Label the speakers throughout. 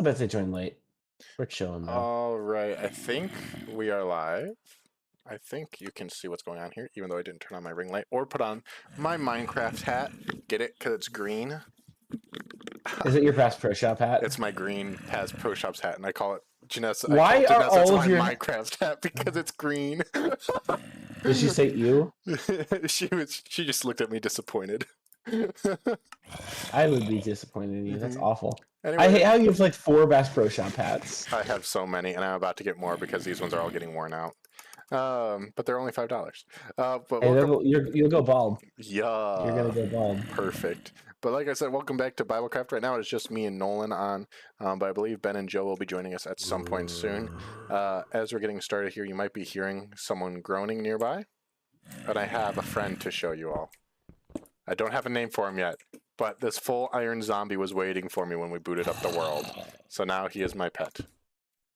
Speaker 1: I bet they joined late. We're chilling now.
Speaker 2: All right, I think we are live. I think you can see what's going on here, even though I didn't turn on my ring light or put on my Minecraft hat. Get it? Because it's green.
Speaker 1: Is it your past pro shop hat?
Speaker 2: It's my green Paz Pro Shops hat, and I call it Janessa.
Speaker 1: Why are all of your
Speaker 2: Minecraft hat because it's green?
Speaker 1: Did she say you?
Speaker 2: She just looked at me disappointed.
Speaker 1: I would be disappointed in you. That's awful.
Speaker 2: Anyway,
Speaker 1: I hate how you have like 4 Bass Pro Shop hats.
Speaker 2: I have so many, and I'm about to get more because these ones are all getting worn out. But they're only $5. But
Speaker 1: hey, you'll go bald.
Speaker 2: Yeah,
Speaker 1: you're gonna go bald.
Speaker 2: Perfect. But like I said, welcome back to BibleCraft. Right now it's just me and Nolan on, but I believe Ben and Joe will be joining us at some point soon. As we're getting started here, you might be hearing someone groaning nearby, and I have a friend to show you all. I don't have a name for him yet, but this full iron zombie was waiting for me when we booted up the world. So now he is my pet.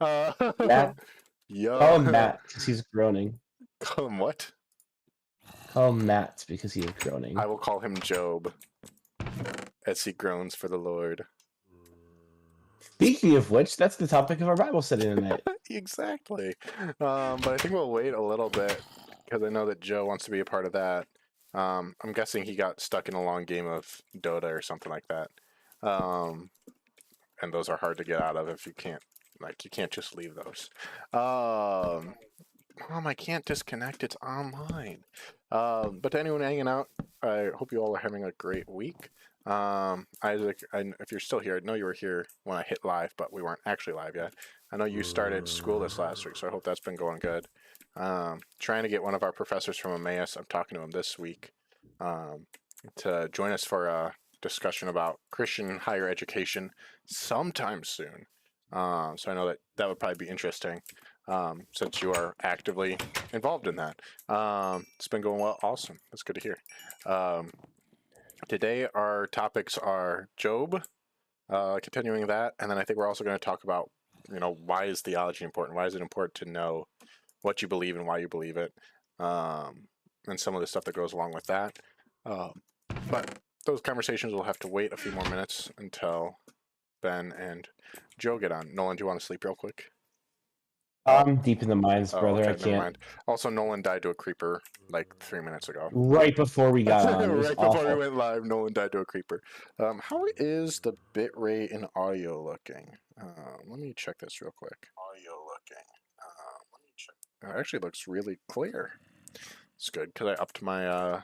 Speaker 1: Matt?
Speaker 2: Yo.
Speaker 1: Call him Matt because he's groaning.
Speaker 2: Call him what?
Speaker 1: Call him Matt because he is groaning.
Speaker 2: I will call him Job, as he groans for the Lord.
Speaker 1: Speaking of which, that's the topic of our Bible study tonight.
Speaker 2: Exactly. But I think we'll wait a little bit because I know that Joe wants to be a part of that. I'm guessing he got stuck in a long game of Dota or something like that. And those are hard to get out of if you can't, you can't just leave those. Mom, I can't disconnect. It's online. But to anyone hanging out, I hope you all are having a great week. Isaac, if you're still here, I know you were here when I hit live, but we weren't actually live yet. I know you started school this last week, so I hope that's been going good. Trying to get one of our professors from Emmaus, I'm talking to him this week, to join us for a discussion about Christian higher education sometime soon. So I know that would probably be interesting, since you are actively involved in that. It's been going well. Awesome. That's good to hear. Today our topics are Job, continuing that, and then I think we're also going to talk about, why is theology important? Why is it important to know what you believe and why you believe it, and some of the stuff that goes along with that. But those conversations will have to wait a few more minutes until Ben and Joe get on. Nolan, do you want to sleep real quick?
Speaker 1: I'm deep in the mines, brother.
Speaker 2: Okay,
Speaker 1: I can't.
Speaker 2: mind. Also, Nolan died to a creeper like 3 minutes ago.
Speaker 1: Right before we got on.
Speaker 2: Right before we went live, Nolan died to a creeper. How is the bitrate in audio looking? Let me check this real quick. Audio looking. Let me check. It actually looks really clear. It's good because I upped my. I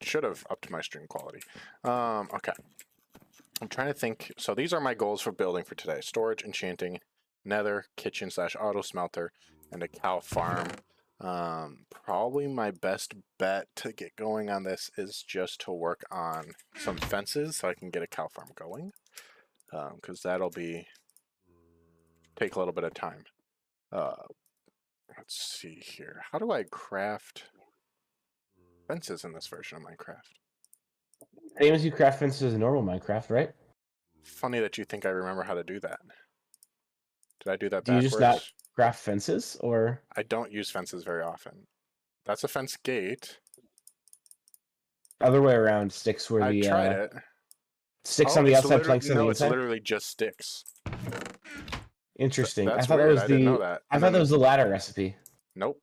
Speaker 2: should have upped my stream quality. Okay. I'm trying to think. So these are my goals for building for today: storage, enchanting, nether, kitchen / auto smelter, and a cow farm. Probably my best bet to get going on this is just to work on some fences so I can get a cow farm going, because that'll take a little bit of time. Let's see here. How do I craft fences in this version of Minecraft?
Speaker 1: Same as you craft fences in normal Minecraft, right?
Speaker 2: Funny that you think I remember how to do that. Did I do that backwards?
Speaker 1: Do you just not craft fences, or?
Speaker 2: I don't use fences very often. That's a fence gate.
Speaker 1: Other way around, sticks where
Speaker 2: I tried it.
Speaker 1: Sticks on the outside, planks on the inside?
Speaker 2: No, it's literally just sticks.
Speaker 1: Interesting.
Speaker 2: That's
Speaker 1: I thought
Speaker 2: weird.
Speaker 1: that was
Speaker 2: I didn't know that.
Speaker 1: I thought that was the ladder recipe.
Speaker 2: Nope.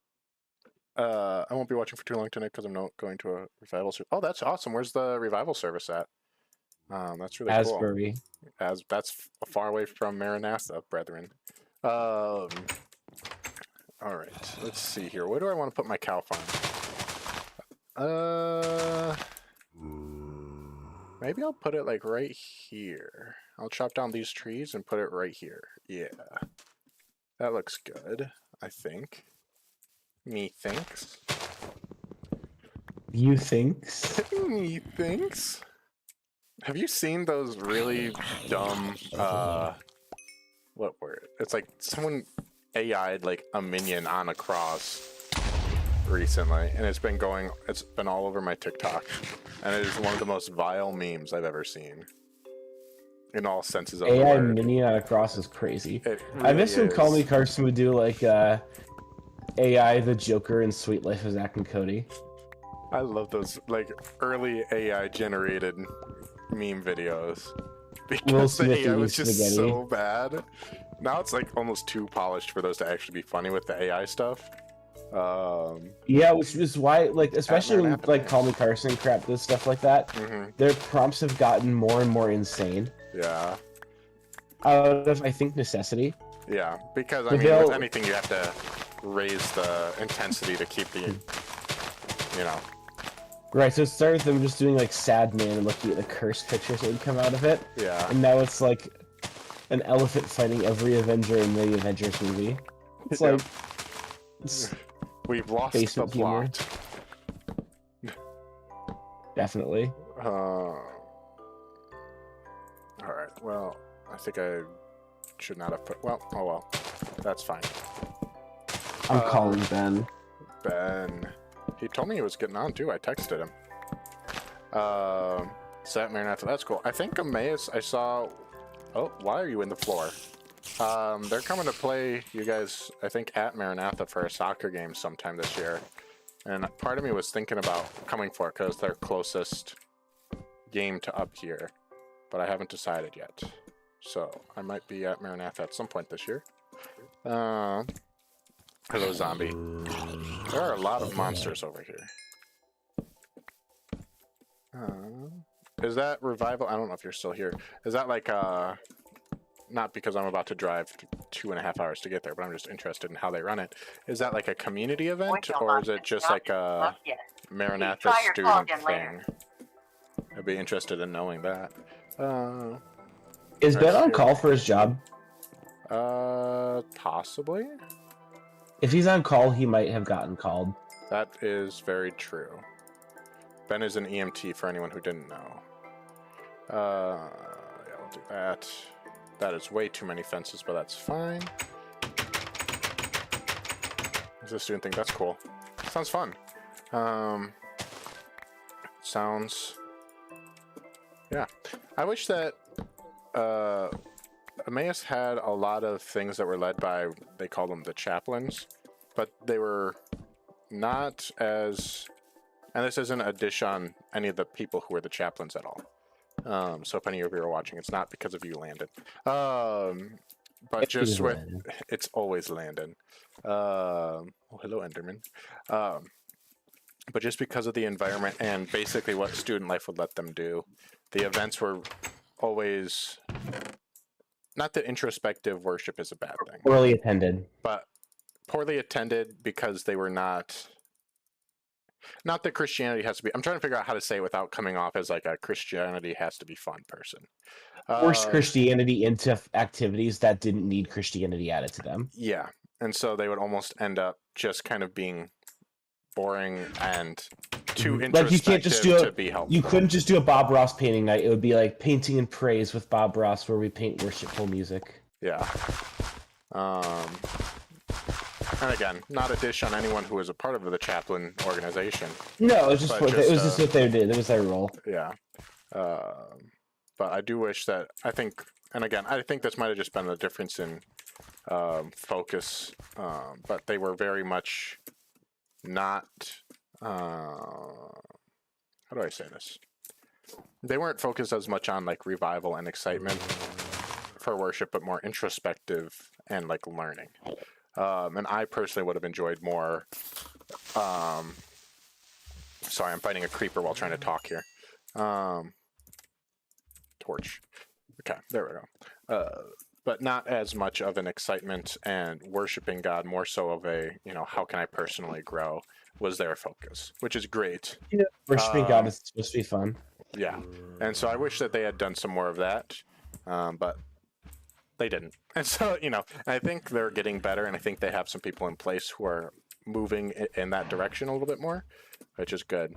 Speaker 2: I won't be watching for too long tonight because I'm not going to a revival service. Oh, that's awesome. Where's the revival service at? That's really
Speaker 1: Asbury.
Speaker 2: Cool. That's far away from Maranatha, brethren. All right. Let's see here. Where do I want to put my cow farm? Maybe I'll put it like right here. I'll chop down these trees and put it right here. Yeah. That looks good, I think. Me thinks.
Speaker 1: You thinks?
Speaker 2: Me thinks. Have you seen those really dumb, what word? It's like someone AI'd like a minion on a cross recently, and it's been all over my TikTok, and it is one of the most vile memes I've ever seen. In all senses of the word.
Speaker 1: AI minion on a cross is crazy.
Speaker 2: Really
Speaker 1: I miss when Call Me Carson would do like AI the Joker in Sweet Life of Zack and Cody.
Speaker 2: I love those like early AI generated meme videos. because the
Speaker 1: Smith
Speaker 2: AI was
Speaker 1: eating
Speaker 2: just
Speaker 1: spaghetti.
Speaker 2: so bad. Now it's like almost too polished for those to actually be funny with the AI stuff.
Speaker 1: Yeah, which is why, like, especially when
Speaker 2: Marinatha
Speaker 1: like
Speaker 2: Bears.
Speaker 1: Call Me Carson crap does stuff like that, their prompts have gotten more and more insane.
Speaker 2: Yeah.
Speaker 1: Out of, I think, necessity.
Speaker 2: Yeah, because I
Speaker 1: But
Speaker 2: mean, with
Speaker 1: they'll-
Speaker 2: anything, you have to raise the intensity to keep the, you know.
Speaker 1: Right, so it started with them just doing like sad man and looking at the cursed pictures that would come out of it.
Speaker 2: Yeah.
Speaker 1: And now it's like an elephant fighting every Avenger in the Avengers movie. It's
Speaker 2: Yep.
Speaker 1: like it's
Speaker 2: We've lost the
Speaker 1: basement humor.
Speaker 2: plot.
Speaker 1: Definitely.
Speaker 2: All right. Well, I think I should not have put. Well, oh well. That's fine.
Speaker 1: I'm calling Ben.
Speaker 2: Ben. He told me he was getting on too. I texted him. Set Maranatha. That's cool. I think Emmaus. I saw. Oh, why are you in the floor? They're coming to play you guys. I think at Maranatha for a soccer game sometime this year. And part of me was thinking about coming for it because their closest game to up here, but I haven't decided yet. So I might be at Maranatha at some point this year. Hello, zombie. There are a lot of monsters over here. Is that Revival? I don't know if you're still here. Is that like, not because I'm about to drive 2.5 hours to get there, but I'm just interested in how they run it. Is that like a community event, or is it just like a Maranatha student thing? I'd be interested in knowing that.
Speaker 1: Is Ben on call for his job?
Speaker 2: Possibly.
Speaker 1: If he's on call, he might have gotten called.
Speaker 2: That is very true. Ben is an EMT for anyone who didn't know. Yeah, we'll do that. That is way too many fences, but that's fine. Is this student thing? That's cool. Sounds fun. Sounds... Yeah. I wish that Emmaus had a lot of things that were led by, they call them the chaplains, but they were not as... And this isn't a dish on any of the people who were the chaplains at all. So if any of you are watching, it's not because of you, Landon. But just with... It's always Landon. Oh, hello, Enderman. But just because of the environment and basically what student life would let them do, the events were always... Not that introspective worship is a bad thing.
Speaker 1: Poorly attended.
Speaker 2: But poorly attended because they were not... Not that Christianity has to be... I'm trying to figure out how to say it without coming off as like a Christianity has to be fun person.
Speaker 1: Forced Christianity into activities that didn't need Christianity added to them.
Speaker 2: Yeah. And so they would almost end up just kind of being boring and too introspective,
Speaker 1: like you can't just do
Speaker 2: to be helpful.
Speaker 1: You couldn't just do a Bob Ross painting night. It would be like painting and praise with Bob Ross, where we paint worshipful music.
Speaker 2: Yeah. And again, not a dish on anyone who was a part of the chaplain organization.
Speaker 1: No, it was just what they did. It was their role.
Speaker 2: Yeah. But I do wish that, I think, and again, I think this might have just been the difference in focus, but they were very much not, how do I say this? They weren't focused as much on like revival and excitement for worship, but more introspective and like learning. And I personally would have enjoyed more, sorry, I'm fighting a creeper while trying to talk here. Torch. Okay, there we go. But not as much of an excitement and worshiping God, more so of a, you know, how can I personally grow was their focus, which is great.
Speaker 1: Yeah, worshiping God is supposed to be fun.
Speaker 2: Yeah, and so I wish that they had done some more of that, but they didn't. And so, you know, I think they're getting better, and I think they have some people in place who are moving in that direction a little bit more, which is good.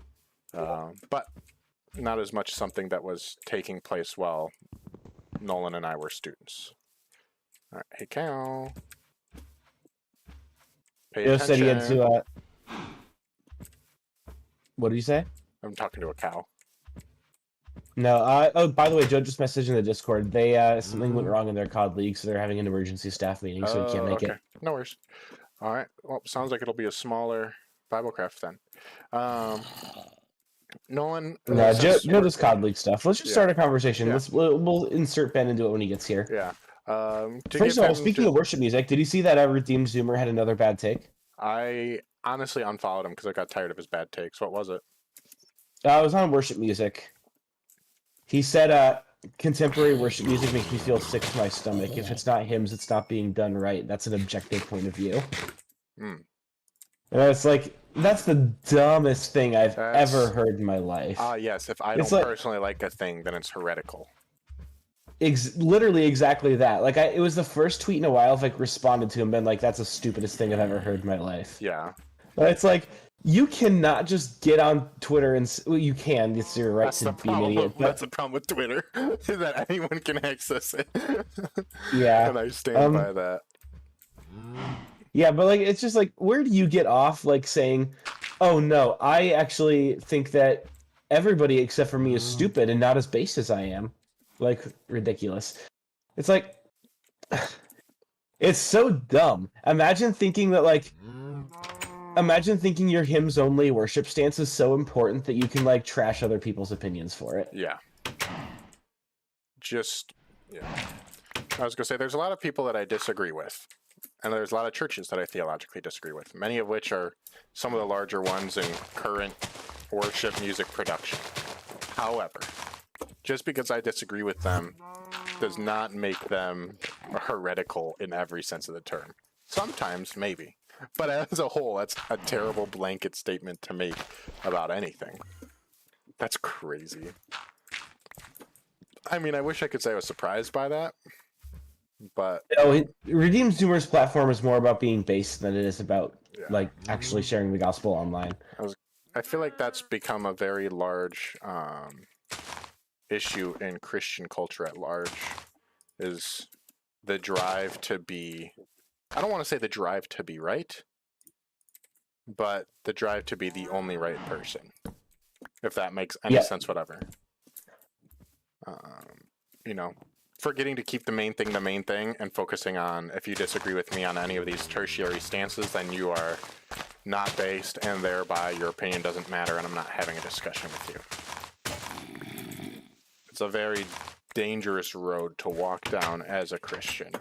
Speaker 2: But not as much something that was taking place while Nolan and I were students. All right, hey cow. Pay
Speaker 1: Joe
Speaker 2: attention.
Speaker 1: said he had to. What did you say?
Speaker 2: I'm talking to a cow.
Speaker 1: No. Oh, by the way, Joe just messaged in the Discord. They something went wrong in their COD league, so they're having an emergency staff meeting, so he can't make it.
Speaker 2: No worries. All right. Well, sounds like it'll be a smaller BibleCraft then. Nolan.
Speaker 1: No, Joe does COD League stuff. Let's just start a conversation.
Speaker 2: Yeah.
Speaker 1: We'll insert Ben into it when he gets here.
Speaker 2: Yeah.
Speaker 1: First of all, speaking of worship music, did you see that Redeemed Zoomer had another bad take?
Speaker 2: I honestly unfollowed him because I got tired of his bad takes. What was it?
Speaker 1: It was on worship music. He said, contemporary worship music makes me feel sick to my stomach. If it's not hymns, it's not being done right. That's an objective point of view. And it's like, that's the dumbest thing I've ever heard in my life.
Speaker 2: Yes. If I don't personally like a thing, then it's heretical.
Speaker 1: Literally exactly that. Like, it was the first tweet in a while I've like responded to and been like, that's the stupidest thing I've ever heard in my life.
Speaker 2: Yeah.
Speaker 1: But it's like, you cannot just get on Twitter and you can. It's your right to be an idiot.
Speaker 2: That's the problem with Twitter, is that anyone can access it.
Speaker 1: Yeah.
Speaker 2: And I stand by that.
Speaker 1: Yeah, but like, it's just like, where do you get off like saying, oh no, I actually think that everybody except for me is stupid and not as base as I am? Like, ridiculous. It's like, it's so dumb. Imagine thinking your hymns only worship stance is so important that you can like trash other people's opinions for it.
Speaker 2: Yeah. I was gonna say, there's a lot of people that I disagree with, and there's a lot of churches that I theologically disagree with, many of which are some of the larger ones in current worship music production. However, just because I disagree with them does not make them heretical in every sense of the term. Sometimes, maybe. But as a whole, that's a terrible blanket statement to make about anything. That's crazy. I mean, I wish I could say I was surprised by that, but...
Speaker 1: Redeemed Zoomer's platform is more about being based than it is about, like, actually sharing the gospel online.
Speaker 2: I feel like that's become a very large issue in Christian culture at large, is the drive to be... I don't want to say the drive to be right, but the drive to be the only right person, if that makes any sense, whatever. Forgetting to keep the main thing and focusing on, if you disagree with me on any of these tertiary stances, then you are not based, and thereby your opinion doesn't matter, and I'm not having a discussion with you. It's a very dangerous road to walk down as a Christian.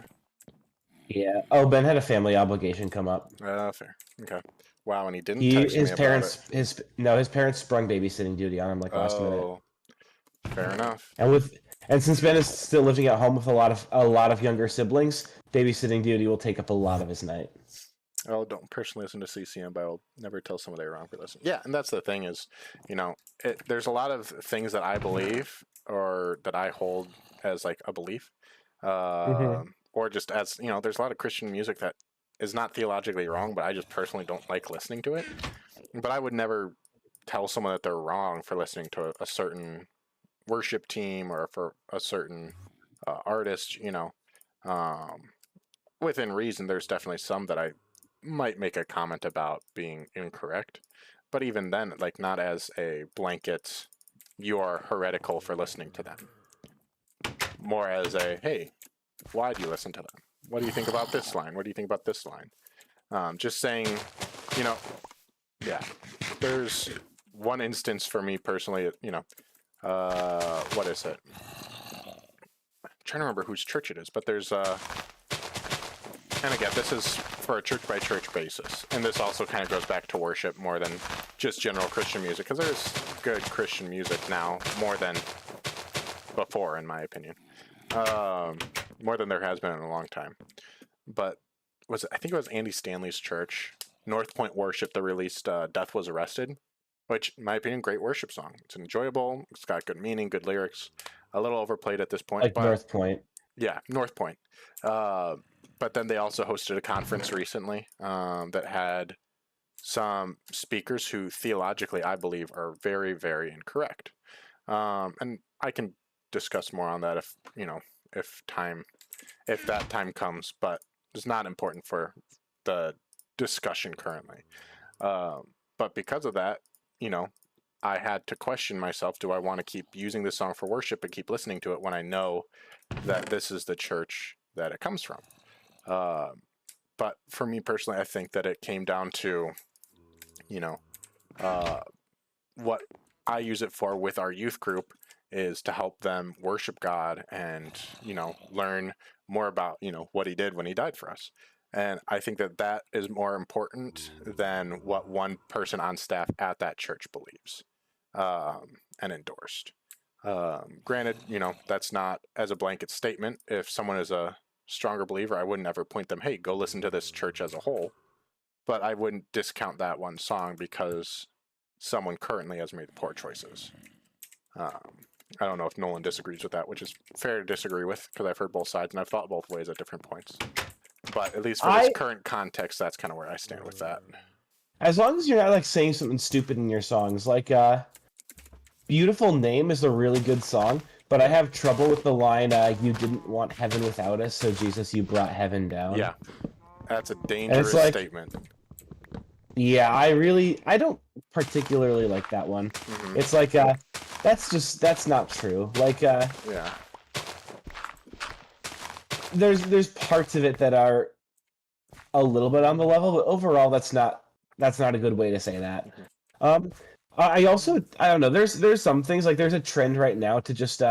Speaker 1: Yeah. Oh, Ben had a family obligation come up.
Speaker 2: Fair. Okay. Wow, and he didn't text me about it.
Speaker 1: His parents sprung babysitting duty on him like last minute.
Speaker 2: Fair enough.
Speaker 1: And since Ben is still living at home with a lot of younger siblings, babysitting duty will take up a lot of his night.
Speaker 2: Oh, don't personally listen to CCM, but I'll never tell someone they're wrong for listening. Yeah, and that's the thing is, there's a lot of things that I believe or that I hold as like a belief, or just as, there's a lot of Christian music that is not theologically wrong, but I just personally don't like listening to it. But I would never tell someone that they're wrong for listening to a certain worship team or for a certain artist, within reason. There's definitely some that I might make a comment about being incorrect, but even then, like, not as a blanket, you are heretical for listening to them. More as a, hey, why do you listen to them? What do you think about this line? What do you think about this line? Just saying, there's one instance for me personally, what is it? I'm trying to remember whose church it is, but there's and again, this is for a church by church basis, and this also kind of goes back to worship more than just general Christian music, because there's good Christian music now more than before, in my opinion, more than there has been in a long time. But I think it was Andy Stanley's church, North Point Worship, that released "Death Was Arrested," which, in my opinion, great worship song. It's enjoyable. It's got good meaning, good lyrics. A little overplayed at this point.
Speaker 1: Like North Point.
Speaker 2: Yeah, North Point. But then they also hosted a conference recently that had some speakers who theologically, I believe, are very, very incorrect. And I can discuss more on that if that time comes, but it's not important for the discussion currently. But because of that, I had to question myself, do I want to keep using this song for worship and keep listening to it when I know that this is the church that it comes from? But for me personally, I think that it came down to, what I use it for with our youth group is to help them worship God and, learn more about, what he did when he died for us. And I think that is more important than what one person on staff at that church believes and endorsed. Granted, that's not as a blanket statement. If someone is a stronger believer, I wouldn't ever point them, hey, go listen to this church as a whole. But I wouldn't discount that one song because someone currently has made poor choices. I don't know if Nolan disagrees with that, which is fair to disagree with because I've heard both sides and I've thought both ways at different points. But at least for this current context, that's kind of where I stand with that.
Speaker 1: As long as you're not like saying something stupid in your songs, like "Beautiful Name" is a really good song, but I have trouble with the line "You didn't want heaven without us, so Jesus, you brought heaven down."
Speaker 2: Yeah, that's a dangerous statement.
Speaker 1: Yeah, I don't particularly like that one. Mm-hmm. It's like that's not true. Like
Speaker 2: yeah.
Speaker 1: There's parts of it that are a little bit on the level, but overall that's not a good way to say that. I don't know. There's some things like there's a trend right now to just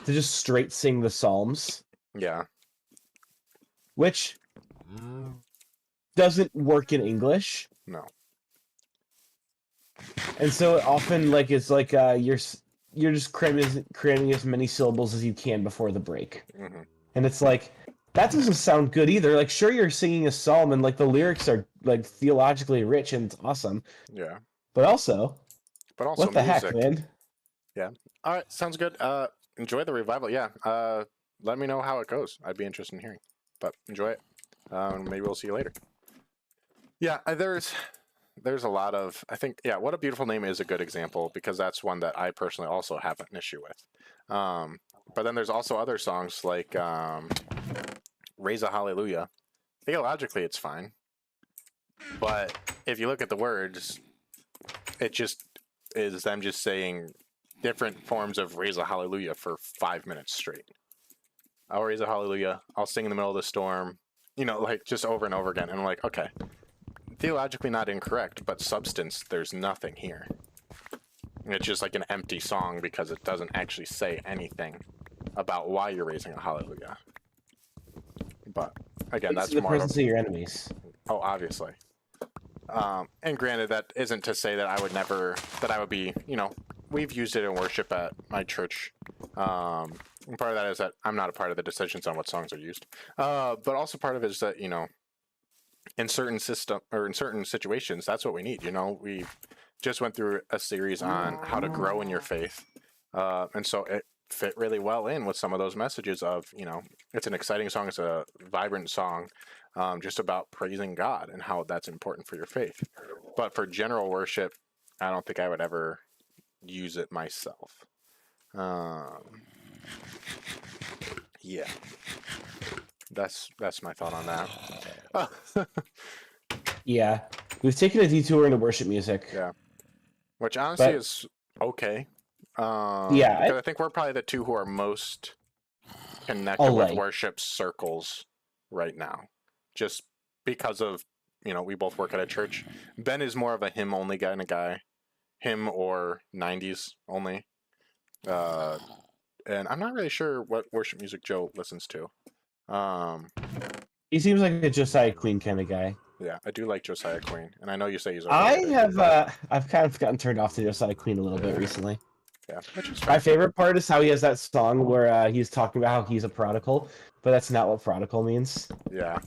Speaker 1: straight sing the Psalms.
Speaker 2: Yeah.
Speaker 1: Which doesn't work in English.
Speaker 2: No.
Speaker 1: And so often it's like you're just cramming as many syllables as you can before the break.
Speaker 2: Mm-hmm.
Speaker 1: And it's like that doesn't sound good either. Like sure you're singing a psalm and like the lyrics are like theologically rich and it's awesome.
Speaker 2: Yeah.
Speaker 1: But also what the
Speaker 2: music.
Speaker 1: heck, man?
Speaker 2: Yeah. All right, sounds good. Enjoy the revival. Yeah. Let me know how it goes. I'd be interested in hearing. But enjoy it. Maybe we'll see you later. Yeah, there's a lot of, I think, yeah, What a Beautiful Name is a good example because that's one that I personally also have an issue with. But then there's also other songs like Raise a Hallelujah. Theologically, it's fine. But if you look at the words, it just is them just saying different forms of Raise a Hallelujah for 5 minutes straight. I'll raise a hallelujah. I'll sing in the middle of the storm. Like just over and over again. And I'm like, okay. Theologically not incorrect, but substance, there's nothing here. It's just like an empty song because it doesn't actually say anything about why you're raising a hallelujah. But again, that's
Speaker 1: the
Speaker 2: more
Speaker 1: presence of your enemies.
Speaker 2: Oh, obviously. And granted, that isn't to say that I would be, we've used it in worship at my church. And part of that is that I'm not a part of the decisions on what songs are used. But also part of it is that, in certain situations, that's what we need. We just went through a series on how to grow in your faith. And so it fit really well in with some of those messages of, it's an exciting song. It's a vibrant song, just about praising God and how that's important for your faith. But for general worship, I don't think I would ever use it myself. Yeah. That's my thought on that.
Speaker 1: Yeah. We've taken a detour into worship music.
Speaker 2: Yeah. Which honestly is okay.
Speaker 1: Yeah.
Speaker 2: Because I think we're probably the two who are most connected with worship circles right now. Just because of, we both work at a church. Ben is more of a hymn only kind of guy. Hymn or 90s only. And I'm not really sure what worship music Joe listens to.
Speaker 1: He seems like a Josiah Queen kind of guy.
Speaker 2: Yeah, I do like Josiah Queen, and I know you say he's.
Speaker 1: I've kind of gotten turned off to Josiah Queen a little bit recently.
Speaker 2: Yeah, which is
Speaker 1: my favorite part is how he has that song where he's talking about how he's a prodigal, but that's not what prodigal means.
Speaker 2: Yeah.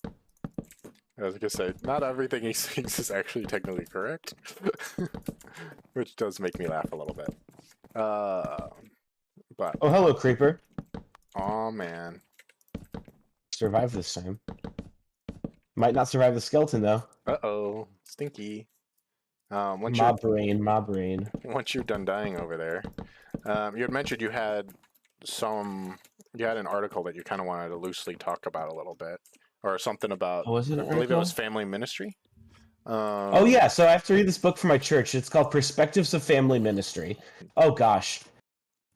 Speaker 2: I was gonna say, not everything he sings is actually technically correct, which does make me laugh a little bit. But
Speaker 1: oh, hello, Creeper.
Speaker 2: Oh man,
Speaker 1: survive this time. Might not survive the skeleton though.
Speaker 2: Uh-oh, stinky.
Speaker 1: My brain.
Speaker 2: Once you're done dying over there, you had mentioned you had an article that you kind of wanted to loosely talk about a little bit, or something about.
Speaker 1: Oh, was it an article?
Speaker 2: I believe it was family ministry.
Speaker 1: Oh yeah, so I have to read this book for my church. It's called Perspectives of Family Ministry. Oh gosh,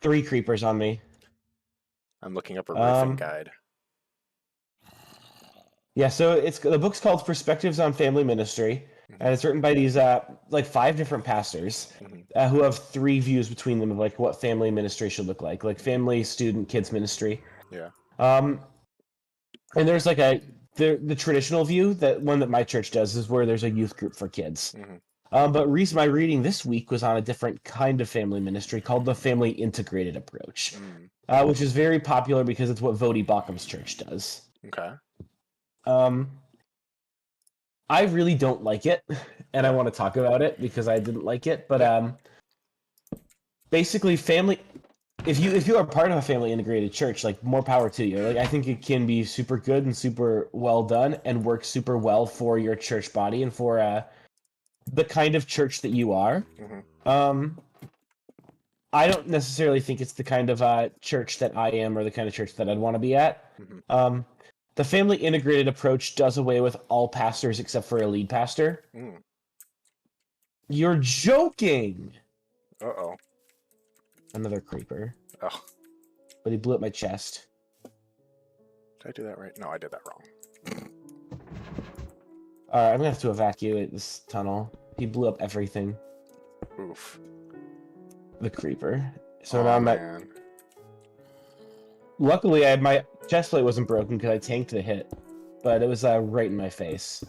Speaker 1: 3 creepers on me.
Speaker 2: I'm looking up a riffing guide.
Speaker 1: Yeah, so the book's called Perspectives on Family Ministry, and it's written by these 5 different pastors. who have three views between them of like what family ministry should look like family, student, kids ministry.
Speaker 2: Yeah.
Speaker 1: And there's like the traditional view, that one that my church does, is where there's a youth group for kids. But my reading this week was on a different kind of family ministry called the family integrated approach, which is very popular because it's what Vodi Baucham's church does.
Speaker 2: Okay.
Speaker 1: I really don't like it, and I want to talk about it because I didn't like it. But basically, if you are part of a family integrated church, like, more power to you. Like, I think it can be super good and super well done and work super well for your church body and for the kind of church that you are. I don't necessarily think it's the kind of church that I am or the kind of church that I'd want to be at. The family integrated approach does away with all pastors except for a lead pastor. You're joking!
Speaker 2: Uh-oh.
Speaker 1: Another creeper.
Speaker 2: Oh.
Speaker 1: But he blew up my chest.
Speaker 2: Did I do that right? No, I did that wrong.
Speaker 1: Alright, I'm gonna have to evacuate this tunnel. He blew up everything.
Speaker 2: Oof.
Speaker 1: The creeper. So now I'm
Speaker 2: man.
Speaker 1: at... Luckily, my chest plate wasn't broken because I tanked the hit. But it was right in my face.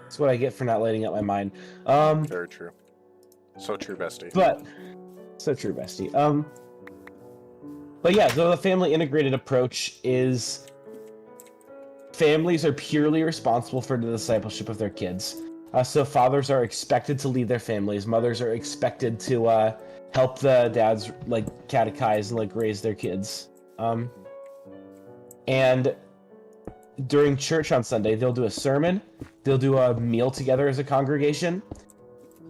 Speaker 1: That's what I get for not lighting up my mind.
Speaker 2: Very true. So true, bestie.
Speaker 1: But... So true, bestie. But yeah, so the family integrated approach is... Families are purely responsible for the discipleship of their kids. So fathers are expected to lead their families. Mothers are expected to help the dads like catechize and like raise their kids. And during church on Sunday, they'll do a sermon, they'll do a meal together as a congregation,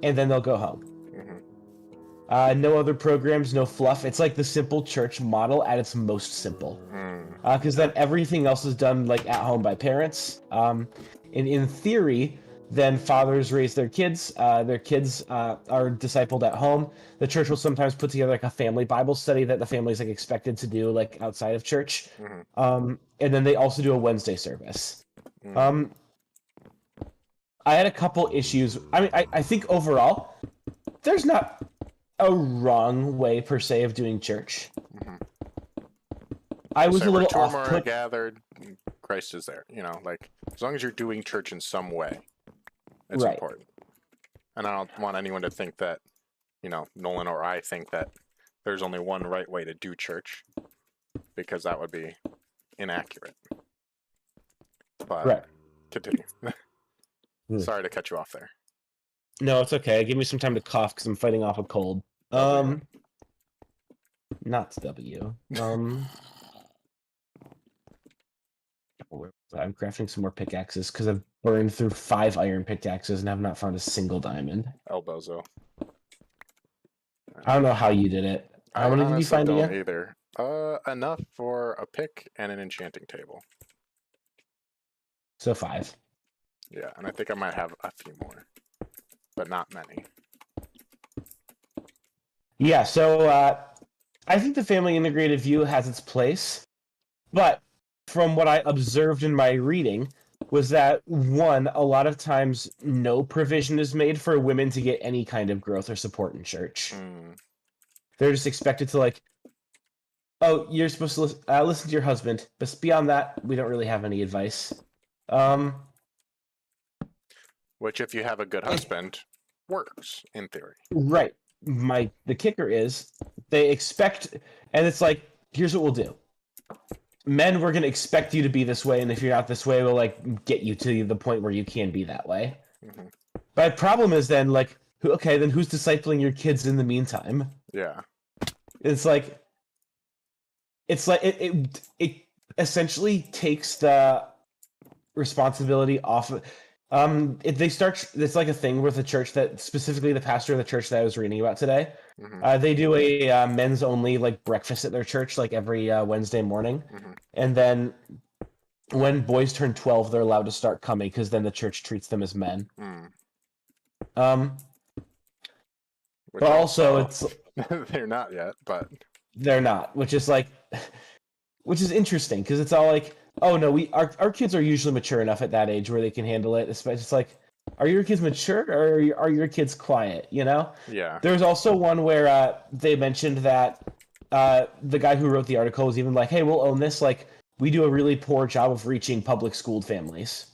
Speaker 1: and then they'll go home. No other programs, no fluff. It's like the simple church model at its most simple. Because then everything else is done like at home by parents. And in theory, then fathers raise their kids. Their kids are discipled at home. The church will sometimes put together like a family Bible study that the family's like expected to do like outside of church. And then they also do a Wednesday service. I had a couple issues. I mean, I think overall, there's not a wrong way per se of doing church. I was a little off-put.
Speaker 2: Gathered, Christ is there. You know, like, as long as you're doing church in some way, it's
Speaker 1: Right.
Speaker 2: important. And I don't want anyone to think that, you know, Nolan or I think that there's only one right way to do church, because that would be inaccurate. But
Speaker 1: Right.
Speaker 2: Continue. Sorry to cut you off there.
Speaker 1: No, it's okay. Give me some time to cough because I'm fighting off a cold. Not W. I'm crafting some more pickaxes because I've burned through 5 iron pickaxes and have not found a single diamond.
Speaker 2: Elbozo.
Speaker 1: I don't know how you did it. How many did you find again?
Speaker 2: Either. Enough for a pick and an enchanting table.
Speaker 1: So 5.
Speaker 2: Yeah, and I think I might have a few more, but not many.
Speaker 1: Yeah, so I think the family integrated view has its place, but from what I observed in my reading was that, one, a lot of times no provision is made for women to get any kind of growth or support in church. They're just expected to, like, oh, you're supposed to listen to your husband, but beyond that, we don't really have any advice.
Speaker 2: Which, if you have a good husband, works, in theory.
Speaker 1: Right. The kicker is, they expect, and it's like, here's what we'll do. Men, we're going to expect you to be this way, and if you're not this way, we'll, like, get you to the point where you can be that way. But the problem is then, like, okay, then who's discipling your kids in the meantime?
Speaker 2: Yeah.
Speaker 1: It's like it essentially takes the responsibility off of... It's like a thing with the church that, specifically the pastor of the church that I was reading about today, they do a men's only like breakfast at their church like every Wednesday morning. And then when boys turn 12, they're allowed to start coming because then the church treats them as men. But also it's...
Speaker 2: They're not yet, but...
Speaker 1: They're not, which is interesting because it's all like, oh no, our kids are usually mature enough at that age where they can handle it. It's like, are your kids mature or are your kids quiet? You know.
Speaker 2: Yeah.
Speaker 1: There's also one where they mentioned that the guy who wrote the article was even like, "Hey, we'll own this. Like, we do a really poor job of reaching public schooled families."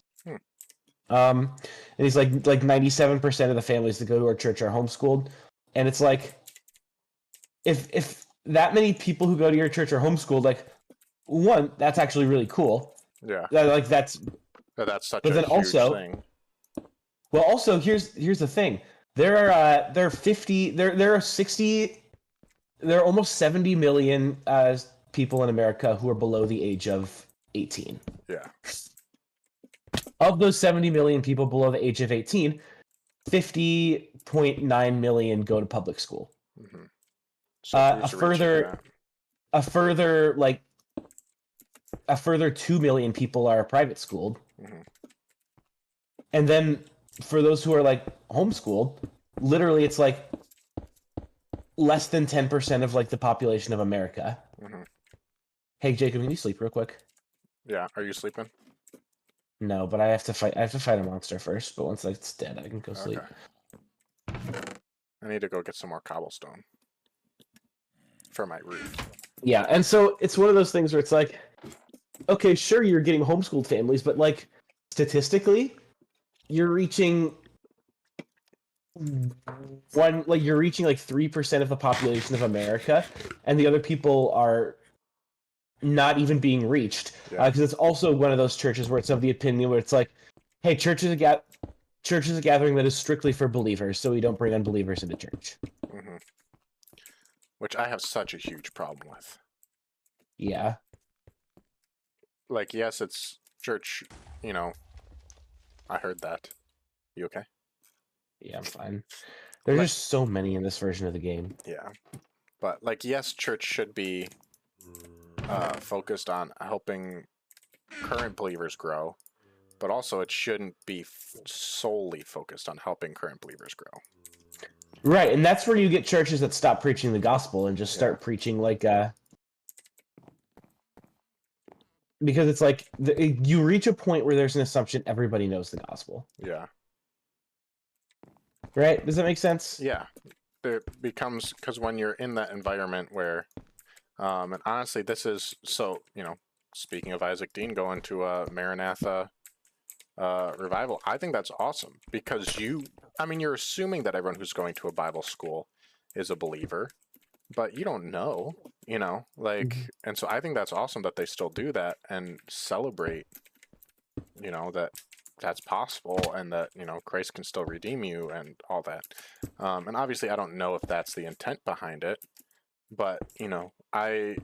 Speaker 1: And he's like 97% of the families that go to our church are homeschooled, and it's like, if that many people who go to your church are homeschooled, like, one, that's actually really cool.
Speaker 2: Yeah.
Speaker 1: That's
Speaker 2: such
Speaker 1: but
Speaker 2: a
Speaker 1: then
Speaker 2: huge
Speaker 1: also,
Speaker 2: thing.
Speaker 1: well, also here's the thing. There are 50 there are 60 there are almost 70 million people in America who are below the age of 18.
Speaker 2: Yeah.
Speaker 1: Of those 70 million people below the age of 18, 50.9 million go to public school.
Speaker 2: Mm-hmm. So
Speaker 1: a further 2 million people are private schooled.
Speaker 2: Mm-hmm.
Speaker 1: And then for those who are like homeschooled, literally it's like less than 10% of like the population of America.
Speaker 2: Mm-hmm.
Speaker 1: Hey Jacob, can you sleep real quick?
Speaker 2: Yeah, are you sleeping?
Speaker 1: No, but I have to fight a monster first, but once it's dead I can go sleep.
Speaker 2: I need to go get some more cobblestone for my roof.
Speaker 1: Yeah, and so it's one of those things where it's like, okay, sure, you're getting homeschooled families, but like statistically, you're reaching like 3% of the population of America, and the other people are not even being reached. Because it's also one of those churches where it's of the opinion where it's like, hey, church is a gathering that is strictly for believers, so we don't bring unbelievers into church.
Speaker 2: Mm-hmm. Which I have such a huge problem with.
Speaker 1: Yeah.
Speaker 2: Like, yes, it's church, you know. I heard that. You okay?
Speaker 1: Yeah, I'm fine. There's just so many in this version of the game.
Speaker 2: Yeah. But, like, yes, church should be focused on helping current believers grow, but also it shouldn't be solely focused on helping current believers grow.
Speaker 1: Right, and that's where you get churches that stop preaching the gospel and just start preaching like because it's like you reach a point where there's an assumption everybody knows the gospel.
Speaker 2: Yeah.
Speaker 1: Right? Does that make sense?
Speaker 2: Yeah. It becomes, because when you're in that environment where, and honestly, this is, so, you know, speaking of Isaac Dean going to a Maranatha revival, I think that's awesome because you're assuming that everyone who's going to a Bible school is a believer, but you don't know, you know, like, and so I think that's awesome that they still do that and celebrate, you know, that that's possible and that, you know, Christ can still redeem you and all that. And obviously I don't know if that's the intent behind it, but, you know, I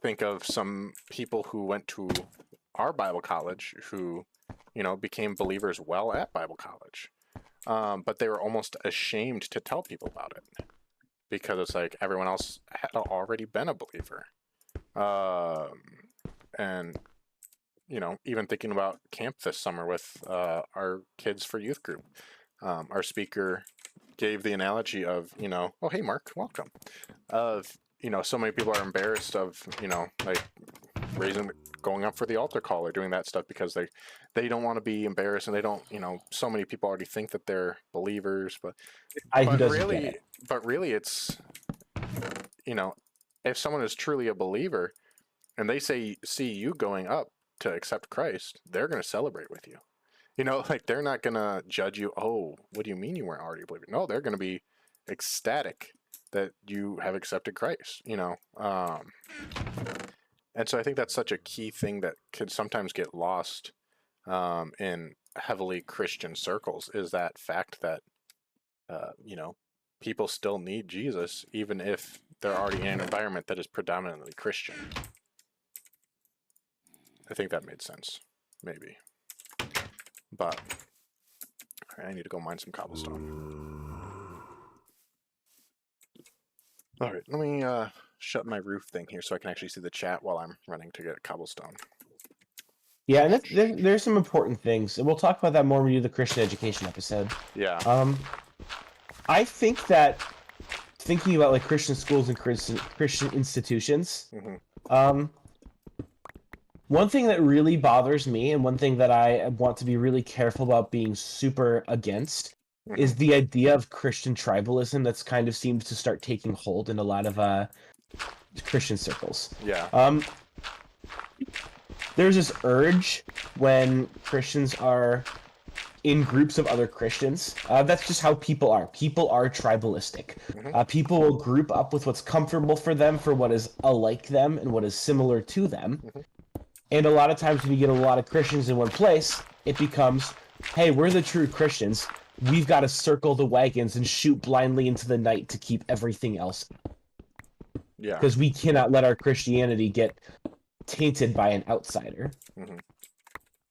Speaker 2: think of some people who went to our Bible college who, you know, became believers well at Bible college. But they were almost ashamed to tell people about it because it's like everyone else had already been a believer. And, you know, even thinking about camp this summer with our Kids for Youth group, our speaker gave the analogy of, you know, oh, hey, Mark, welcome. Of, you know, so many people are embarrassed of, you know, like going up for the altar call or doing that stuff because they don't want to be embarrassed and they don't, you know, so many people already think that they're believers, but really it's, you know, if someone is truly a believer and they see you going up to accept Christ, they're going to celebrate with you. You know, like they're not going to judge you. Oh, what do you mean you weren't already a believer? No, they're going to be ecstatic that you have accepted Christ, you know. And so I think that's such a key thing that can sometimes get lost in heavily Christian circles is that fact that, you know, people still need Jesus even if they're already in an environment that is predominantly Christian. I think that made sense, maybe. But I need to go mine some cobblestone. All right, let me shut my roof thing here so I can actually see the chat while I'm running to get cobblestone.
Speaker 1: Yeah, and there's some important things, and we'll talk about that more when we do the Christian education episode.
Speaker 2: Yeah.
Speaker 1: I think that thinking about like Christian schools and Christian institutions, One thing that really bothers me, and one thing that I want to be really careful about being super against, is the idea of Christian tribalism that's kind of seems to start taking hold in a lot of Christian circles.
Speaker 2: Yeah.
Speaker 1: There's this urge when Christians are in groups of other Christians. That's just how people are. People are tribalistic. People will group up with what's comfortable for them, for what is alike them, and what is similar to them. And a lot of times when you get a lot of Christians in one place, it becomes, hey, we're the true Christians. We've got to circle the wagons and shoot blindly into the night to keep everything else.
Speaker 2: Yeah.
Speaker 1: Because we cannot let our Christianity get tainted by an outsider.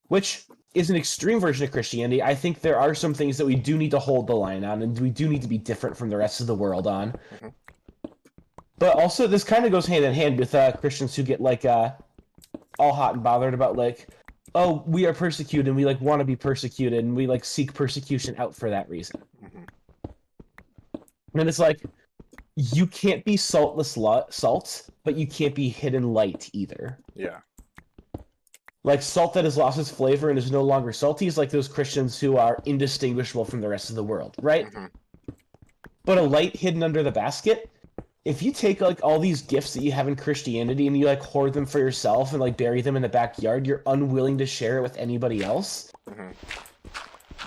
Speaker 1: Which is an extreme version of Christianity. I think there are some things that we do need to hold the line on, and we do need to be different from the rest of the world on. But also, this kind of goes hand in hand with Christians who get like all hot and bothered about like, oh, we are persecuted, and we like want to be persecuted, and we like seek persecution out for that reason. And it's like, you can't be saltless salt, but you can't be hidden light either.
Speaker 2: Yeah.
Speaker 1: Like salt that has lost its flavor and is no longer salty is like those Christians who are indistinguishable from the rest of the world, right? But a light hidden under the basket, if you take like all these gifts that you have in Christianity and you like hoard them for yourself and like bury them in the backyard, you're unwilling to share it with anybody else,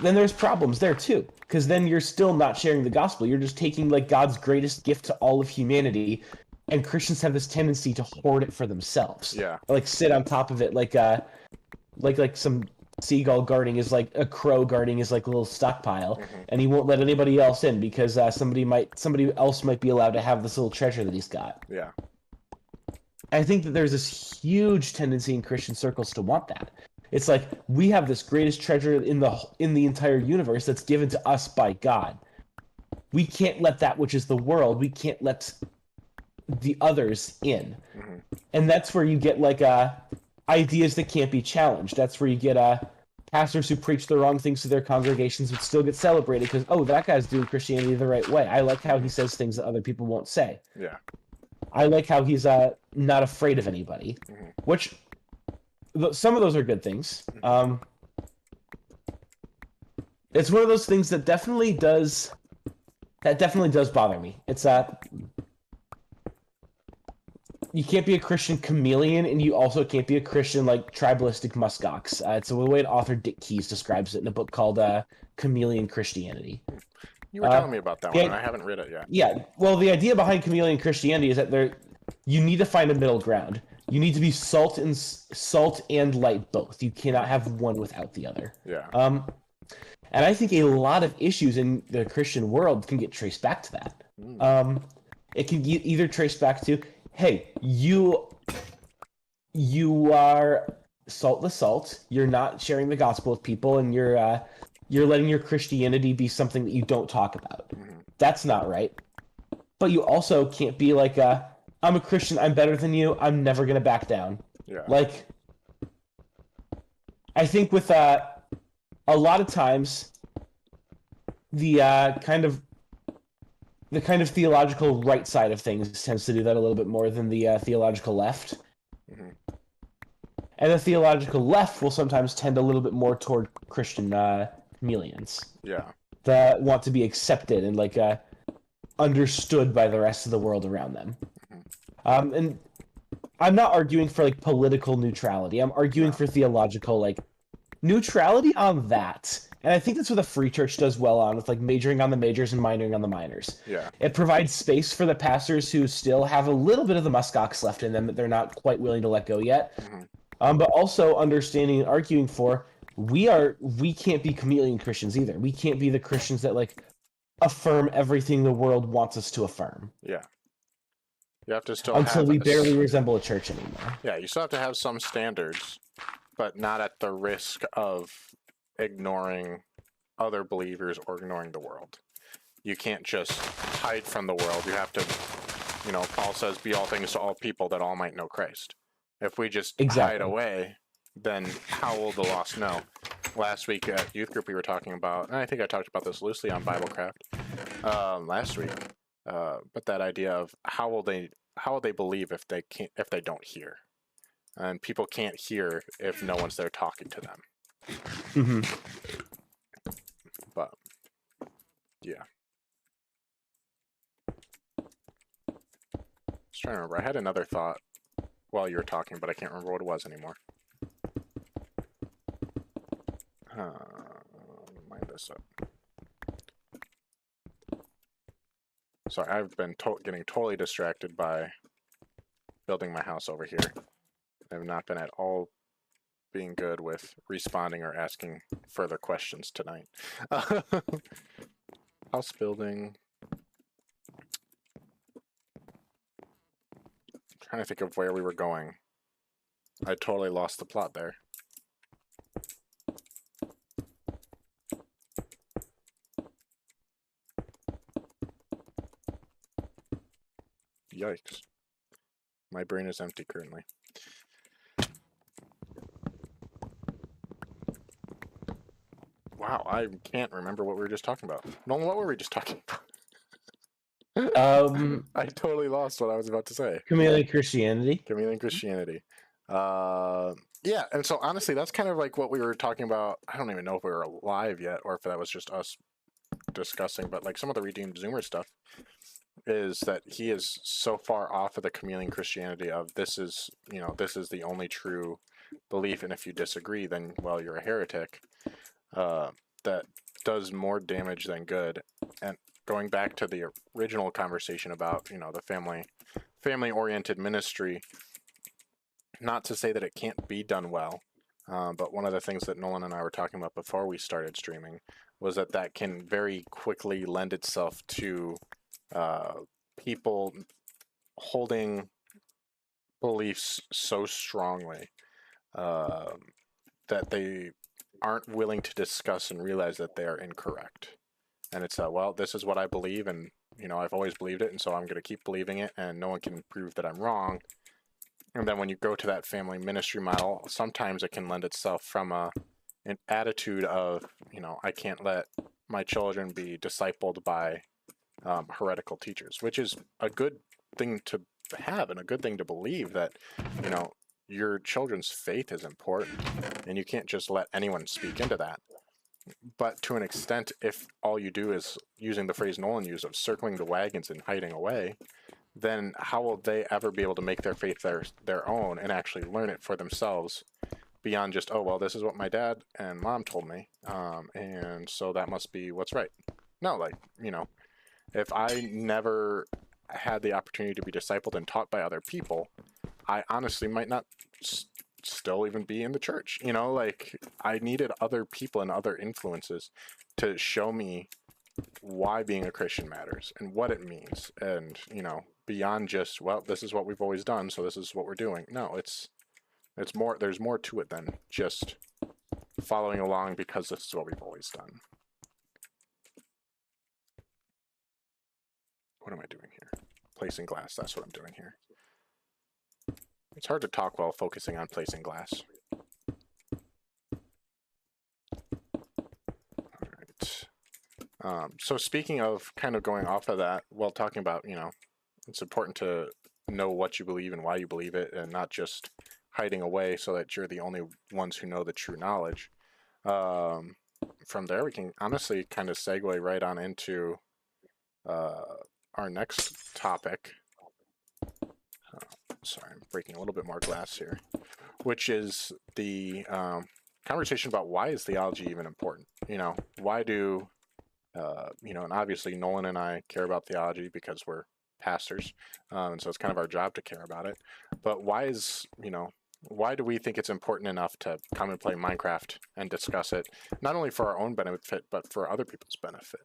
Speaker 1: then there's problems there too. Because then you're still not sharing the gospel. You're just taking like God's greatest gift to all of humanity, and Christians have this tendency to hoard it for themselves.
Speaker 2: Yeah.
Speaker 1: Like sit on top of it like some seagull guarding is like a crow guarding is like a little stockpile, and he won't let anybody else in because somebody else might be allowed to have this little treasure that he's got.
Speaker 2: Yeah.
Speaker 1: I think that there's this huge tendency in Christian circles to want that. It's like we have this greatest treasure in the entire universe that's given to us by God. We can't let that which is the world, we can't let the others in. And that's where you get like ideas that can't be challenged. That's where you get pastors who preach the wrong things to their congregations but still get celebrated because, oh, that guy's doing Christianity the right way. I like how he says things that other people won't say.
Speaker 2: Yeah.
Speaker 1: I like how he's not afraid of anybody, which some of those are good things. It's one of those things that definitely does bother me. It's you can't be a Christian chameleon, and you also can't be a Christian like tribalistic muskox. It's the way an author Dick Keyes describes it in a book called Chameleon Christianity.
Speaker 2: You were telling me about that one, and I haven't read it yet.
Speaker 1: Yeah, well, the idea behind chameleon Christianity is that you need to find a middle ground. You need to be salt and light both. You cannot have one without the other.
Speaker 2: Yeah.
Speaker 1: And I think a lot of issues in the Christian world can get traced back to that. It can get either traced back to, hey, you are saltless salt. You're not sharing the gospel with people, and you're letting your Christianity be something that you don't talk about. That's not right. But you also can't be like, I'm a Christian, I'm better than you, I'm never going to back down.
Speaker 2: Yeah.
Speaker 1: Like, I think with a lot of times, the kind of theological right side of things tends to do that a little bit more than the theological left. And the theological left will sometimes tend a little bit more toward Christian chameleons.
Speaker 2: Yeah.
Speaker 1: That want to be accepted and like understood by the rest of the world around them. And I'm not arguing for like political neutrality. I'm arguing for theological like neutrality on that. And I think that's what the free church does well on, with like majoring on the majors and minoring on the minors.
Speaker 2: Yeah.
Speaker 1: It provides space for the pastors who still have a little bit of the muskox left in them that they're not quite willing to let go yet. But also understanding and arguing for, we can't be chameleon Christians either. We can't be the Christians that like affirm everything the world wants us to affirm.
Speaker 2: Yeah. You have to still
Speaker 1: until we barely resemble a church anymore.
Speaker 2: Yeah, you still have to have some standards, but not at the risk of ignoring other believers or ignoring the world. You can't just hide from the world. You have to, Paul says, be all things to all people that all might know Christ. If we just hide away, then how will the lost know? Last week at youth group we were talking about, and I think I talked about this loosely on BibleCraft last week, but that idea of how will they believe if they don't hear? and people can't hear if no one's there talking to them.
Speaker 1: Mm-hmm.
Speaker 2: But yeah, just trying to remember. I had another thought while you were talking, but I can't remember what it was anymore. Mind this up. Sorry, I've been getting totally distracted by building my house over here. I have not been at all being good with responding or asking further questions tonight. House building. Trying to think of where we were going. I totally lost the plot there. Yikes. My brain is empty currently. Wow, I can't remember what we were just talking about. Nolan, what were we just talking about? I totally lost what I was about to say.
Speaker 1: Chameleon Christianity.
Speaker 2: Chameleon Christianity. Yeah, and so honestly, that's kind of like what we were talking about. I don't even know if we were live yet or if that was just us discussing, but like some of the Redeemed Zoomer stuff is that he is so far off of the chameleon Christianity of this is the only true belief, and if you disagree, then, well, you're a heretic. That does more damage than good. And going back to the original conversation about, the family-oriented ministry, not to say that it can't be done well, but one of the things that Nolan and I were talking about before we started streaming was that can very quickly lend itself to people holding beliefs so strongly that they aren't willing to discuss and realize that they are incorrect. And it's well, this is what I believe, and I've always believed it, and so I'm going to keep believing it, and no one can prove that I'm wrong. And then when you go to that family ministry model, sometimes it can lend itself from an attitude of, I can't let my children be discipled by heretical teachers, which is a good thing to have and a good thing to believe, that your children's faith is important and you can't just let anyone speak into that. But to an extent, if all you do is, using the phrase Nolan used, of circling the wagons and hiding away, then how will they ever be able to make their faith their own and actually learn it for themselves beyond just, oh, well, this is what my dad and mom told me, and so that must be what's right? No, if I never had the opportunity to be discipled and taught by other people, I honestly might not still even be in the church. I needed other people and other influences to show me why being a Christian matters and what it means. And, beyond just, well, this is what we've always done, so this is what we're doing. No, it's more, there's more to it than just following along because this is what we've always done. What am I doing here? Placing glass, that's what I'm doing here. It's hard to talk while focusing on placing glass. All right. So speaking of kind of going off of that, while talking about, it's important to know what you believe and why you believe it, and not just hiding away so that you're the only ones who know the true knowledge. From there, we can honestly kind of segue right on into our next topic. Sorry, I'm breaking a little bit more glass here, which is the conversation about why is theology even important? Why do, and obviously Nolan and I care about theology because we're pastors, and so it's kind of our job to care about it. But why do we think it's important enough to come and play Minecraft and discuss it, not only for our own benefit, but for other people's benefit?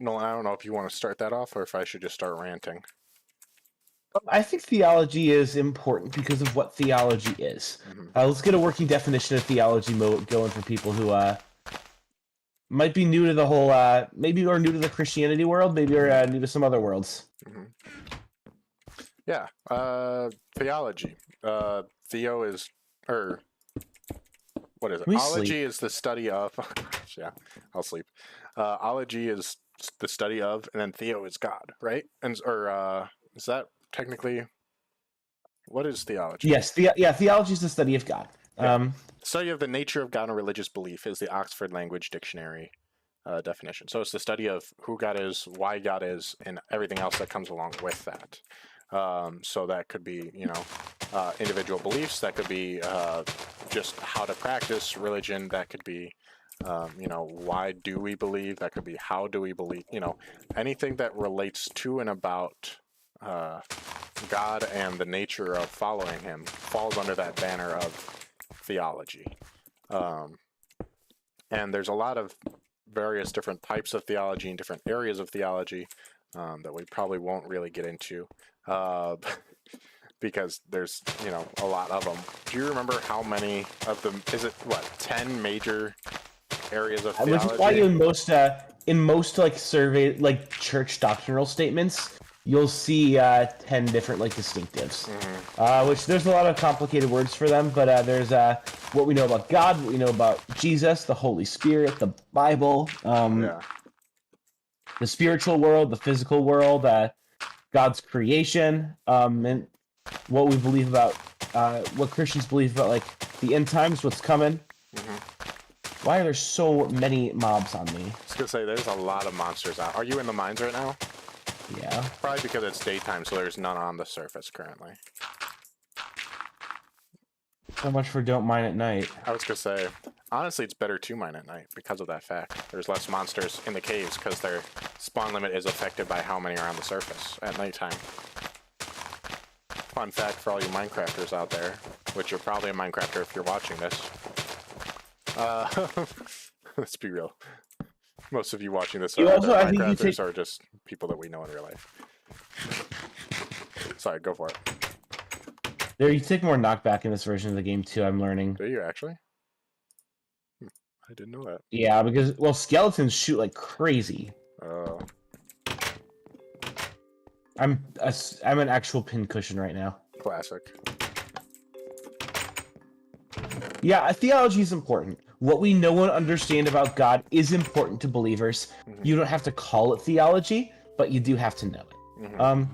Speaker 2: Nolan, I don't know if you want to start that off or if I should just start ranting.
Speaker 1: I think theology is important because of what theology is.
Speaker 2: Mm-hmm.
Speaker 1: Let's get a working definition of theology going for people who might be new to the whole, maybe are new to the Christianity world, maybe are new to some other worlds.
Speaker 2: Mm-hmm. Yeah, theology. Theo is, or what is it? Ology is the study of. Oh gosh, yeah, I'll sleep. Ology is the study of, and then Theo is God, right? And is that technically, what is theology?
Speaker 1: Yes, theology is the study of God.
Speaker 2: Yeah. Study of the nature of God and religious belief is the Oxford Language Dictionary definition. So it's the study of who God is, why God is, and everything else that comes along with that. So that could be, individual beliefs. That could be just how to practice religion. That could be, why do we believe? That could be how do we believe? Anything that relates to and about God and the nature of following Him falls under that banner of theology. And there's a lot of various different types of theology and different areas of theology that we probably won't really get into because there's a lot of them. Do you remember how many of them? Is it 10 major areas of theology?
Speaker 1: Which is why in most like survey like church doctrinal statements, you'll see 10 different like distinctives. Which there's a lot of complicated words for them, but there's what we know about God, what we know about Jesus, the Holy Spirit, the Bible, the spiritual world, the physical world, God's creation, and what we believe about what Christians believe about like the end times, what's coming. Why are there so many mobs on me?
Speaker 2: I was gonna say there's a lot of monsters out. Are you in the mines right now?
Speaker 1: Yeah.
Speaker 2: Probably because it's daytime, so there's none on the surface currently.
Speaker 1: So much for don't mine at night.
Speaker 2: I was gonna say, honestly, it's better to mine at night because of that fact. There's less monsters in the caves because their spawn limit is affected by how many are on the surface at nighttime. Fun fact for all you Minecrafters out there, which you're probably a Minecrafter if you're watching this. Let's be real. Most of you watching this are Minecrafters or just people that we know in real life. Sorry, go for it.
Speaker 1: There, you take more knockback in this version of the game too. I'm learning.
Speaker 2: Do you actually? I didn't know that.
Speaker 1: Yeah, because skeletons shoot like crazy.
Speaker 2: Oh.
Speaker 1: I'm an actual pincushion right now.
Speaker 2: Classic.
Speaker 1: Yeah, theology is important. What we know and understand about God is important to believers. You don't have to call it theology, but you do have to know it.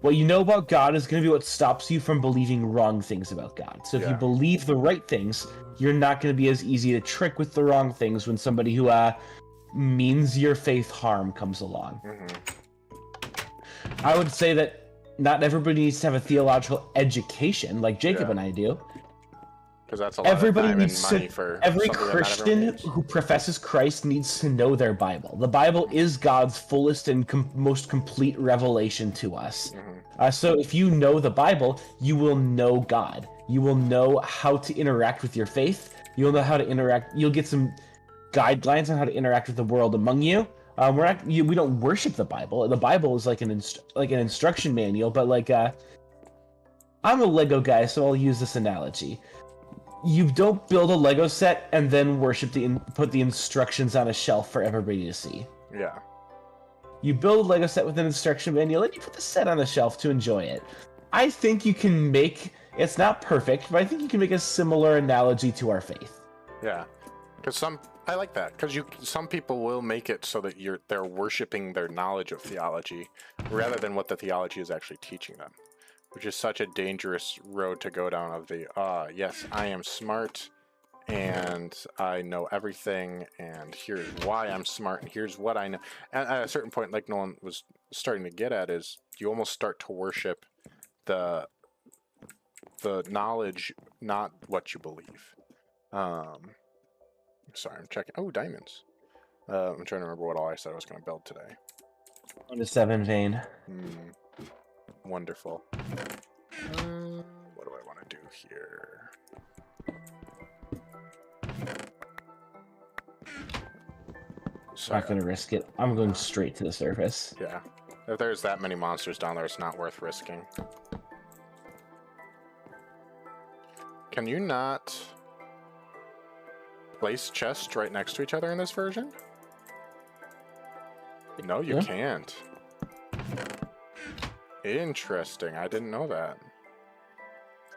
Speaker 1: What you know about God is going to be what stops you from believing wrong things about God. So if you believe the right things, you're not going to be as easy to trick with the wrong things when somebody who means your faith harm comes along. I would say that not everybody needs to have a theological education like Jacob and I do.
Speaker 2: Because that's a lot of time and money for
Speaker 1: every Christian who professes Christ needs to know their Bible. The Bible is God's fullest and most complete revelation to us. So if you know the Bible, you will know God. You will know how to interact with your faith. You'll know how to interact. You'll get some guidelines on how to interact with the world among you. We don't worship the Bible. The Bible is like an instruction manual, but like I'm a Lego guy, so I'll use this analogy. You don't build a Lego set and then put the instructions on a shelf for everybody to see.
Speaker 2: Yeah.
Speaker 1: You build a Lego set with an instruction manual and you put the set on the shelf to enjoy it. I think you can make, it's not perfect, but I think you can make a similar analogy to our faith.
Speaker 2: Yeah. Because I like that, because some people will make it so that they're worshiping their knowledge of theology rather than what the theology is actually teaching them. Which is such a dangerous road to go down of the, yes, I am smart, and I know everything, and here's why I'm smart, and here's what I know. And at a certain point, like Nolan was starting to get at, is you almost start to worship the knowledge, not what you believe. Sorry, I'm checking. Oh, diamonds. I'm trying to remember what all I said I was going to build today.
Speaker 1: 1 to 7 vein.
Speaker 2: Wonderful. What do I want to do here?
Speaker 1: Sorry. Not gonna risk it. I'm going straight to the surface.
Speaker 2: Yeah. If there's that many monsters down there, it's not worth risking. Can you not place chests right next to each other in this version? No, you can't. Interesting. I didn't know that.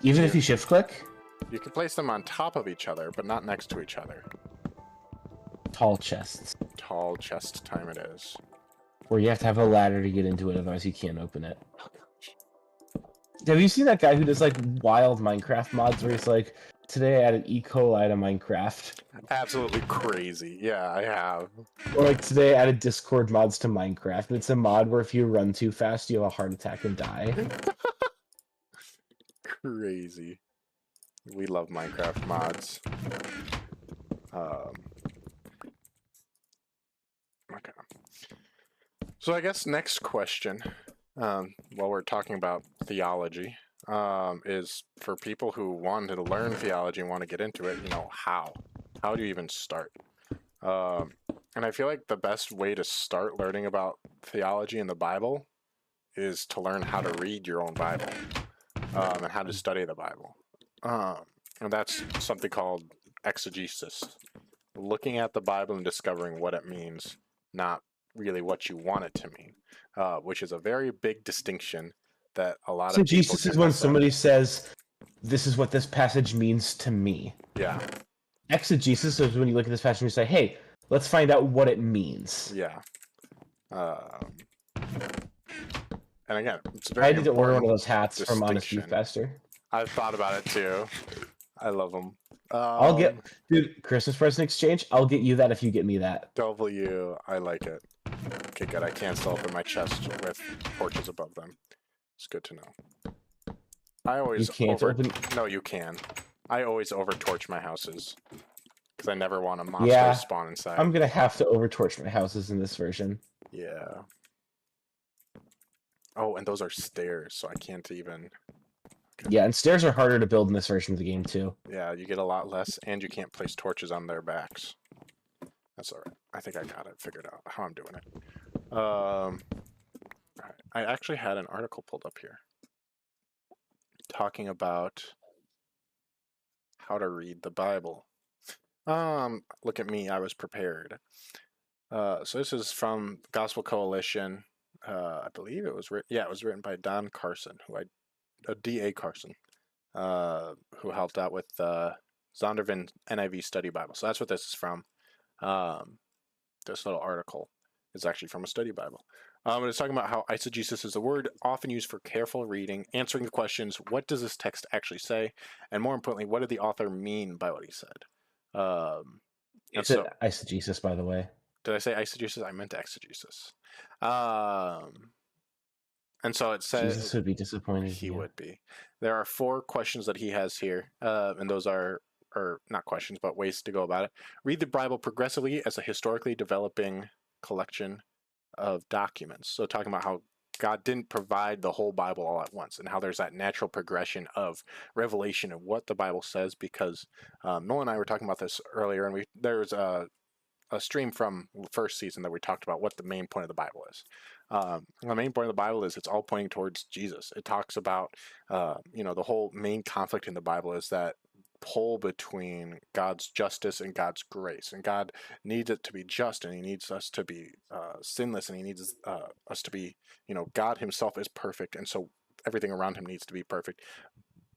Speaker 1: Even if you shift click?
Speaker 2: You can place them on top of each other, but not next to each other.
Speaker 1: Tall chests.
Speaker 2: Tall chest time it is.
Speaker 1: Or you have to have a ladder to get into it, otherwise you can't open it. Have you seen that guy who does like wild Minecraft mods where he's like, today I added E. coli to Minecraft?
Speaker 2: Absolutely crazy. Yeah, I have.
Speaker 1: Or like today I added Discord mods to Minecraft. And it's a mod where if you run too fast, you have a heart attack and die.
Speaker 2: Crazy. We love Minecraft mods. Okay. So I guess next question, while we're talking about theology, is for people who want to learn theology and want to get into it, how? How do you even start? And I feel like the best way to start learning about theology in the Bible is to learn how to read your own Bible, and how to study the Bible. And that's something called exegesis. Looking at the Bible and discovering what it means, not really what you want it to mean, which is a very big distinction that a lot of people
Speaker 1: Exegesis is when somebody says, this is what this passage means to me.
Speaker 2: Yeah.
Speaker 1: Exegesis is when you look at this passage and you say, hey, let's find out what it means.
Speaker 2: Yeah. And again, it's very
Speaker 1: I need to order one of
Speaker 2: important
Speaker 1: those hats from Honest
Speaker 2: distinction.
Speaker 1: Beef Faster.
Speaker 2: I've thought about it too. I love them.
Speaker 1: I'll get, dude, Christmas present exchange. I'll get you that if you get me that.
Speaker 2: W, I like it. Okay, good. I can't still open my chest with torches above them. It's good to know. I always
Speaker 1: You can't open.
Speaker 2: No, you can. I always overtorch my houses because I never want a monster to spawn inside.
Speaker 1: I'm gonna have to overtorch my houses in this version.
Speaker 2: Yeah. Oh, and those are stairs, so I can't even. Okay.
Speaker 1: Yeah, and stairs are harder to build in this version of the game too.
Speaker 2: Yeah, you get a lot less, and you can't place torches on their backs. That's all right. I think I got it figured out how I'm doing it. All right. I actually had an article pulled up here talking about how to read the Bible. Look at me, I was prepared. So this is from Gospel Coalition. I believe it was written. Yeah, it was written by Don Carson, D.A. Carson, who helped out with Zondervan NIV Study Bible. So that's what this is from. This little article is actually from a study Bible. It's talking about how eisegesis is a word often used for careful reading, answering the questions, what does this text actually say? And more importantly, what did the author mean by what he said?
Speaker 1: It's eisegesis, by the way.
Speaker 2: Did I say eisegesis? I meant exegesis. And so it says...
Speaker 1: Jesus would be disappointed.
Speaker 2: He would be. There are 4 questions that he has here, and those are, or not questions, but ways to go about it. Read the Bible progressively as a historically developing collection of documents. So talking about how God didn't provide the whole Bible all at once, and how there's that natural progression of revelation of what the Bible says, because Nolan and I were talking about this earlier, and there was a stream from the first season that we talked about what the main point of the Bible is. The main point of the Bible is it's all pointing towards Jesus. It talks about, the whole main conflict in the Bible is that pull between God's justice and God's grace. And God needs it to be just, and he needs us to be sinless, and he needs us to be, God himself is perfect, and so everything around him needs to be perfect.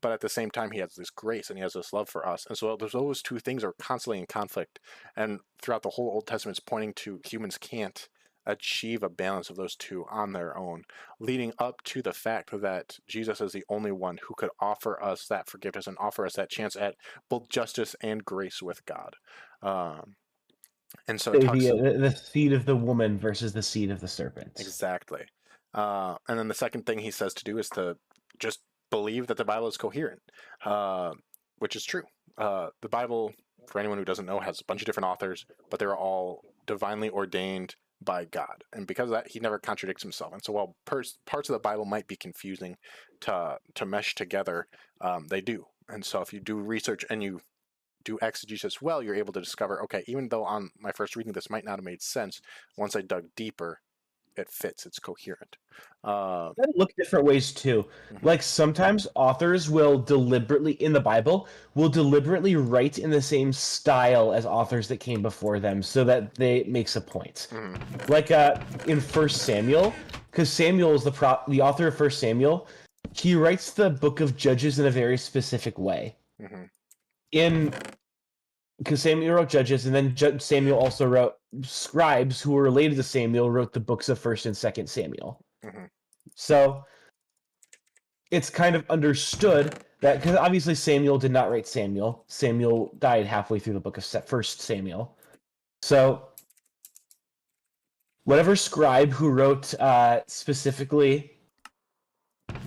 Speaker 2: But at the same time, he has this grace and he has this love for us. And so those 2 things are constantly in conflict. And throughout the whole Old Testament, it's pointing to humans can't achieve a balance of those 2 on their own, leading up to the fact that Jesus is the only one who could offer us that forgiveness and offer us that chance at both justice and grace with God. And so it talks
Speaker 1: the seed of the woman versus the seed of the serpent.
Speaker 2: Exactly. And then the second thing he says to do is to just believe that the Bible is coherent, which is true. The Bible, for anyone who doesn't know, has a bunch of different authors, but they're all divinely ordained by God. And because of that, he never contradicts himself. And so while parts of the Bible might be confusing to mesh together, they do. And so if you do research and you do exegesis well, you're able to discover, okay, even though on my first reading this might not have made sense, once I dug deeper, it fits, it's coherent.
Speaker 1: That look different ways too. Like sometimes authors will deliberately, in the Bible, write in the same style as authors that came before them so that they makes a point. Like in 1 Samuel, because Samuel is the author of 1 Samuel, he writes the book of Judges in a very specific way. Because Samuel wrote Judges, and then Samuel also wrote scribes who were related to Samuel, wrote the books of 1st and 2nd Samuel. So it's kind of understood that, because obviously Samuel did not write Samuel. Samuel died halfway through the book of First Samuel. So whatever scribe who wrote specifically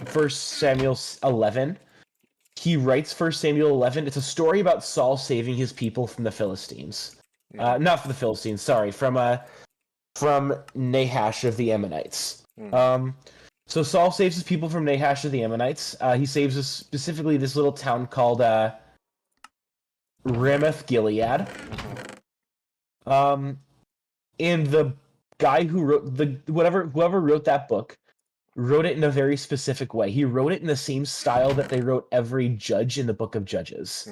Speaker 1: First Samuel 11, he writes First Samuel 11. It's a story about Saul saving his people from the Philistines. Not from the Philistines, sorry, from Nahash of the Ammonites. So Saul saves his people from Nahash of the Ammonites. He saves us specifically this little town called Ramoth Gilead. And the guy who wrote whoever wrote that book wrote it in a very specific way. He wrote it in the same style that they wrote every judge in the book of Judges.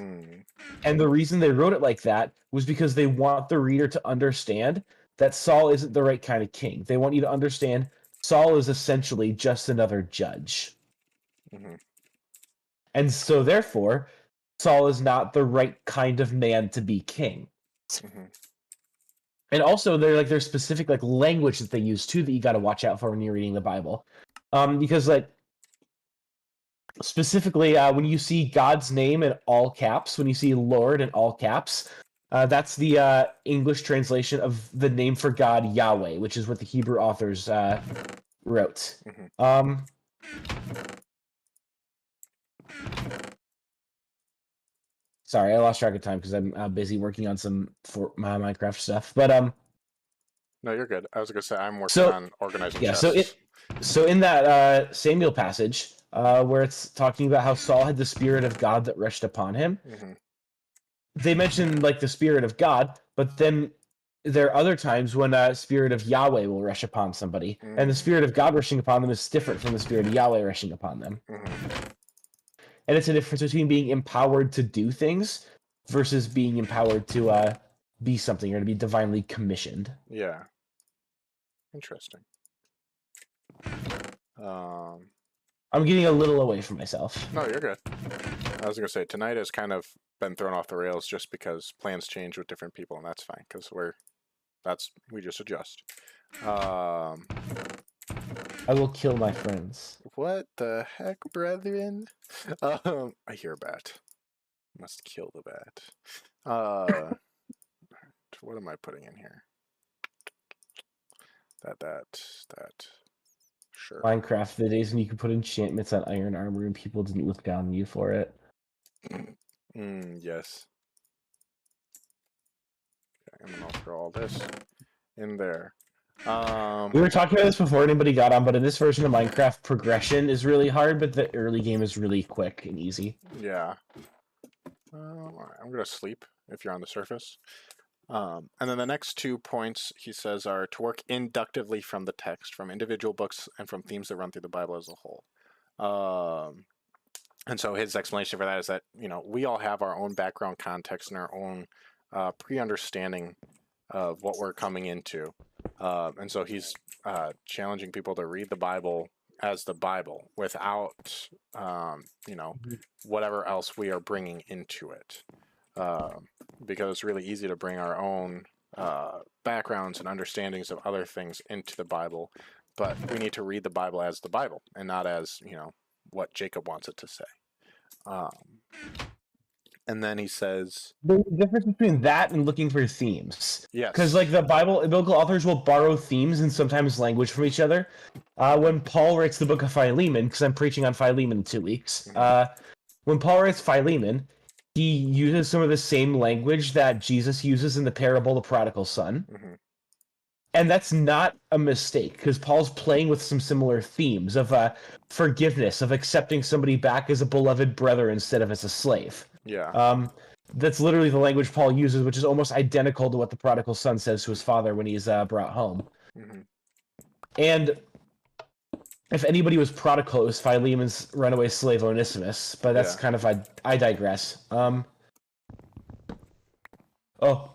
Speaker 1: And the reason they wrote it like that was because they want the reader to understand that Saul isn't the right kind of king. They want you to understand Saul is essentially just another judge. And so therefore, Saul is not the right kind of man to be king. And also there's specific like language that they use too that you got to watch out for when you're reading the Bible. Because like specifically when you see God's name in all caps, when you see Lord in all caps, that's the English translation of the name for God, Yahweh, which is what the Hebrew authors wrote. Sorry, I lost track of time because I'm busy working on some for my Minecraft stuff. But
Speaker 2: no, you're good. I was gonna say I'm working on organizing chests.
Speaker 1: So in that Samuel passage, where it's talking about how Saul had the Spirit of God that rushed upon him, they mention like the Spirit of God, but then there are other times when Spirit of Yahweh will rush upon somebody, and the Spirit of God rushing upon them is different from the Spirit of Yahweh rushing upon them. And it's a difference between being empowered to do things versus being empowered to be something or to be divinely commissioned.
Speaker 2: Yeah. Interesting.
Speaker 1: I'm getting a little away from myself.
Speaker 2: No, you're good. I was gonna say tonight has kind of been thrown off the rails just because plans change with different people, and that's fine because we just adjust.
Speaker 1: I will kill my friends.
Speaker 2: What the heck, brethren? I hear a bat. Must kill the bat. What am I putting in here? That. Sure.
Speaker 1: Minecraft, the days when you could put enchantments on iron armor and people didn't look down on you for it.
Speaker 2: Yes. Okay, and then I'll throw all this in there.
Speaker 1: We were talking about this before anybody got on, but in this version of Minecraft, progression is really hard, but the early game is really quick and easy.
Speaker 2: Yeah. Alright, I'm gonna sleep if you're on the surface. And then the next 2 points he says are to work inductively from the text, from individual books, and from themes that run through the Bible as a whole. And so his explanation for that is that we all have our own background context and our own pre-understanding of what we're coming into. And so he's challenging people to read the Bible as the Bible without, whatever else we are bringing into it. Because it's really easy to bring our own backgrounds and understandings of other things into the Bible, but we need to read the Bible as the Bible and not as, what Jacob wants it to say. And then he says...
Speaker 1: There's a difference between that and looking for themes.
Speaker 2: Yes.
Speaker 1: Because like the biblical authors will borrow themes and sometimes language from each other. When Paul writes the book of Philemon, because I'm preaching on Philemon in 2 weeks, when Paul writes Philemon, he uses some of the same language that Jesus uses in the parable of the prodigal son. And that's not a mistake, because Paul's playing with some similar themes of forgiveness, of accepting somebody back as a beloved brother instead of as a slave.
Speaker 2: Yeah.
Speaker 1: That's literally the language Paul uses, which is almost identical to what the prodigal son says to his father when he's brought home. And if anybody was prodigal, it was Philemon's runaway slave Onesimus, but that's kind of I digress. Oh.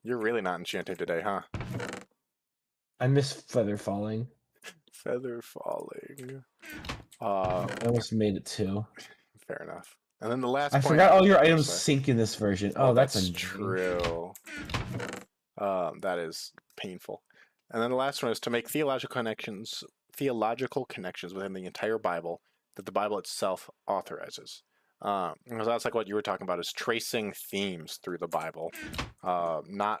Speaker 2: You're really not enchanting today, huh?
Speaker 1: I miss feather falling.
Speaker 2: Feather falling.
Speaker 1: I almost made it too.
Speaker 2: Fair enough. And then the last
Speaker 1: I
Speaker 2: point...
Speaker 1: forgot all your items sync in this version. Oh, that's
Speaker 2: true. That is painful. And then the last one is to make theological connections theological connections within the entire Bible that the Bible itself authorizes. Because that's like what you were talking about, is tracing themes through the Bible, not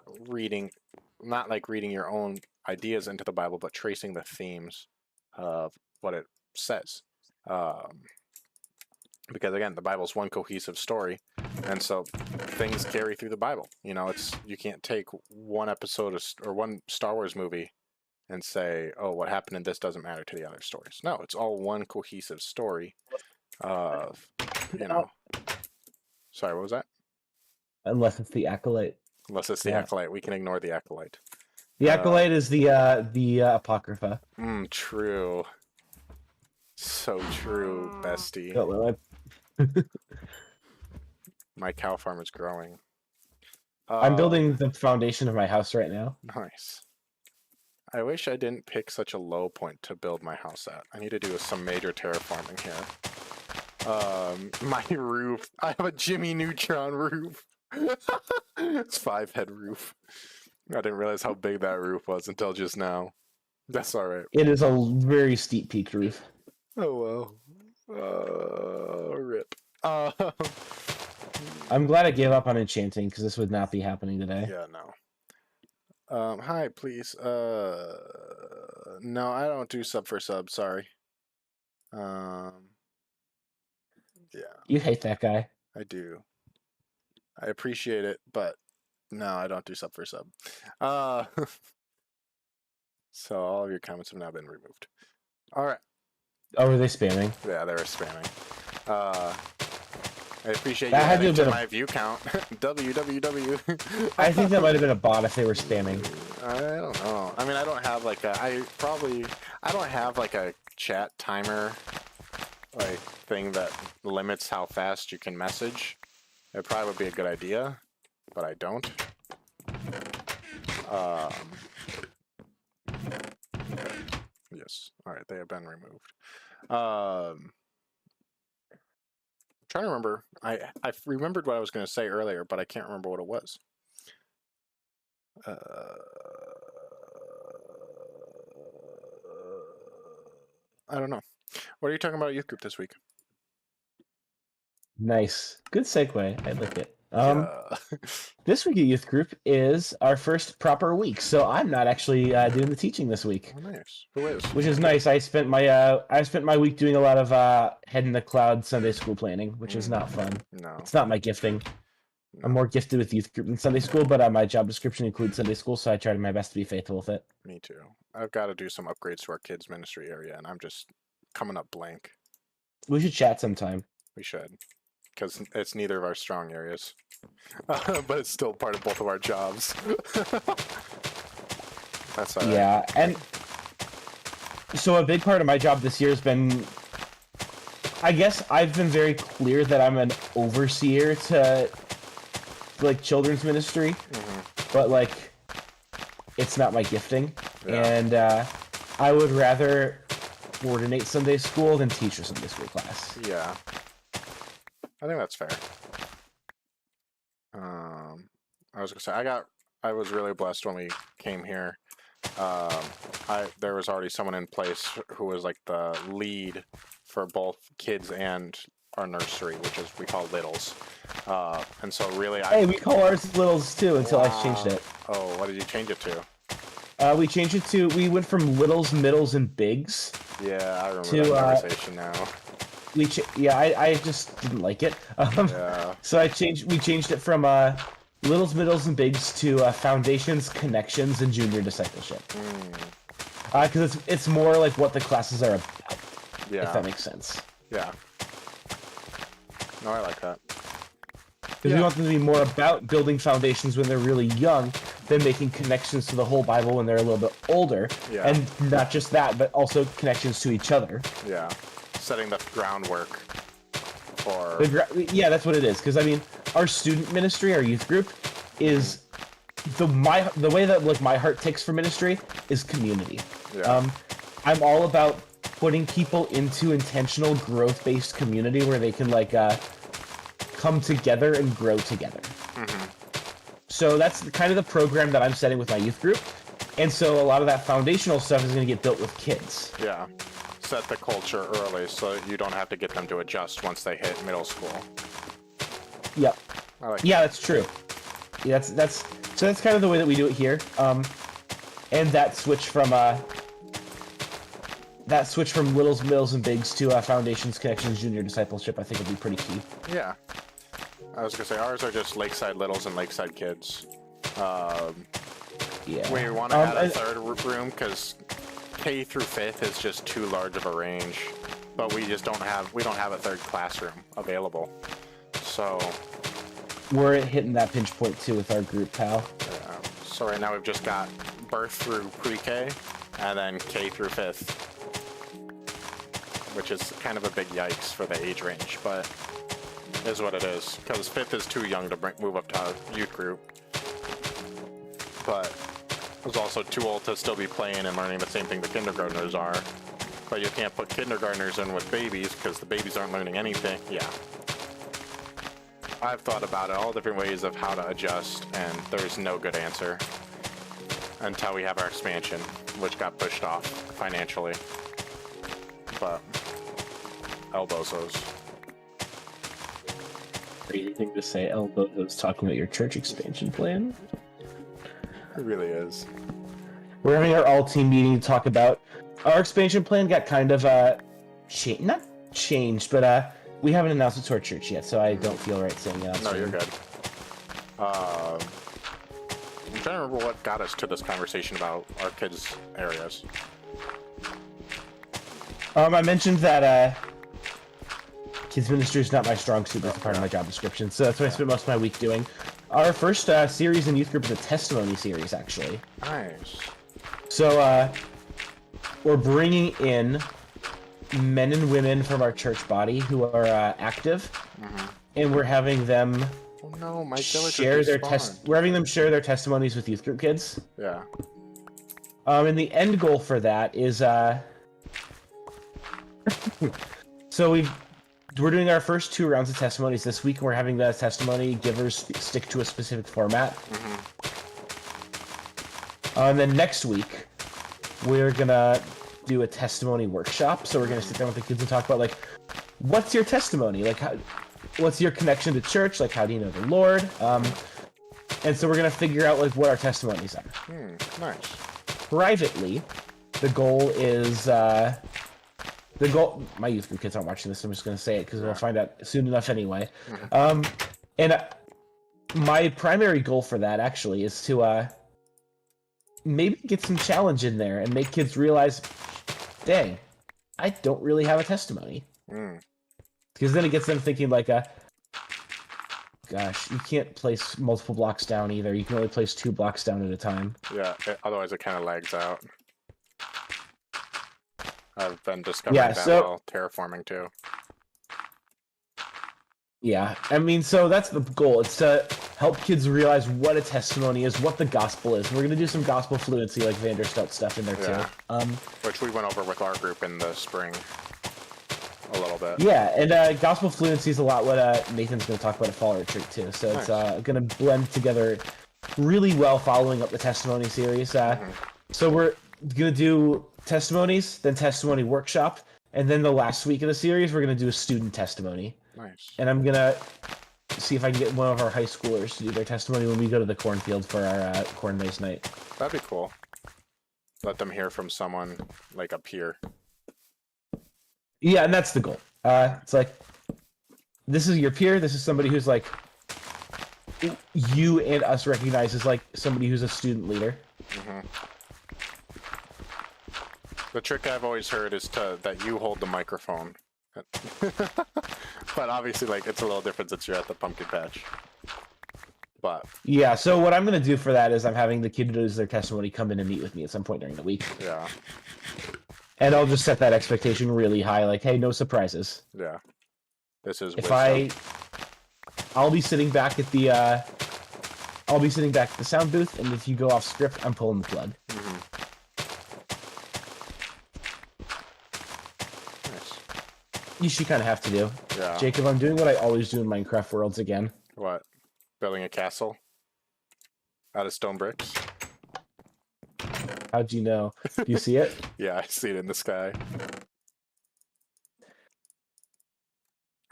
Speaker 2: like reading your own ideas into the Bible, but tracing the themes of what it says. Because again, the Bible's one cohesive story, and so things carry through the Bible. You know, you can't take one episode or one Star Wars movie and say, oh, what happened in this doesn't matter to the other stories. No, it's all one cohesive story of, you know. Sorry, what was that?
Speaker 1: Unless it's the Acolyte.
Speaker 2: Unless it's the Acolyte, we can ignore the Acolyte.
Speaker 1: The Acolyte is the Apocrypha.
Speaker 2: True. So true, bestie. My cow farm is growing.
Speaker 1: I'm building the foundation of my house right now.
Speaker 2: Nice. I wish I didn't pick such a low point to build my house at. I need to do some major terraforming here. My roof. I have a Jimmy Neutron roof. It's 5-head roof. I didn't realize how big that roof was until just now. That's all right.
Speaker 1: It is a very steep peaked roof.
Speaker 2: Oh well. Rip.
Speaker 1: I'm glad I gave up on enchanting because this would not be happening today.
Speaker 2: Yeah, no. Hi, please. No, I don't do sub for sub. Sorry. Yeah.
Speaker 1: You hate that guy.
Speaker 2: I do. I appreciate it, but no, I don't do sub for sub. So all of your comments have now been removed. All right.
Speaker 1: Oh, were they spamming?
Speaker 2: Yeah, they were spamming. I appreciate you
Speaker 1: That had to
Speaker 2: adding
Speaker 1: have
Speaker 2: to
Speaker 1: been
Speaker 2: my view count. www.
Speaker 1: I think that might have been a bot if they were spamming.
Speaker 2: I don't know. I mean, I don't have like I don't have like a chat timer like thing that limits how fast you can message. It probably would be a good idea, but I don't. Yes. All right, they have been removed. Trying to remember. I remembered what I was going to say earlier, but I can't remember what it was. I don't know. What are you talking about at youth group this week?
Speaker 1: Nice. Good segue. I like it.
Speaker 2: Yeah.
Speaker 1: This week at youth group is our first proper week, so I'm not actually doing the teaching this week.
Speaker 2: Oh, nice. Who is?
Speaker 1: Which is nice. I spent my week doing a lot of head in the cloud Sunday school planning, which is not fun.
Speaker 2: No.
Speaker 1: It's not my gifting.
Speaker 2: No.
Speaker 1: I'm more gifted with youth group than Sunday school, but my job description includes Sunday school, so I try my best to be faithful with it.
Speaker 2: Me too. I've got to do some upgrades to our kids ministry area, and I'm just coming up blank.
Speaker 1: We should chat sometime.
Speaker 2: We should, because it's neither of our strong areas, but it's still part of both of our jobs. That's all right.
Speaker 1: Yeah, and so a big part of my job this year has been, I guess I've been very clear that I'm an overseer to like children's ministry, but like it's not my gifting, and I would rather coordinate Sunday school than teach a Sunday school class.
Speaker 2: Yeah, I think that's fair. I was gonna say I was really blessed when we came here. There was already someone in place who was like the lead for both kids and our nursery, which is we call Littles. And so really,
Speaker 1: Hey, we call ours Littles too until I changed it.
Speaker 2: Oh, what did you change it to?
Speaker 1: We changed it to, we went from Littles, Middles, and Bigs.
Speaker 2: Yeah, I remember that conversation now.
Speaker 1: I just didn't like it.
Speaker 2: Yeah.
Speaker 1: So we changed it from Littles, Middles, and Bigs to Foundations, Connections, and Junior Discipleship. Because it's more like what the classes are about.
Speaker 2: Yeah.
Speaker 1: If that makes sense.
Speaker 2: Yeah. No, I like that.
Speaker 1: Because we want them to be more about building foundations when they're really young than making connections to the whole Bible when they're a little bit older.
Speaker 2: Yeah.
Speaker 1: And not just that, but also connections to each other.
Speaker 2: Yeah. Setting the groundwork for...
Speaker 1: Yeah, that's what it is. Because, I mean, our student ministry, our youth group, is... The way that like my heart takes for ministry is community.
Speaker 2: Yeah.
Speaker 1: I'm all about putting people into intentional growth-based community where they can like come together and grow together. So that's kind of the program that I'm setting with my youth group. And so a lot of that foundational stuff is going to get built with kids.
Speaker 2: Yeah. Set the culture early so you don't have to get them to adjust once they hit middle school.
Speaker 1: Yep.
Speaker 2: Yeah,
Speaker 1: that's true. Yeah, that's kind of the way that we do it here. And that switch from Littles, Mills, and Bigs to Foundations, Connections, Junior Discipleship, I think would be pretty key.
Speaker 2: Yeah. I was gonna say ours are just Lakeside Littles and Lakeside Kids.
Speaker 1: Yeah.
Speaker 2: We want to add a third room because K through 5th is just too large of a range, but we don't have a third classroom available. So
Speaker 1: we're hitting that pinch point too with our group, pal.
Speaker 2: So right now we've just got birth through pre-K and then K through 5th, which is kind of a big yikes for the age range, but is what it is because 5th is too young to move up to youth group, but was also too old to still be playing and learning the same thing the kindergartners are. But you can't put kindergartners in with babies because the babies aren't learning anything. Yeah. I've thought about it, all different ways of how to adjust, and there's no good answer until we have our expansion, which got pushed off financially. But elbozos.
Speaker 1: Crazy thing to say, elbozos, talking about your church expansion plan.
Speaker 2: It really is.
Speaker 1: We're having our all-team meeting to talk about our expansion plan. Got kind of not changed, but we haven't announced it to our church yet, so I don't feel right saying it.
Speaker 2: No, you're good. I'm trying to remember what got us to this conversation about our kids' areas.
Speaker 1: I mentioned that kids ministry is not my strong suit. That's part of my job description, so that's what I spent most of my week doing. Our first series in youth group is a testimony series, actually.
Speaker 2: Nice.
Speaker 1: So we're bringing in men and women from our church body who are active, and we're having them share their We're having them share their testimonies with youth group kids.
Speaker 2: Yeah.
Speaker 1: And the end goal for that is so we're doing our first 2 rounds of testimonies this week, and we're having the testimony givers stick to a specific format. And then next week, we're gonna do a testimony workshop. So we're gonna sit down with the kids and talk about, like, what's your testimony? Like, what's your connection to church? Like, how do you know the Lord? And so we're gonna figure out, like, what our testimonies are.
Speaker 2: Nice.
Speaker 1: Privately, the goal is my youth group kids aren't watching this, so I'm just going to say it because we'll find out soon enough anyway. And my primary goal for that, actually, is to maybe get some challenge in there and make kids realize, dang, I don't really have a testimony. Because then it gets them thinking, like, gosh, you can't place multiple blocks down either. You can only place 2 blocks down at a time.
Speaker 2: Yeah, otherwise it kind of lags out. I've been discovering that while terraforming too.
Speaker 1: Yeah, I mean, so that's the goal. It's to help kids realize what a testimony is, what the gospel is. We're going to do some gospel fluency, like Vanderstelt stuff in there too.
Speaker 2: Which we went over with our group in the spring a little bit.
Speaker 1: Yeah, and gospel fluency is a lot what Nathan's going to talk about at Fall Retreat too. So nice. It's going to blend together really well following up the testimony series. So we're going to do testimonies, then testimony workshop, and then the last week of the series we're going to do a student testimony.
Speaker 2: Nice.
Speaker 1: And I'm going to see if I can get one of our high schoolers to do their testimony when we go to the cornfield for our corn-based night.
Speaker 2: That'd be cool. Let them hear from someone, like, a peer.
Speaker 1: Yeah, and that's the goal. It's like, this is your peer, this is somebody who's, like, you and us recognize as, like, somebody who's a student leader.
Speaker 2: The trick I've always heard is that you hold the microphone. But obviously, like, it's a little different since you're at the pumpkin patch. But
Speaker 1: yeah, so what I'm going to do for that is I'm having the kid who does their testimony come in and meet with me at some point during the week.
Speaker 2: Yeah.
Speaker 1: And I'll just set that expectation really high, like, hey, no surprises.
Speaker 2: Yeah. This is
Speaker 1: if I'll be sitting back at the sound booth, and if you go off script, I'm pulling the plug. You should kind of have to do.
Speaker 2: Yeah.
Speaker 1: Jacob, I'm doing what I always do in Minecraft Worlds again.
Speaker 2: What? Building a castle? Out of stone bricks?
Speaker 1: How'd you know? Do you see it?
Speaker 2: Yeah, I see it in the sky.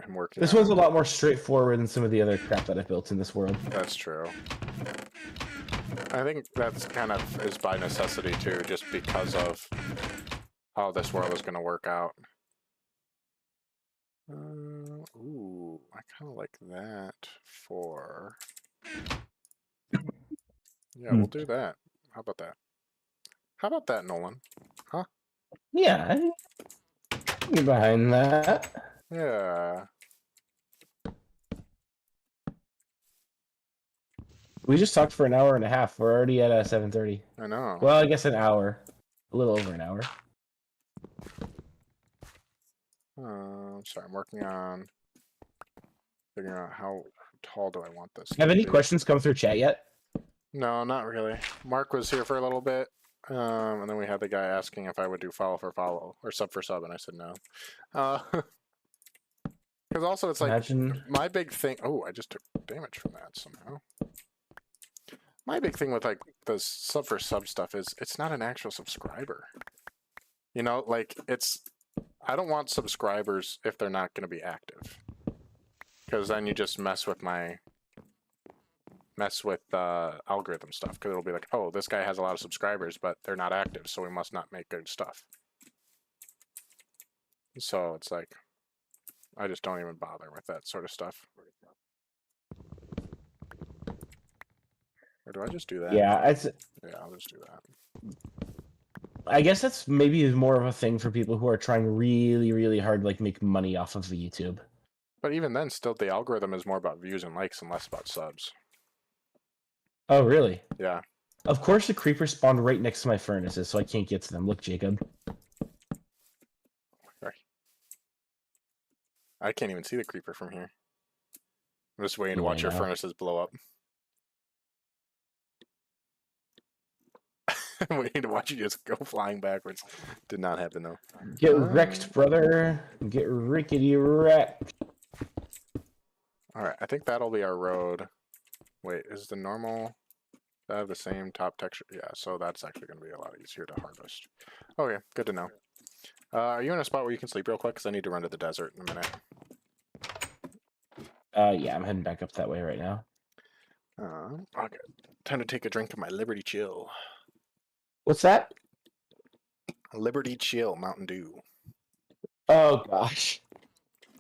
Speaker 2: I'm working
Speaker 1: This
Speaker 2: on
Speaker 1: one's a lot more straightforward than some of the other crap that I built in this world.
Speaker 2: That's true. I think that's kind of is by necessity too, just because of how this world is going to work out. Ooh, I kind of like that for... Yeah, we'll do that. How about that? How about that, Nolan? Huh?
Speaker 1: Yeah, you're behind that.
Speaker 2: Yeah.
Speaker 1: We just talked for an hour and a half. We're already at 7:30.
Speaker 2: I know.
Speaker 1: Well, I guess an hour. A little over an hour.
Speaker 2: Sorry, I'm working on figuring out how tall do I want this.
Speaker 1: Have
Speaker 2: to
Speaker 1: any
Speaker 2: be.
Speaker 1: questions come through chat yet?
Speaker 2: No, not really. Mark was here for a little bit, and then we had the guy asking if I would do follow for follow or sub for sub, and I said no. Because also it's like
Speaker 1: Imagine...
Speaker 2: my big thing. Oh, I just took damage from that somehow. My big thing with like the sub for sub stuff is it's not an actual subscriber. You know, like it's. I don't want subscribers if they're not going to be active, because then you just mess with algorithm stuff. Because it'll be like, oh, this guy has a lot of subscribers, but they're not active, so we must not make good stuff. So it's like, I just don't even bother with that sort of stuff. Or do I just do that?
Speaker 1: Yeah,
Speaker 2: Yeah, I'll just do that.
Speaker 1: I guess that's maybe more of a thing for people who are trying really, really hard to like make money off of the YouTube.
Speaker 2: But even then, still, the algorithm is more about views and likes and less about subs.
Speaker 1: Oh, really?
Speaker 2: Yeah.
Speaker 1: Of course, the creepers spawned right next to my furnaces, so I can't get to them. Look, Jacob.
Speaker 2: Sorry. I can't even see the creeper from here. I'm just waiting to watch your furnaces blow up. I'm waiting to watch you just go flying backwards. Did not happen, though.
Speaker 1: Get wrecked, brother. Get rickety wrecked.
Speaker 2: Alright, I think that'll be our road. Wait, is the normal... I have the same top texture? Yeah, so that's actually going to be a lot easier to harvest. Okay, good to know. Are you in a spot where you can sleep real quick? Because I need to run to the desert in a minute.
Speaker 1: Yeah, I'm heading back up that way right now.
Speaker 2: Okay. Time to take a drink of my Liberty Chill.
Speaker 1: What's that?
Speaker 2: Liberty Chill Mountain Dew.
Speaker 1: Oh, gosh.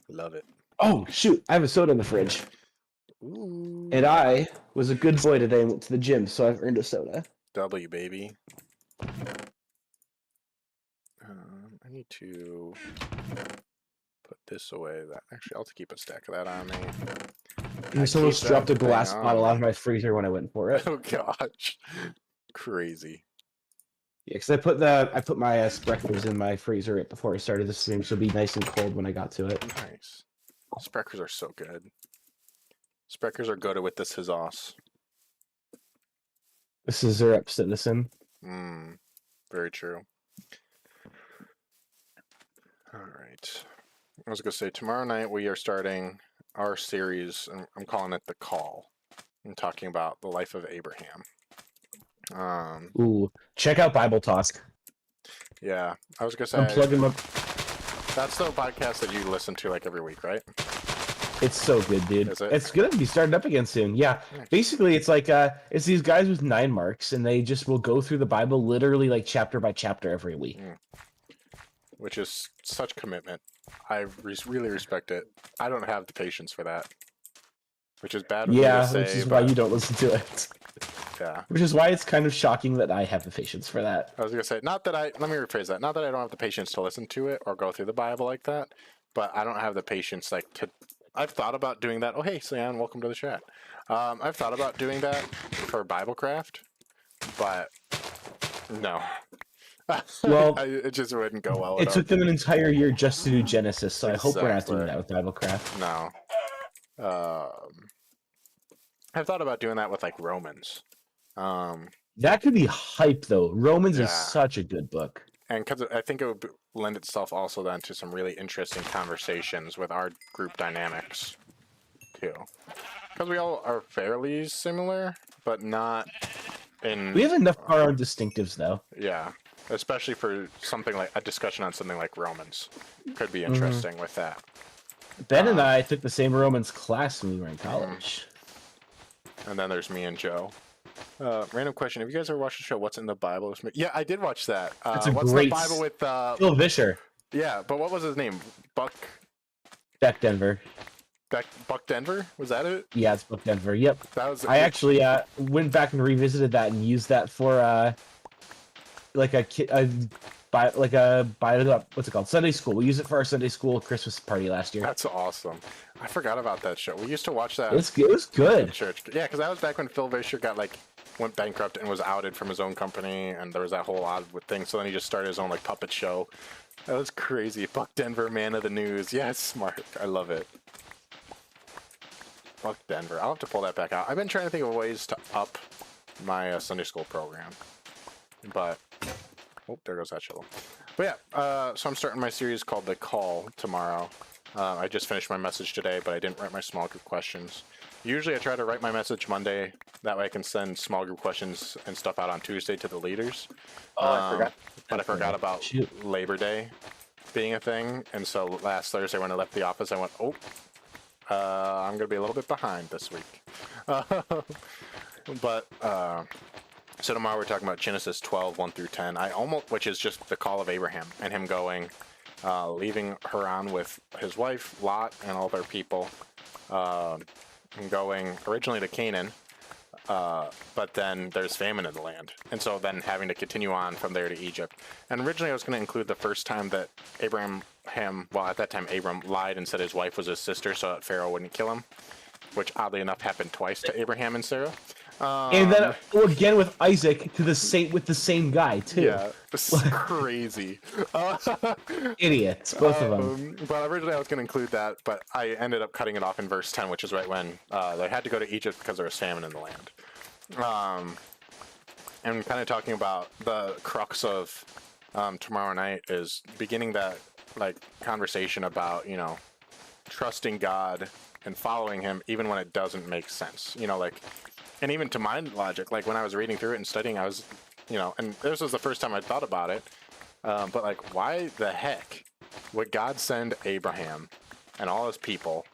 Speaker 2: Love it.
Speaker 1: Oh, shoot. I have a soda in the fridge.
Speaker 2: Ooh.
Speaker 1: And I was a good boy today and went to the gym, so I've earned a soda.
Speaker 2: W, baby. I need to put this away. Actually, I'll keep a stack of that on me.
Speaker 1: I almost dropped a glass bottle out of my freezer when I went for it.
Speaker 2: Oh gosh, crazy.
Speaker 1: Yeah, because I put my Spreckers in my freezer right before I started the stream, so it'll be nice and cold when I got to it.
Speaker 2: Nice. Spreckers are so good. Spreckers are good with this sauce.
Speaker 1: This is Syrup Citizen.
Speaker 2: Very true. Alright. I was going to say, tomorrow night we are starting our series, and I'm calling it The Call. I'm talking about the life of Abraham.
Speaker 1: Ooh, check out Bible Talk.
Speaker 2: Yeah, I was going to say...
Speaker 1: I'm plugging up.
Speaker 2: That's the podcast that you listen to like every week, right?
Speaker 1: It's so good, dude.
Speaker 2: Is it?
Speaker 1: It's gonna be starting up again soon. Yeah.
Speaker 2: Nice.
Speaker 1: Basically, it's like it's these guys with 9 marks, and they just will go through the Bible literally like chapter by chapter every week.
Speaker 2: Which is such commitment. I really respect it. I don't have the patience for that. Which is bad of me to say,
Speaker 1: which is why you don't listen to it.
Speaker 2: Yeah.
Speaker 1: Which is why it's kind of shocking that I have the patience for that.
Speaker 2: I was gonna say, let me rephrase that. Not that I don't have the patience to listen to it or go through the Bible like that, but I don't have the patience to. I've thought about doing that. Oh, hey, Cyan, welcome to the chat. I've thought about doing that for BibleCraft, but no.
Speaker 1: Well,
Speaker 2: it just wouldn't go well.
Speaker 1: It took them an entire year just to do Genesis, so
Speaker 2: Exactly.
Speaker 1: I hope we're not doing that with BibleCraft.
Speaker 2: No. I've thought about doing that with like Romans.
Speaker 1: That could be hype, though. Romans is such a good book.
Speaker 2: And because I think it would lend itself also then to some really interesting conversations with our group dynamics, too. Because we all are fairly similar, but not in
Speaker 1: We have enough of our own distinctives, though.
Speaker 2: yeah, especially for something like a discussion on something like Romans, could be
Speaker 1: Mm-hmm.
Speaker 2: interesting with that.
Speaker 1: Ben and I took the same Romans class when we were in college.
Speaker 2: And then there's me and Joe. Random question: have you guys ever watched the show What's in the Bible? Yeah, I did watch that.
Speaker 1: It's a
Speaker 2: What's
Speaker 1: great
Speaker 2: the Bible with
Speaker 1: Phil Vischer,
Speaker 2: yeah, but what was his name? Buck
Speaker 1: Denver.
Speaker 2: Buck Denver? Was that it?
Speaker 1: Yeah, it's Buck Denver. Yep.
Speaker 2: That was.
Speaker 1: I actually went back and revisited that and used that for like a what's it called? Sunday school. We used it for our Sunday school Christmas party last year.
Speaker 2: That's awesome. I forgot about that show. We used to watch that.
Speaker 1: It was good.
Speaker 2: At church. Yeah, because that was back when Phil Vischer went bankrupt and was outed from his own company, and there was that whole odd thing. So then he just started his own like puppet show. That was crazy. Buck Denver, man of the news. Yeah, smart. I love it. Buck Denver. I'll have to pull that back out. I've been trying to think of ways to up my Sunday school program, but oh, there goes that shovel. But yeah, so I'm starting my series called The Call tomorrow. I just finished my message today, but I didn't write my small group questions. Usually I try to write my message Monday. That way I can send small group questions and stuff out on Tuesday to the leaders.
Speaker 1: I forgot.
Speaker 2: But I forgot about Labor Day being a thing. And so last Thursday when I left the office, I went, I'm going to be a little bit behind this week. So tomorrow we're talking about Genesis 12, 1 through 10. Which is just the call of Abraham and him going, leaving Haran with his wife, Lot, and all their people, and going originally to Canaan, but then there's famine in the land. And so then having to continue on from there to Egypt. And originally I was going to include the first time that at that time Abram lied and said his wife was his sister so that Pharaoh wouldn't kill him, which oddly enough happened twice to Abraham and Sarah.
Speaker 1: And then again with Isaac with the same guy too.
Speaker 2: Yeah, it's crazy.
Speaker 1: Idiots, both of them.
Speaker 2: But originally I was going to include that, but I ended up cutting it off in verse 10, which is right when they had to go to Egypt because there was famine in the land. And kind of talking about the crux of tomorrow night is beginning that like conversation about, trusting God and following him even when it doesn't make sense. And even to my logic, like when I was reading through it and studying, I was, and this was the first time I thought about it, but like, why the heck would God send Abraham and all his people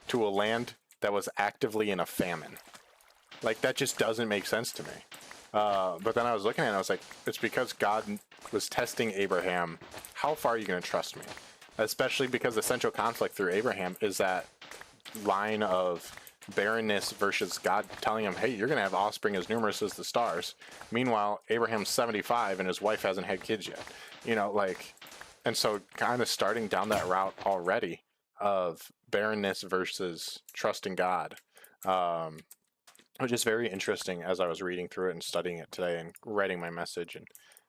Speaker 2: to a land that was actively in a famine? Like, that just doesn't make sense to me. But then I was looking at it and I was like, it's because God was testing Abraham. How far are you going to trust me? Especially because the central conflict through Abraham is that line of barrenness versus God telling him, hey, you're going to have offspring as numerous as the stars. Meanwhile, Abraham's 75 and his wife hasn't had kids yet. And so kind of starting down that route already of barrenness versus trusting God, which is very interesting as I was reading through it and studying it today and writing my message. And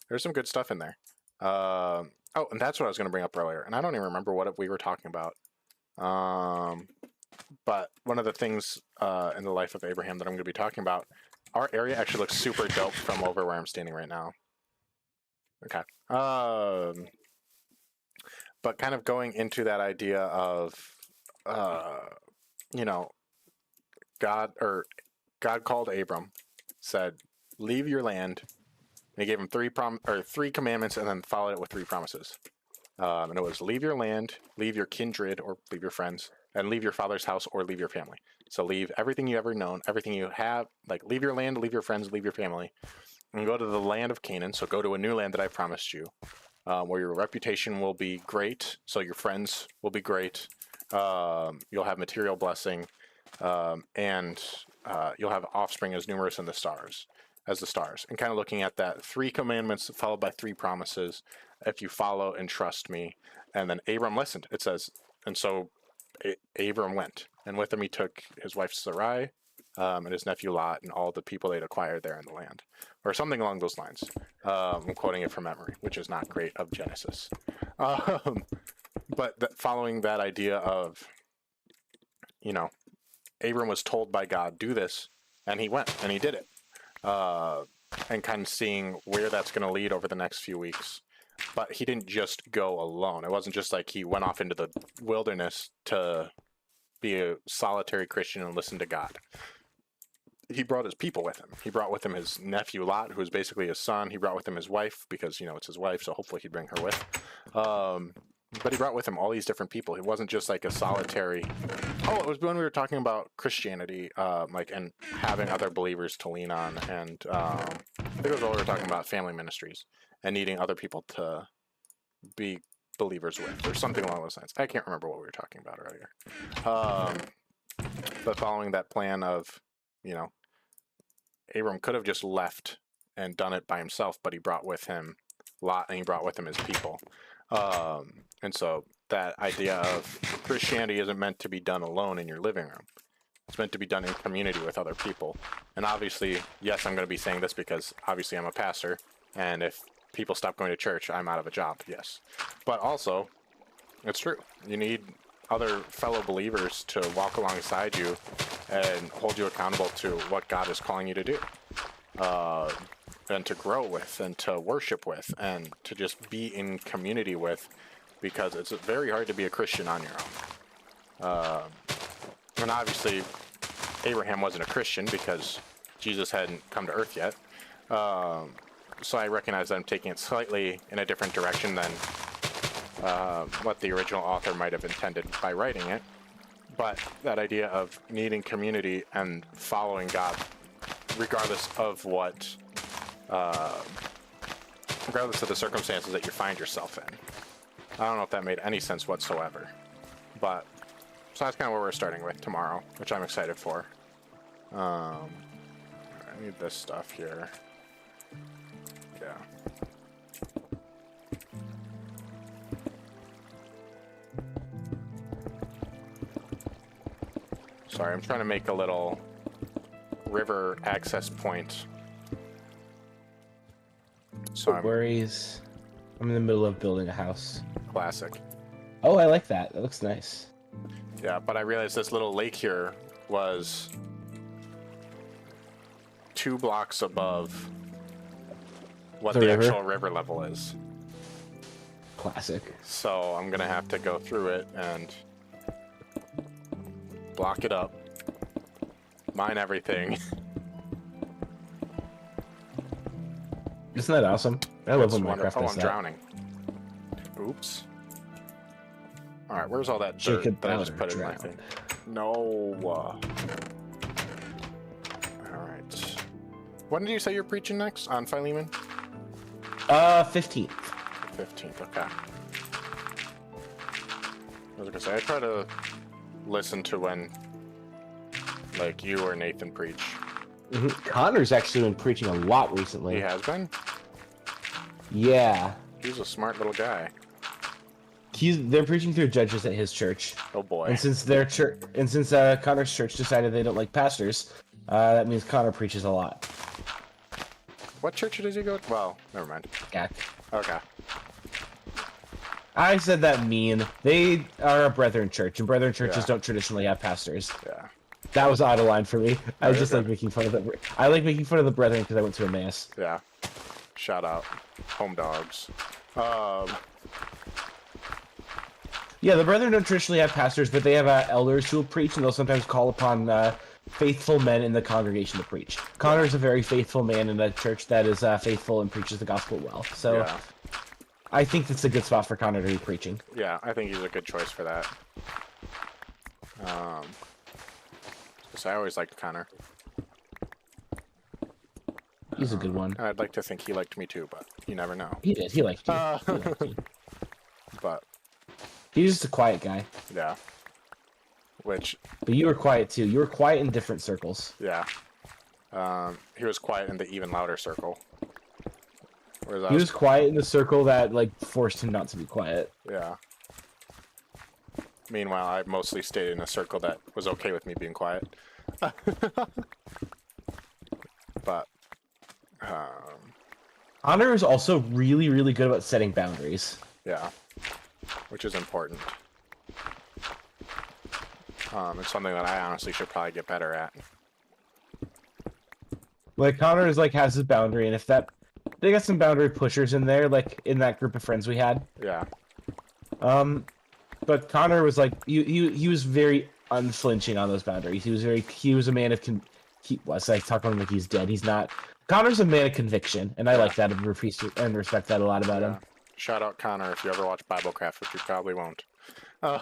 Speaker 2: there's some good stuff in there. And that's what I was going to bring up earlier. And I don't even remember what we were talking about. But one of the things in the life of Abraham that I'm going to be talking about, our area actually looks super dope from over where I'm standing right now. Okay. But kind of going into that idea of, God called Abram, said, leave your land. And he gave him three commandments and then followed it with 3 promises. And it was leave your land, leave your kindred or leave your friends, and leave your father's house or leave your family. So leave everything you ever known, everything you have, like leave your land, leave your friends, leave your family, and go to the land of Canaan. So go to a new land that I promised you, where your reputation will be great. So your friends will be great. You'll have material blessing, and you'll have offspring as numerous as the stars. And kind of looking at that 3 commandments followed by 3 promises. If you follow and trust me. And then Abram listened. It says, and so Abram went, and with him he took his wife Sarai, and his nephew Lot, and all the people they'd acquired there in the land, or something along those lines. I'm quoting it from memory, which is not great of Genesis. But following that idea of, Abram was told by God, do this, and he went, and he did it. And kind of seeing where that's going to lead over the next few weeks. But he didn't just go alone. It wasn't just like he went off into the wilderness to be a solitary Christian and listen to God. he brought his people with him. He brought with him his nephew Lot, who was basically his son. He brought with him his wife because, you know, it's his wife, so hopefully he'd bring her with. But he brought with him all these different people. It wasn't just like a solitary. Oh, it was when we were talking about Christianity, like, and having other believers to lean on, and I think it was when we were talking about family ministries and needing other people to be believers with, or something along those lines. I can't remember what we were talking about earlier. But following that plan of, you know, Abram could have just left and done it by himself, but he brought with him Lot, and he brought with him his people. And so that idea of Christianity isn't meant to be done alone in your living room. It's meant to be done in community with other people. And obviously, yes, I'm going to be saying this because obviously I'm a pastor, and if people stop going to church, I'm out of a job, yes. But also, it's true. You need other fellow believers to walk alongside you and hold you accountable to what God is calling you to do. And to grow with, and to worship with, and to just be in community with, because it's very hard to be a Christian on your own. And obviously, Abraham wasn't a Christian because Jesus hadn't come to earth yet. So I recognize that I'm taking it slightly in a different direction than what the original author might have intended by writing it. But that idea of needing community and following God, regardless of what... regardless of the circumstances that you find yourself in. I don't know if that made any sense whatsoever. But, so that's kind of where we're starting with tomorrow, which I'm excited for. I need this stuff here. Yeah. Sorry, I'm trying to make a little river access point. So
Speaker 1: No worries. I'm in the middle of building a house.
Speaker 2: Classic.
Speaker 1: Oh, I like that. That looks nice.
Speaker 2: Yeah, but I realized this little lake here was 2 blocks above what the
Speaker 1: river?
Speaker 2: actual river level is.
Speaker 1: Classic.
Speaker 2: So I'm gonna have to go through it and block it up, mine everything.
Speaker 1: Isn't that awesome? I love
Speaker 2: It's
Speaker 1: when Minecraft
Speaker 2: wonderful. Oh,
Speaker 1: does
Speaker 2: I'm
Speaker 1: that.
Speaker 2: drowning. Oops. Alright, where's all that dirt
Speaker 1: Jacob
Speaker 2: that I just
Speaker 1: Bowser
Speaker 2: put in my
Speaker 1: drowned.
Speaker 2: thing? No. Alright. When did you say you're preaching next? On Philemon?
Speaker 1: 15th.
Speaker 2: 15th, okay. I was gonna say, I try to listen to when, like, you or Nathan preach.
Speaker 1: Connor's actually been preaching a lot recently.
Speaker 2: He has been?
Speaker 1: Yeah.
Speaker 2: He's a smart little guy.
Speaker 1: They're preaching through judges at his church.
Speaker 2: Oh boy.
Speaker 1: And since their church, and since Connor's church decided they don't like pastors, that means Connor preaches a lot.
Speaker 2: What church does he go to? Well, never mind.
Speaker 1: Yeah.
Speaker 2: Okay.
Speaker 1: I said that mean. They are a brethren church, and brethren churches
Speaker 2: Yeah.
Speaker 1: don't traditionally have pastors.
Speaker 2: Yeah.
Speaker 1: That was out of line for me. I
Speaker 2: you're
Speaker 1: just
Speaker 2: good.
Speaker 1: like making fun of the. I like making fun of the brethren because I went to a mass.
Speaker 2: Yeah. Shout out. Home dogs.
Speaker 1: Yeah, the brethren don't traditionally have pastors, but they have elders who will preach, and they'll sometimes call upon faithful men in the congregation to preach. Connor is a very faithful man in a church that is faithful and preaches the gospel well. So
Speaker 2: Yeah.
Speaker 1: I think that's a good spot for Connor to be preaching.
Speaker 2: Yeah, I think he's a good choice for that. So I always liked Connor.
Speaker 1: He's a good one.
Speaker 2: And I'd like to think he liked me too, but you never know.
Speaker 1: He did. He liked you. He liked you.
Speaker 2: But,
Speaker 1: He's just a quiet guy.
Speaker 2: yeah. Which,
Speaker 1: But you were quiet too. You were quiet in different circles.
Speaker 2: yeah. He was quiet in the even louder circle. Whereas I
Speaker 1: He was quiet in the circle that like forced him not to be quiet.
Speaker 2: yeah. Meanwhile, I mostly stayed in a circle that was okay with me being quiet. But,
Speaker 1: Connor is also really, really good about setting boundaries.
Speaker 2: yeah. Which is important. It's something that I honestly should probably get better at.
Speaker 1: Like Connor is like has his boundary, and if that they got some boundary pushers in there, like in that group of friends we had.
Speaker 2: Yeah.
Speaker 1: But Connor was like he was very unflinching on those boundaries. He was a man of he was like talking about him like he's dead. He's not. Connor's a man of conviction, and I like that and respect that a lot about him.
Speaker 2: Shout out Connor if you ever watch BibleCraft, which you probably won't.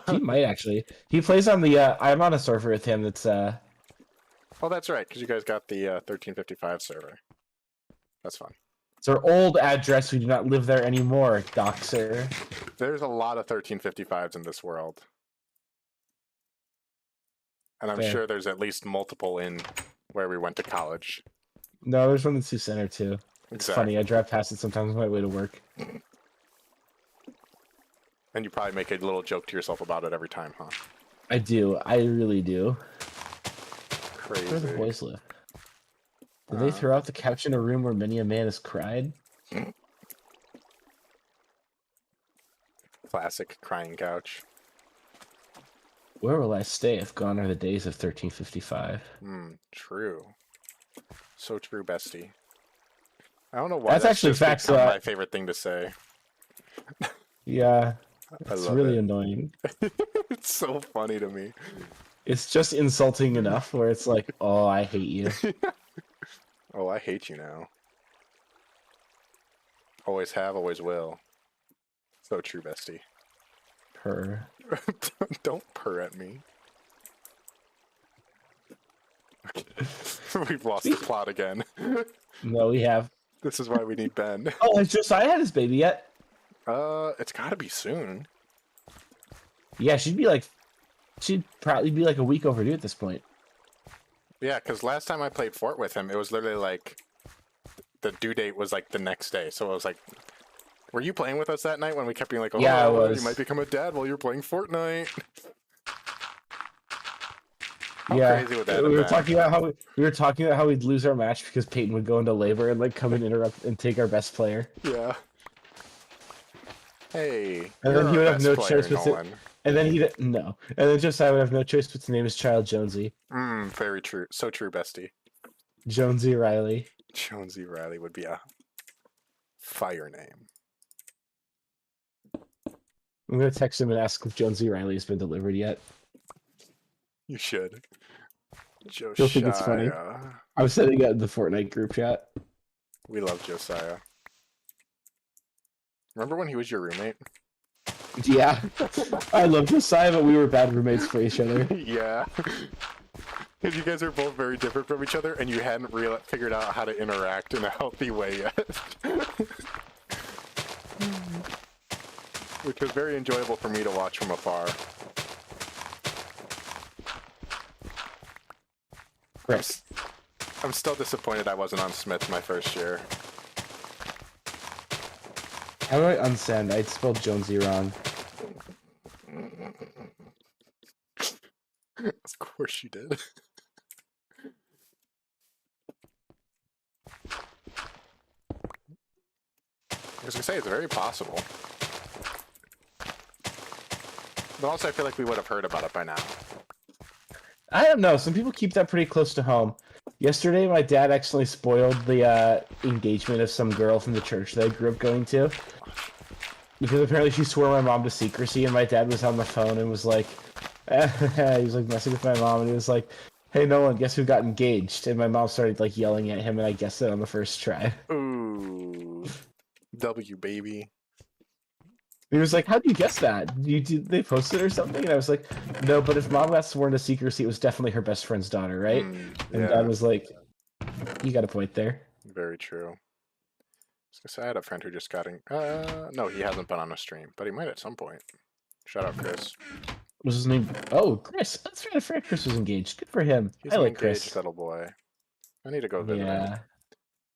Speaker 1: He might actually. He plays on the. I'm on a server with him. That's.
Speaker 2: Well, that's right, because you guys got the 1355 server. That's fun.
Speaker 1: It's our old address. We do not live there anymore, Doxer.
Speaker 2: There's a lot of 1355s in this world. And I'm sure there's at least multiple in where we went to college.
Speaker 1: No, there's one in Sioux Center, too. It's funny. I drive past it sometimes on my way to work.
Speaker 2: And you probably make a little joke to yourself about it every time, huh?
Speaker 1: I do. I really do.
Speaker 2: Crazy.
Speaker 1: Where do the boys live? Did they throw out the couch in a room where many a man has cried?
Speaker 2: Classic crying couch.
Speaker 1: Where will I stay if gone are the days of 1355?
Speaker 2: True. So true, bestie. I don't know why
Speaker 1: that's actually
Speaker 2: just my favorite thing to say.
Speaker 1: Yeah, it's really annoying.
Speaker 2: It's so funny to me.
Speaker 1: It's just insulting enough where it's like, oh, I hate you.
Speaker 2: Oh, I hate you now. Always have, always will. So true, bestie.
Speaker 1: Purr.
Speaker 2: Don't purr at me. Okay. We've lost the plot again.
Speaker 1: No, we have.
Speaker 2: This is why we need Ben.
Speaker 1: Oh, has Josiah had his baby yet?
Speaker 2: It's gotta be soon.
Speaker 1: Yeah, she'd probably be like a week overdue at this point.
Speaker 2: Yeah, because last time I played Fort with him, it was literally like the due date was like the next day. So I was like, were you playing with us that night when we kept being like, oh,
Speaker 1: yeah, I was.
Speaker 2: You might become a dad while you're playing Fortnite?
Speaker 1: Crazy with that. We were talking about how we'd lose our match because Peyton would go into labor and like come and interrupt and take our best player.
Speaker 2: Yeah. Hey.
Speaker 1: And then he would have no
Speaker 2: choice
Speaker 1: but to. And then and then Josiah would have no choice but to name his child Jonesy.
Speaker 2: Very true. So true, bestie.
Speaker 1: Jonesy Riley.
Speaker 2: Jonesy Riley would be a fire name.
Speaker 1: I'm gonna text him and ask if Jonesy Riley has been delivered yet.
Speaker 2: You should. Josiah.
Speaker 1: He'll think it's funny. I'm setting it in the Fortnite group chat.
Speaker 2: We love Josiah. Remember when he was your roommate?
Speaker 1: Yeah. I love Josiah, but we were bad roommates for each other.
Speaker 2: Yeah. Because you guys are both very different from each other, and you hadn't figured out how to interact in a healthy way yet. Which was very enjoyable for me to watch from afar.
Speaker 1: Chris.
Speaker 2: I'm still disappointed I wasn't on Smith my first year.
Speaker 1: How do I unsend? I spelled Jonesy wrong.
Speaker 2: Of course you did. I was gonna say, it's very possible. But also, I feel like we would have heard about it by now.
Speaker 1: I don't know. Some people keep that pretty close to home. Yesterday, my dad accidentally spoiled the engagement of some girl from the church that I grew up going to. Because apparently she swore my mom to secrecy, and my dad was on the phone and was like, he was like messing with my mom, and he was like, hey, Nolan, guess who got engaged? And my mom started like yelling at him, and I guessed it on the first try.
Speaker 2: Ooh. W, baby.
Speaker 1: He was like, how'd you guess that? Did they post it or something? And I was like, no, but if mom got sworn to secrecy, it was definitely her best friend's daughter, right? And dad was like, you got a point there.
Speaker 2: Very true. I had a friend who just got no, he hasn't been on a stream, but he might at some point. Shout out Chris.
Speaker 1: What's his name? Oh, Chris. That's right. I forgot Chris was engaged. Good for him.
Speaker 2: He's
Speaker 1: I
Speaker 2: an
Speaker 1: like
Speaker 2: engaged
Speaker 1: Chris.
Speaker 2: little boy. I need to go visit him.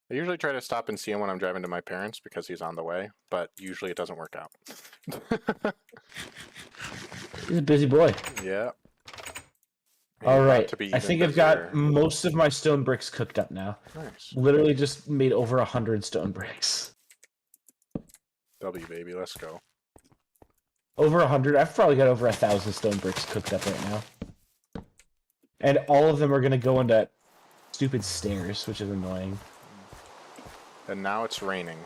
Speaker 2: I usually try to stop and see him when I'm driving to my parents because he's on the way, but usually it doesn't work out.
Speaker 1: He's a busy boy.
Speaker 2: Yeah.
Speaker 1: All right. I think I've got most of my stone bricks cooked up now.
Speaker 2: Nice.
Speaker 1: Literally just made over 100 stone bricks.
Speaker 2: W, baby. Let's go.
Speaker 1: Over 100. I've probably got over 1,000 stone bricks cooked up right now. And all of them are going to go into stupid stairs, which is annoying.
Speaker 2: And now it's raining.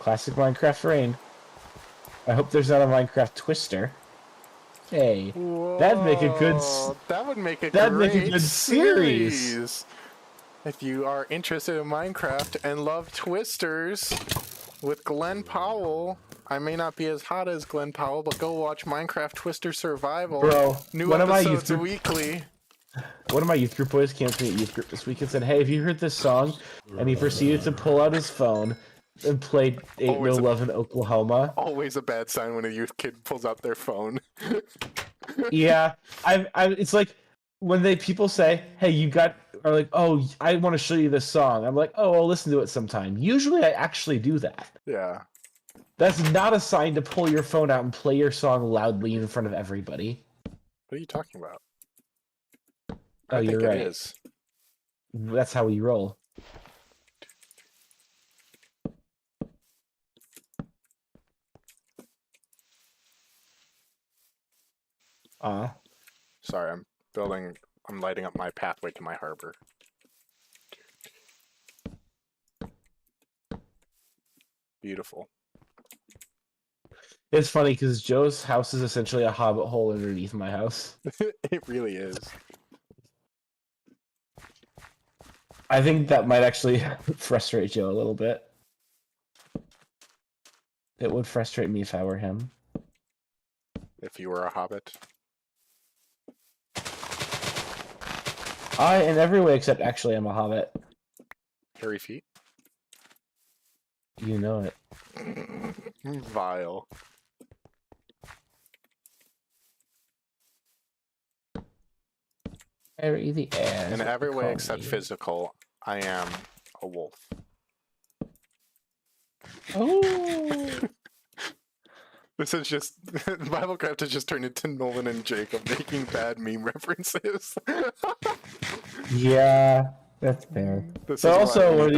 Speaker 1: Classic Minecraft rain. I hope there's not a Minecraft twister. Hey,
Speaker 2: Whoa,
Speaker 1: that'd make a good. S-
Speaker 2: that would make a
Speaker 1: that'd make a
Speaker 2: great
Speaker 1: good series.
Speaker 2: series. If you are interested in Minecraft and love Twisters with Glenn Powell, I may not be as hot as Glenn Powell, but go watch Minecraft Twister Survival.
Speaker 1: Bro,
Speaker 2: New
Speaker 1: one of my
Speaker 2: episodes
Speaker 1: youth group,
Speaker 2: weekly.
Speaker 1: one of my youth group boys came to me at youth group this week and said, "Hey, have you heard this song?" And he proceeded to pull out his phone and play "Ain't No
Speaker 2: Always a-
Speaker 1: Love in Oklahoma."
Speaker 2: Always a bad sign when a youth kid pulls out their phone.
Speaker 1: Yeah, it's like when people say, "Hey, you got," or like, "Oh, I want to show you this song." I'm like, "Oh, I'll listen to it sometime." Usually, I actually do that.
Speaker 2: Yeah.
Speaker 1: That's not a sign to pull your phone out and play your song loudly in front of everybody.
Speaker 2: What are you talking about?
Speaker 1: Oh,
Speaker 2: I think
Speaker 1: you're
Speaker 2: it
Speaker 1: right.
Speaker 2: is.
Speaker 1: That's how we roll.
Speaker 2: Sorry, I'm lighting up my pathway to my harbor. Beautiful.
Speaker 1: It's funny because Joe's house is essentially a hobbit hole underneath my house.
Speaker 2: It really is.
Speaker 1: I think that might actually frustrate Joe a little bit. It would frustrate me if I were him.
Speaker 2: If you were a hobbit.
Speaker 1: In every way except actually I'm a hobbit.
Speaker 2: Hairy feet?
Speaker 1: You know it.
Speaker 2: Vile.
Speaker 1: Harry the ass.
Speaker 2: In every way except physical, I am a wolf.
Speaker 1: Oh.
Speaker 2: This is just BibleCraft has just turned into Nolan and Jacob making bad meme references.
Speaker 1: Yeah, that's fair.
Speaker 2: This
Speaker 1: But
Speaker 2: is why
Speaker 1: also,
Speaker 2: we
Speaker 1: we're
Speaker 2: need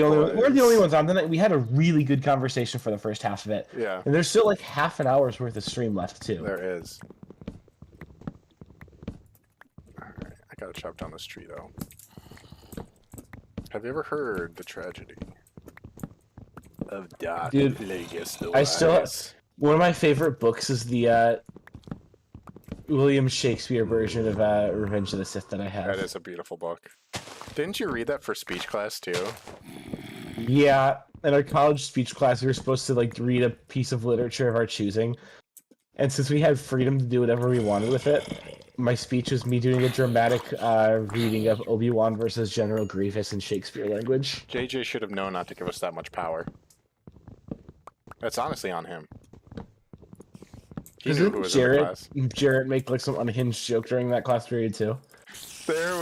Speaker 1: the only
Speaker 2: boys.
Speaker 1: ones on tonight. We had a really good conversation for the first half of it,
Speaker 2: Yeah,
Speaker 1: and there's still like half an hour's worth of stream left too.
Speaker 2: there is. Alright, I gotta chop down this tree though. Have you ever heard the tragedy of Darth
Speaker 1: Dude,
Speaker 2: Plagueis the
Speaker 1: I still
Speaker 2: Wise?
Speaker 1: one of my favorite books is the William Shakespeare version of Revenge of the Sith that I have.
Speaker 2: That is a beautiful book. Didn't you read that for speech class too?
Speaker 1: Yeah, in our college speech class, we were supposed to like read a piece of literature of our choosing, and since we had freedom to do whatever we wanted with it, my speech was me doing a dramatic reading of Obi-Wan versus General Grievous in Shakespeare language.
Speaker 2: JJ should have known not to give us that much power. That's honestly on him. He knew who was in the class.
Speaker 1: Jarrett make like some unhinged joke during that class period too?
Speaker 2: There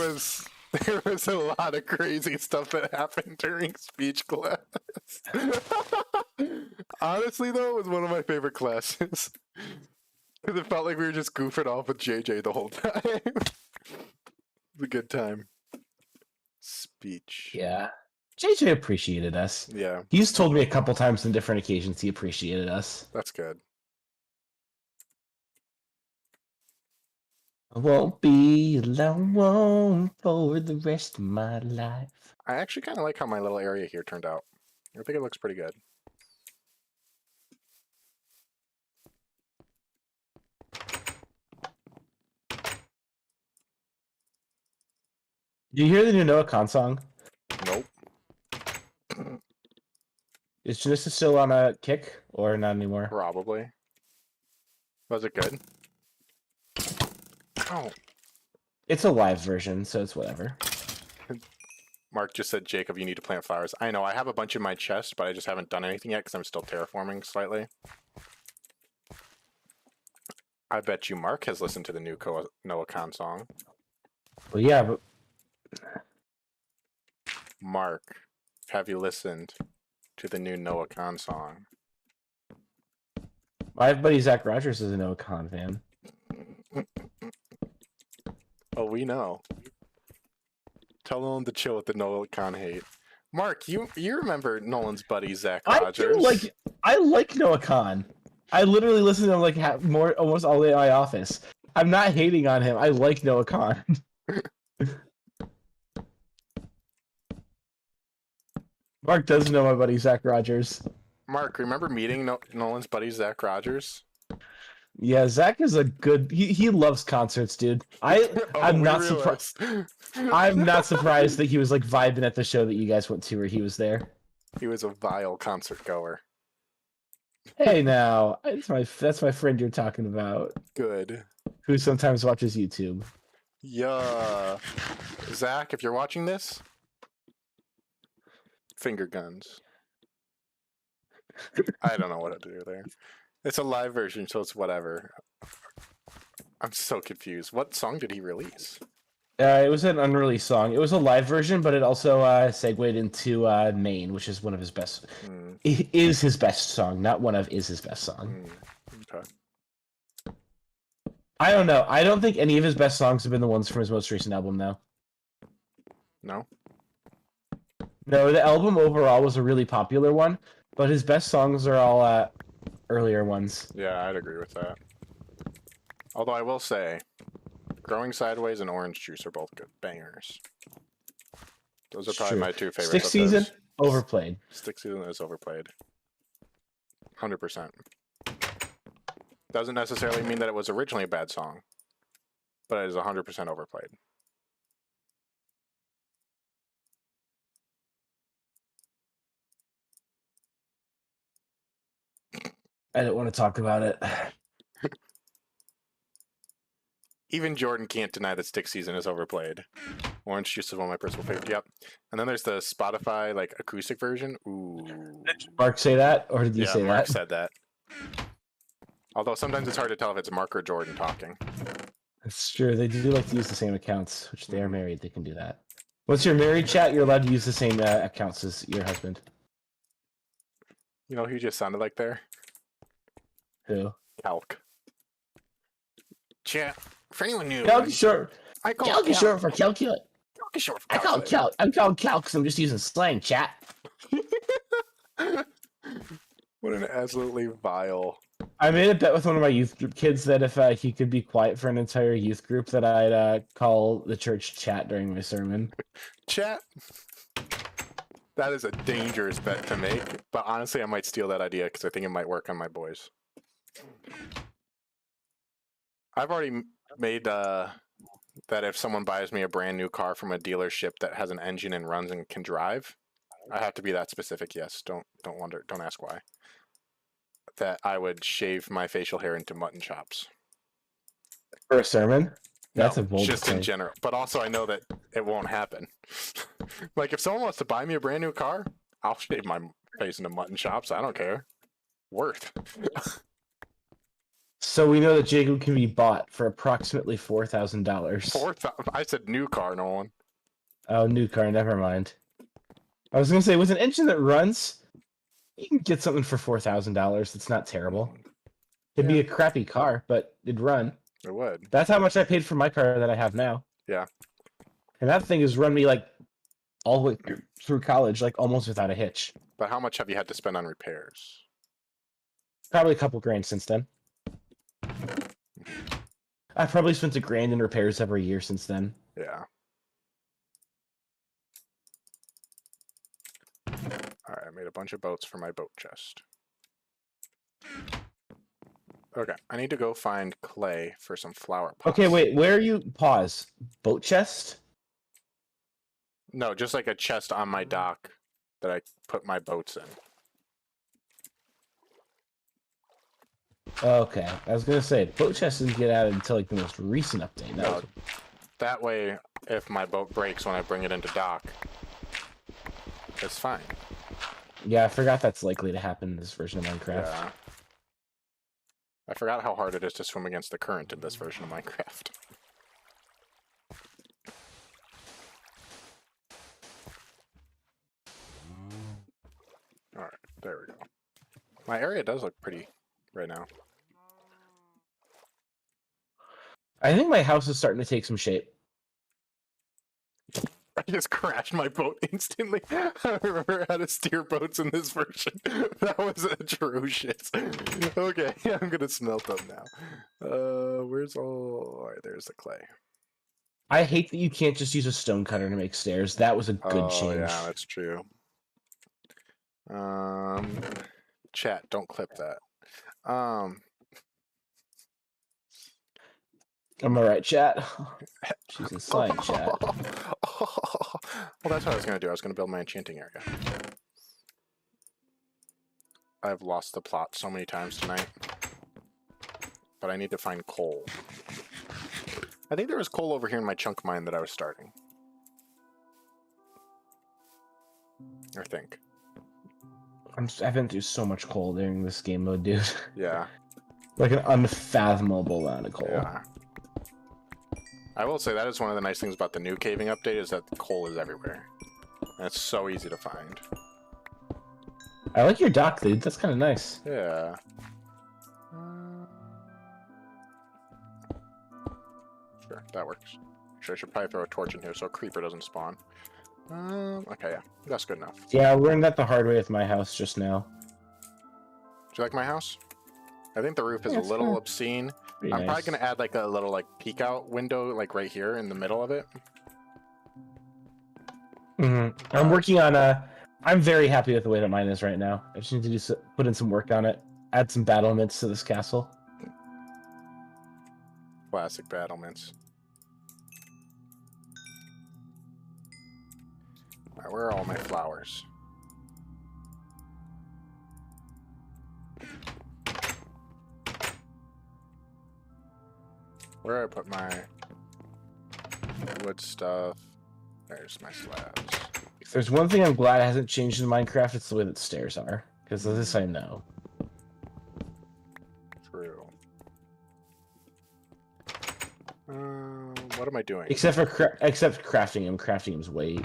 Speaker 2: was a lot of crazy stuff that happened during speech class. Honestly, though, it was one of my favorite classes. Because it felt like we were just goofing off with JJ the whole time. It was a good time. Speech.
Speaker 1: Yeah. JJ appreciated us.
Speaker 2: Yeah,
Speaker 1: He's told me a couple times on different occasions he appreciated us.
Speaker 2: that's good.
Speaker 1: I won't be alone for the rest of my life.
Speaker 2: I actually kind of like how my little area here turned out. I think it looks pretty good.
Speaker 1: Do you hear the new Noah Khan song?
Speaker 2: Nope.
Speaker 1: Is Janissa still on a kick or not anymore?
Speaker 2: Probably. Was it good? Oh.
Speaker 1: It's a live version, so it's whatever.
Speaker 2: Mark just said, Jacob, you need to plant flowers. I know, I have a bunch in my chest, but I just haven't done anything yet because I'm still terraforming slightly. I bet you Mark has listened to the new Noah Khan song.
Speaker 1: Well, yeah, but
Speaker 2: Mark, have you listened to the new Noah Khan song?
Speaker 1: my buddy Zach Rogers is a Noah Khan fan.
Speaker 2: Oh, we know. Tell him to chill with the Noah Khan hate. Mark, you remember Nolan's buddy Zach Rogers?
Speaker 1: I like Noah Khan. I literally listen to him like almost all day in my office. I'm not hating on him. I like Noah Khan. Mark does know my buddy Zach Rogers.
Speaker 2: Mark, remember meeting Nolan's buddy Zach Rogers?
Speaker 1: Yeah, Zach is a good. He loves concerts, dude. I'm not surprised. I'm not surprised that he was like vibing at the show that you guys went to, where he was there.
Speaker 2: He was a vile concert goer.
Speaker 1: Hey, now that's my friend you're talking about,
Speaker 2: Good.
Speaker 1: who sometimes watches YouTube.
Speaker 2: Yeah. Zach, if you're watching this, finger guns. I don't know what to do there. It's a live version, so it's whatever. I'm so confused. What song did he release?
Speaker 1: It was an unreleased song. It was a live version, but it also segued into Maine, which is one of his best. Is his best song, not one of is his best song.
Speaker 2: Okay.
Speaker 1: I don't know. I don't think any of his best songs have been the ones from his most recent album, though.
Speaker 2: No?
Speaker 1: No, the album overall was a really popular one, but his best songs are all earlier ones.
Speaker 2: Yeah, I'd agree with that. Although I will say, Growing Sideways and Orange Juice are both good bangers. Those are probably my two favorites.
Speaker 1: Stick Season, overplayed.
Speaker 2: Stick Season is overplayed. 100%. Doesn't necessarily mean that it was originally a bad song, but it is 100% overplayed.
Speaker 1: I don't want to talk about it.
Speaker 2: Even Jordan can't deny that Stick Season is overplayed. Orange Juice is one of my personal favorites. Yep. And then there's the Spotify like acoustic version. Ooh.
Speaker 1: Did Mark say that, or did you say
Speaker 2: Mark
Speaker 1: that?
Speaker 2: said that. Although sometimes it's hard to tell if it's Mark or Jordan talking.
Speaker 1: That's true. They do like to use the same accounts, which they are married. They can do that. Once you're married, chat, you're allowed to use the same accounts as your husband.
Speaker 2: You know who you just sounded like there?
Speaker 1: Who?
Speaker 2: Calc. Chat. For anyone new,
Speaker 1: Calc is short.
Speaker 2: I call
Speaker 1: Calc is short for calculate.
Speaker 2: Calc is short for
Speaker 1: I call it calc. I'm calling calc because I'm just using slang, chat.
Speaker 2: What an absolutely vile.
Speaker 1: I made a bet with one of my youth group kids that if he could be quiet for an entire youth group, that I'd call the church chat during my sermon.
Speaker 2: Chat. That is a dangerous bet to make, but honestly, I might steal that idea because I think it might work on my boys. I've already made that if someone buys me a brand new car from a dealership that has an engine and runs and can drive, I have to be that specific. Yes, don't wonder, don't ask why. That I would shave my facial hair into mutton chops
Speaker 1: for a sermon. That's
Speaker 2: no,
Speaker 1: a bold
Speaker 2: just
Speaker 1: thing.
Speaker 2: In general. But also, I know that it won't happen. Like if someone wants to buy me a brand new car, I'll shave my face into mutton chops. I don't care. Worth.
Speaker 1: So we know that Jacob can be bought for approximately $4,000.
Speaker 2: $4,000. I said new car, Nolan.
Speaker 1: Oh, new car. Never mind. I was gonna say, with an engine that runs, you can get something for $4,000. It's not terrible. It'd be a crappy car, but it'd run.
Speaker 2: It would.
Speaker 1: That's how much I paid for my car that I have now.
Speaker 2: Yeah.
Speaker 1: And that thing has run me like all the way through college, like almost without a hitch.
Speaker 2: But how much have you had to spend on repairs?
Speaker 1: Probably a couple grand since then. I've probably spent $1,000 in repairs every year since then.
Speaker 2: Yeah. Alright, I made a bunch of boats for my boat chest. Okay, I need to go find clay for some flower pots.
Speaker 1: Okay, wait, where are you? Pause. Boat chest?
Speaker 2: No, just like a chest on my dock that I put my boats in.
Speaker 1: Okay, I was gonna say, boat chest didn't get added until like the most recent update.
Speaker 2: No, that way, if my boat breaks when I bring it into dock, it's fine.
Speaker 1: Yeah, I forgot that's likely to happen in this version of Minecraft.
Speaker 2: Yeah. I forgot how hard it is to swim against the current in this version of Minecraft. Alright, there we go. My area does look pretty right now.
Speaker 1: I think my house is starting to take some shape.
Speaker 2: I just crashed my boat instantly. I remember how to steer boats in this version. That was atrocious. Okay, I'm gonna smelt them now. Where's all... Alright, there's the clay.
Speaker 1: I hate that you can't just use a stone cutter to make stairs. That was a good change.
Speaker 2: Yeah, that's true. Chat, don't clip that.
Speaker 1: Am I right, chat? She's inside, chat.
Speaker 2: Well, that's what I was going to do. I was going to build my enchanting area. I've lost the plot so many times tonight. But I need to find coal. I think there was coal over here in my chunk mine that I was starting. I think.
Speaker 1: I've been through so much coal during this game mode, dude.
Speaker 2: Yeah.
Speaker 1: Like an unfathomable amount of coal.
Speaker 2: Yeah. I will say that is one of the nice things about the new caving update is that the coal is everywhere. And it's so easy to find.
Speaker 1: I like your dock, dude. That's kind of nice.
Speaker 2: Yeah. Sure, that works. Actually, I should probably throw a torch in here so a creeper doesn't spawn. Okay, yeah. That's good enough.
Speaker 1: Yeah, I learned that the hard way with my house just now.
Speaker 2: Do you like my house? I think the roof is a little obscene.
Speaker 1: Pretty
Speaker 2: I'm
Speaker 1: nice.
Speaker 2: probably going to add like a little like peek out window like right here in the middle of it.
Speaker 1: I'm working on I'm very happy with the way that mine is right now. I just need to put in some work on it. Add some battlements to this castle.
Speaker 2: Classic battlements. Alright, where are all my flowers? Where do I put my wood stuff? There's my slabs.
Speaker 1: If there's one thing I'm glad hasn't changed in Minecraft, it's the way that stairs are. Because this I know.
Speaker 2: True. What am I doing?
Speaker 1: Except crafting him. Crafting him's way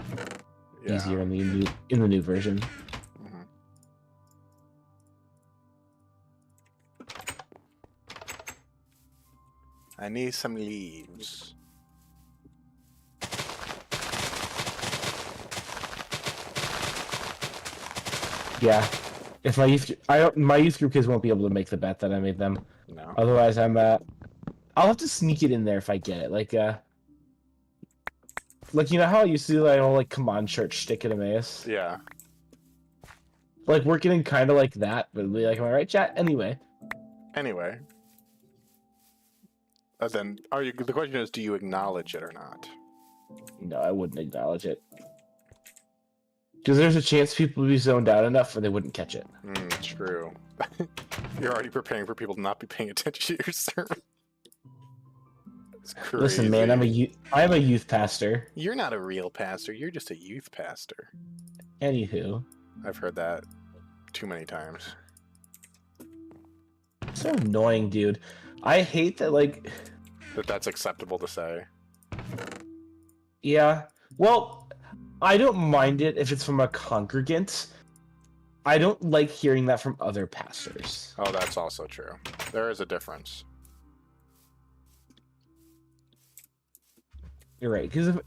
Speaker 1: easier in the new version.
Speaker 2: Mhm. I need some leaves.
Speaker 1: Yeah. If my youth group kids won't be able to make the bet that I made them.
Speaker 2: No.
Speaker 1: Otherwise, I'll have to sneak it in there if I get it. Like you know how I used to do that whole like come on church shtick at Emmaus?
Speaker 2: Yeah.
Speaker 1: Like we're getting kind of like that, but be like, am I right, chat? Anyway.
Speaker 2: Anyway. Then, the question is, do you acknowledge it or not?
Speaker 1: No, I wouldn't acknowledge it. Because there's a chance people would be zoned out enough where they wouldn't catch it.
Speaker 2: True. You're already preparing for people to not be paying attention to your sermon. It's crazy.
Speaker 1: Listen, man, I'm a youth pastor.
Speaker 2: You're not a real pastor. You're just a youth pastor.
Speaker 1: Anywho.
Speaker 2: I've heard that too many times.
Speaker 1: So annoying, dude. I hate that, like...
Speaker 2: That's acceptable to say.
Speaker 1: Yeah. Well, I don't mind it if it's from a congregant. I don't like hearing that from other pastors.
Speaker 2: Oh, that's also true. There is a difference.
Speaker 1: You're right, because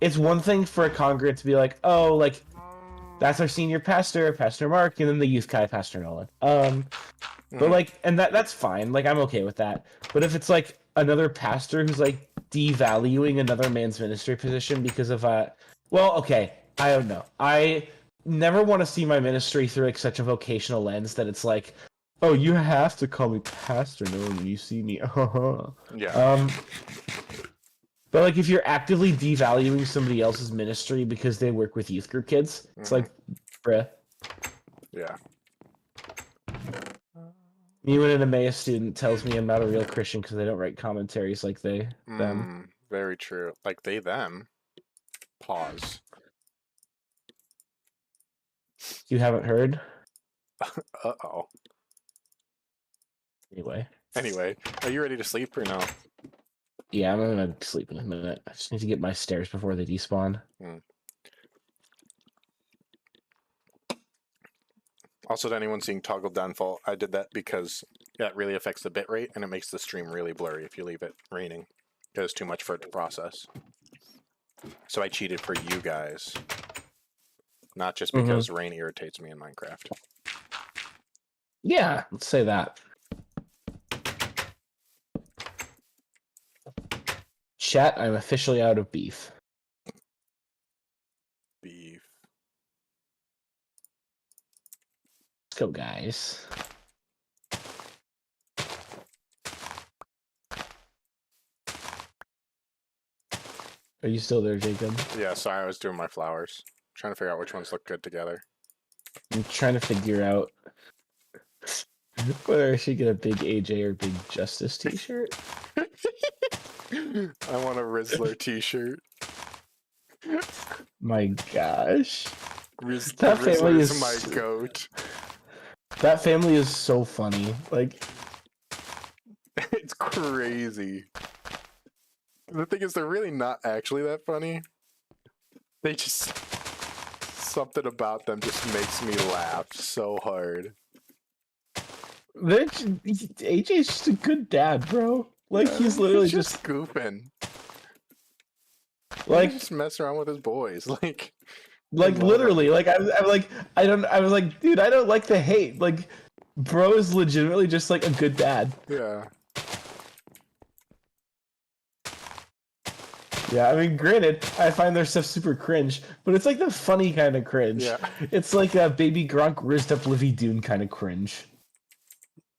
Speaker 1: it's one thing for a congregant to be like, oh, like, that's our senior pastor, Pastor Mark, and then the youth guy, Pastor Nolan. But like, and that's fine. Like, I'm okay with that. But if it's like another pastor who's like devaluing another man's ministry position because of well, okay, I don't know. I never want to see my ministry through like such a vocational lens that it's like, oh, you have to call me Pastor Nolan when you see me.
Speaker 2: Yeah.
Speaker 1: But like, if you're actively devaluing somebody else's ministry because they work with youth group kids, it's like, bruh.
Speaker 2: Yeah.
Speaker 1: Me when an Emmaus student tells me I'm not a real Christian because they don't write commentaries like them.
Speaker 2: Very true. Like they, them. Pause.
Speaker 1: You haven't heard?
Speaker 2: Uh-oh.
Speaker 1: Anyway,
Speaker 2: are you ready to sleep or no?
Speaker 1: yeah, I'm gonna sleep in a minute. I just need to get my stairs before they despawn.
Speaker 2: Also, to anyone seeing toggle downfall, I did that because that really affects the bitrate and it makes the stream really blurry if you leave it raining. Because it's too much for it to process. So I cheated for you guys. Not just because rain irritates me in Minecraft.
Speaker 1: Yeah, let's say that. Chat, I'm officially out of beef.
Speaker 2: Beef.
Speaker 1: Let's go, guys. Are you still there, Jacob?
Speaker 2: Yeah, sorry, I was doing my flowers. Trying to figure out which ones look good together.
Speaker 1: I'm trying to figure out whether I should get a big AJ or big Justice t-shirt.
Speaker 2: I want a Rizzler t-shirt.
Speaker 1: My gosh.
Speaker 2: Rizzler
Speaker 1: family
Speaker 2: is
Speaker 1: is
Speaker 2: my goat.
Speaker 1: That family is so funny. Like,
Speaker 2: It's crazy. The thing is, they're really not actually that funny. They just... Something about them just makes me laugh so hard.
Speaker 1: AJ's just a good dad, bro. Like,
Speaker 2: Yeah,
Speaker 1: he's literally just
Speaker 2: goofing.
Speaker 1: like
Speaker 2: He's just messing around with his boys. Like
Speaker 1: literally. Like, I'm like, I was like, dude, I don't like the hate. Like, bro is legitimately just like a good dad.
Speaker 2: Yeah.
Speaker 1: Yeah, I mean, granted, I find their stuff super cringe, but it's like the funny kind of cringe.
Speaker 2: Yeah.
Speaker 1: It's like a Baby Gronk rizzed up Livy Dune kind of cringe.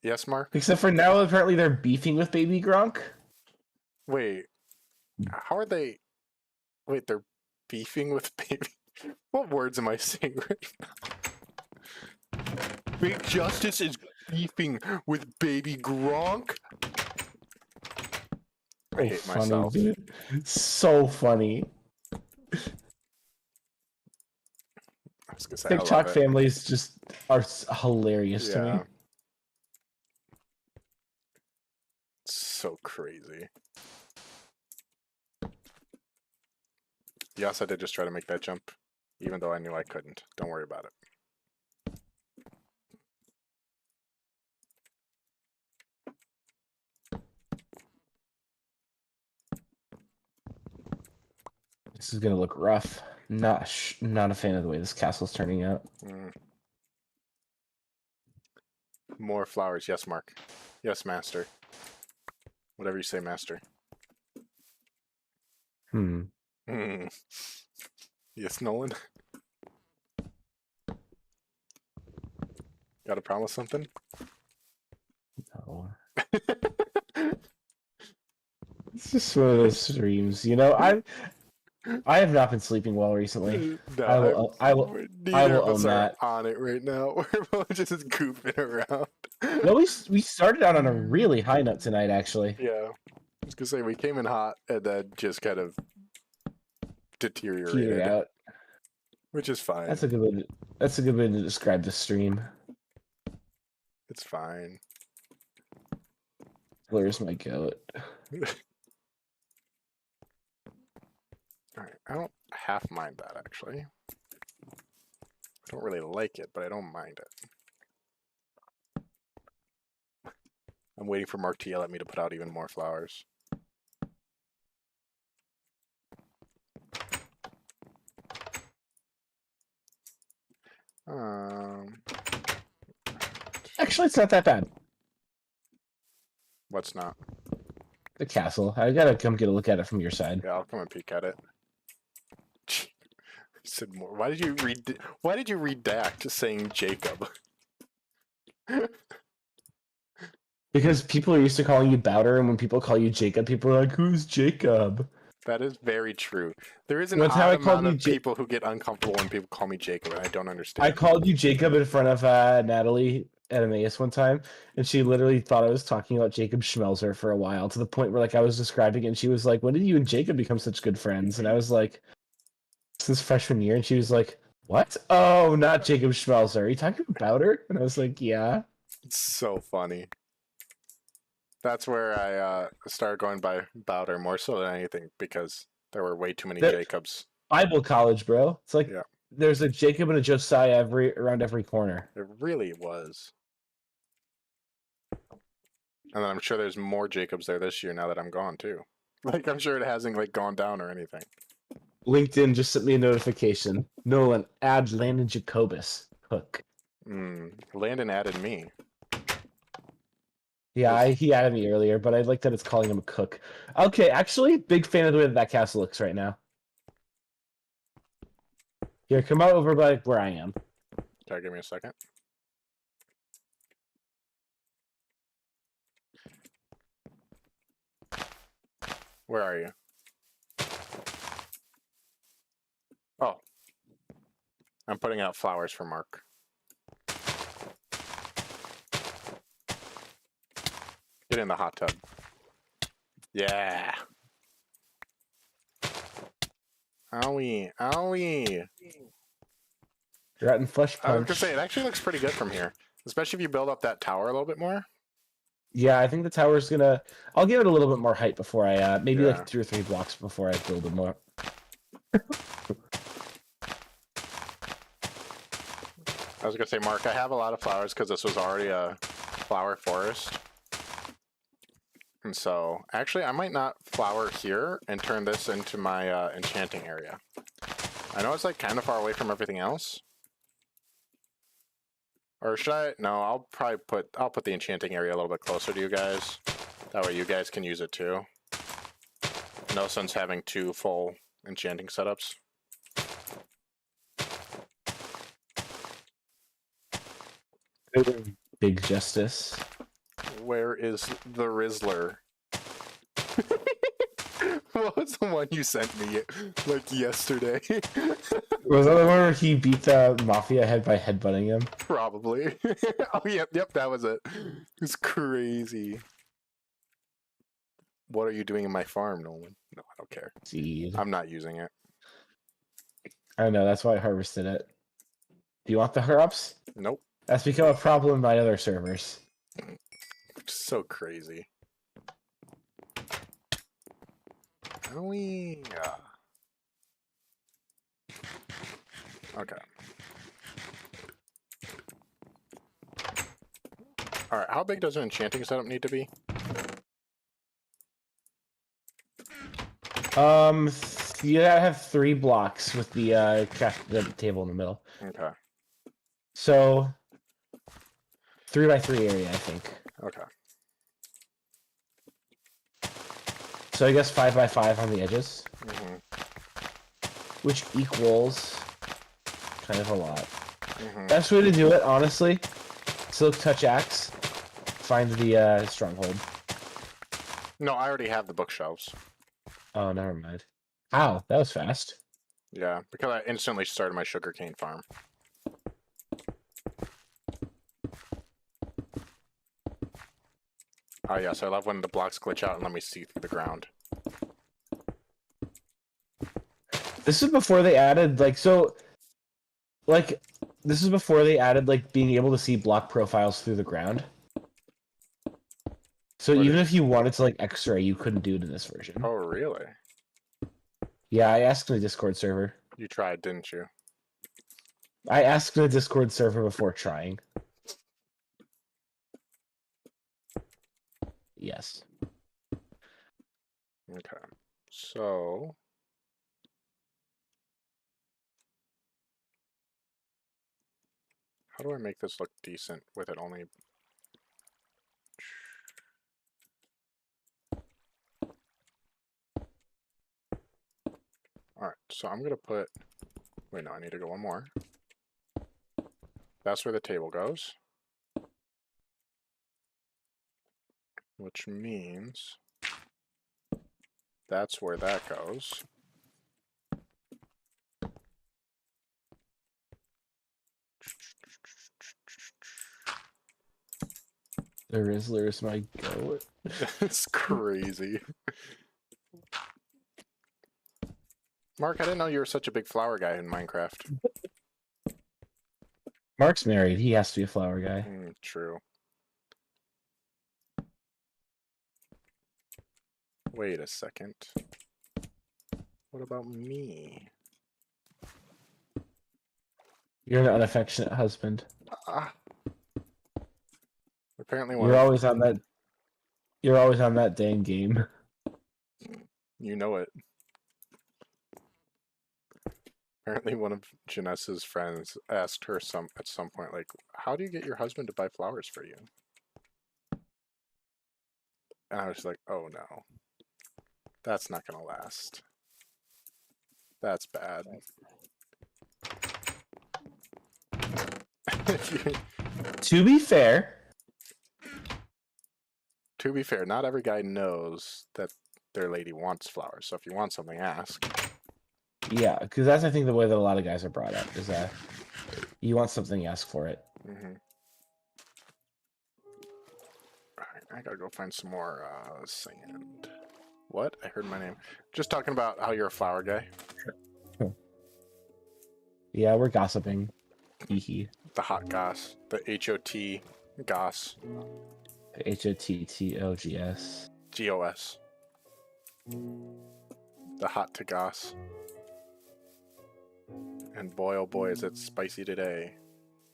Speaker 2: Yes, Mark?
Speaker 1: Except for now, apparently they're beefing with Baby Gronk.
Speaker 2: Wait. How are they... Wait, they're beefing with baby... What words am I saying right now? Big Justice is beefing with Baby Gronk? I hate
Speaker 1: funny,
Speaker 2: myself.
Speaker 1: dude. So funny.
Speaker 2: I was gonna say, I
Speaker 1: TikTok
Speaker 2: love it.
Speaker 1: families just are hilarious to me.
Speaker 2: Yeah. So crazy. Yes, I did just try to make that jump, even though I knew I couldn't. Don't worry about it.
Speaker 1: This is gonna look rough. Not a fan of the way this castle's turning out.
Speaker 2: More flowers. Yes, Mark. Yes, Master. Whatever you say, Master.
Speaker 1: Hmm.
Speaker 2: Yes, Nolan. Gotta promise something?
Speaker 1: No. It's just one of those streams, you know. I have not been sleeping well recently.
Speaker 2: No,
Speaker 1: I will
Speaker 2: neither of us
Speaker 1: own
Speaker 2: are
Speaker 1: that.
Speaker 2: on it right now. We're both just goofing around.
Speaker 1: No, we started out on a really high note tonight, actually.
Speaker 2: Yeah. I was gonna say, we came in hot and then just kind of deteriorated.
Speaker 1: Petered out.
Speaker 2: Which is fine.
Speaker 1: That's a good way to describe the stream.
Speaker 2: It's fine.
Speaker 1: Where's my goat?
Speaker 2: Alright, I don't half mind that, actually. I don't really like it, but I don't mind it. I'm waiting for Mark to yell at me to put out even more flowers.
Speaker 1: Actually, it's not that bad.
Speaker 2: What's not?
Speaker 1: The castle. I gotta come get a look at it from your side.
Speaker 2: Yeah, I'll come and peek at it. Said more. Why did you redact saying Jacob?
Speaker 1: Because people are used to calling you Bowder, and when people call you Jacob, people are like, "Who's Jacob?"
Speaker 2: That is very true. There is an
Speaker 1: One time
Speaker 2: odd
Speaker 1: I called
Speaker 2: amount
Speaker 1: you
Speaker 2: of people who get uncomfortable when people call me Jacob, and I don't understand.
Speaker 1: I called you Jacob in front of Natalie at Emmaus one time, and she literally thought I was talking about Jacob Schmelzer for a while, to the point where like I was describing it, and she was like, "When did you and Jacob become such good friends?" And I was like, "Since freshman year," and she was like, "What? Oh, not Jacob Schmelzer. Are you talking about her?" And I was like, "Yeah."
Speaker 2: It's so funny. That's where I started going by Bowder more so than anything, because there were way too many Jacobs.
Speaker 1: Bible college, bro. It's like
Speaker 2: Yeah.
Speaker 1: there's a Jacob and a Josiah around every corner.
Speaker 2: It really was. And then I'm sure there's more Jacobs there this year now that I'm gone too. Like, I'm sure it hasn't like gone down or anything.
Speaker 1: LinkedIn just sent me a notification. Nolan, add Landon Jacobus. Hook.
Speaker 2: Landon added me.
Speaker 1: Yeah, he added me earlier, but I like that it's calling him a cook. Okay, actually, big fan of the way that castle looks right now. Here, come out over by where I am.
Speaker 2: Okay, give me a second. Where are you? Oh. I'm putting out flowers for Mark. Get in the hot tub. Yeah. Owie. Owie.
Speaker 1: Rotten flesh
Speaker 2: I was
Speaker 1: punch.
Speaker 2: gonna say, it actually looks pretty good from here. Especially if you build up that tower a little bit more.
Speaker 1: Yeah, I think the tower's gonna. I'll give it a little bit more height before I. Maybe
Speaker 2: Yeah.
Speaker 1: like 2 or 3 blocks before I build it more.
Speaker 2: I was gonna say, Mark, I have a lot of flowers because this was already a flower forest. And so, actually, I might not flower here and turn this into my enchanting area. I know it's like kind of far away from everything else. Or should I? No, I'll put the enchanting area a little bit closer to you guys. That way you guys can use it too. No sense having 2 full enchanting setups.
Speaker 1: Big justice.
Speaker 2: Where is the Rizzler? What was the one you sent me like yesterday?
Speaker 1: Was that the one where he beat the mafia head by headbutting him?
Speaker 2: Probably. Oh, yep, that was it. It's crazy. What are you doing in my farm, Nolan? No, I don't care.
Speaker 1: Seed.
Speaker 2: I'm not using it.
Speaker 1: I know, that's why I harvested it. Do you want the herbs?
Speaker 2: Nope.
Speaker 1: That's become a problem by other servers.
Speaker 2: So crazy. Oh, yeah. Okay. Alright, how big does an enchanting setup need to be?
Speaker 1: You gotta have 3 blocks with the table in the middle.
Speaker 2: Okay.
Speaker 1: So 3 by 3 area, I think.
Speaker 2: Okay.
Speaker 1: So I guess 5 by 5 on the edges,
Speaker 2: Mm-hmm.
Speaker 1: which equals kind of a lot.
Speaker 2: Mm-hmm.
Speaker 1: Best way to do it, honestly, Silk Touch Axe, find the stronghold.
Speaker 2: No, I already have the bookshelves.
Speaker 1: Oh, never mind. How? That was fast.
Speaker 2: Yeah, because I instantly started my sugarcane farm. Oh yes, I love when the blocks glitch out and let me see through the ground.
Speaker 1: This is before they added this is before they added being able to see block profiles through the ground. So
Speaker 2: What
Speaker 1: even
Speaker 2: is-
Speaker 1: if you wanted to X-ray, you couldn't do it in this version.
Speaker 2: Oh really?
Speaker 1: Yeah, I asked in the Discord server.
Speaker 2: You tried, didn't you?
Speaker 1: I asked in the Discord server before trying. Yes.
Speaker 2: Okay. So how do I make this look decent with it only? Alright, so I'm gonna put... Wait, no, I need to go one more. That's where the table goes. Which means... That's where that goes.
Speaker 1: The Rizzler is my goat.
Speaker 2: It's crazy. Mark, I didn't know you were such a big flower guy in Minecraft.
Speaker 1: Mark's married. He has to be a flower guy.
Speaker 2: True. Wait a second. What about me?
Speaker 1: You're an unaffectionate husband.
Speaker 2: Ah. Apparently
Speaker 1: You're always on that. You're always on that dang game.
Speaker 2: You know it. Apparently one of Janessa's friends asked her at some point, like, how do you get your husband to buy flowers for you? And I was like, oh no. That's not gonna last. That's bad.
Speaker 1: To be fair,
Speaker 2: not every guy knows that their lady wants flowers. So if you want something, ask.
Speaker 1: Yeah, because that's I think the way that a lot of guys are brought up is that you want something, you ask for it.
Speaker 2: Mm-hmm. Alright, I gotta go find some more sand. What? I heard my name. Just talking about how you're a flower guy.
Speaker 1: Yeah, we're gossiping. Hee
Speaker 2: The hot goss. The HOT goss.
Speaker 1: HOTTOGS.
Speaker 2: GOS. The hot to goss. And boy, oh boy, is it spicy today.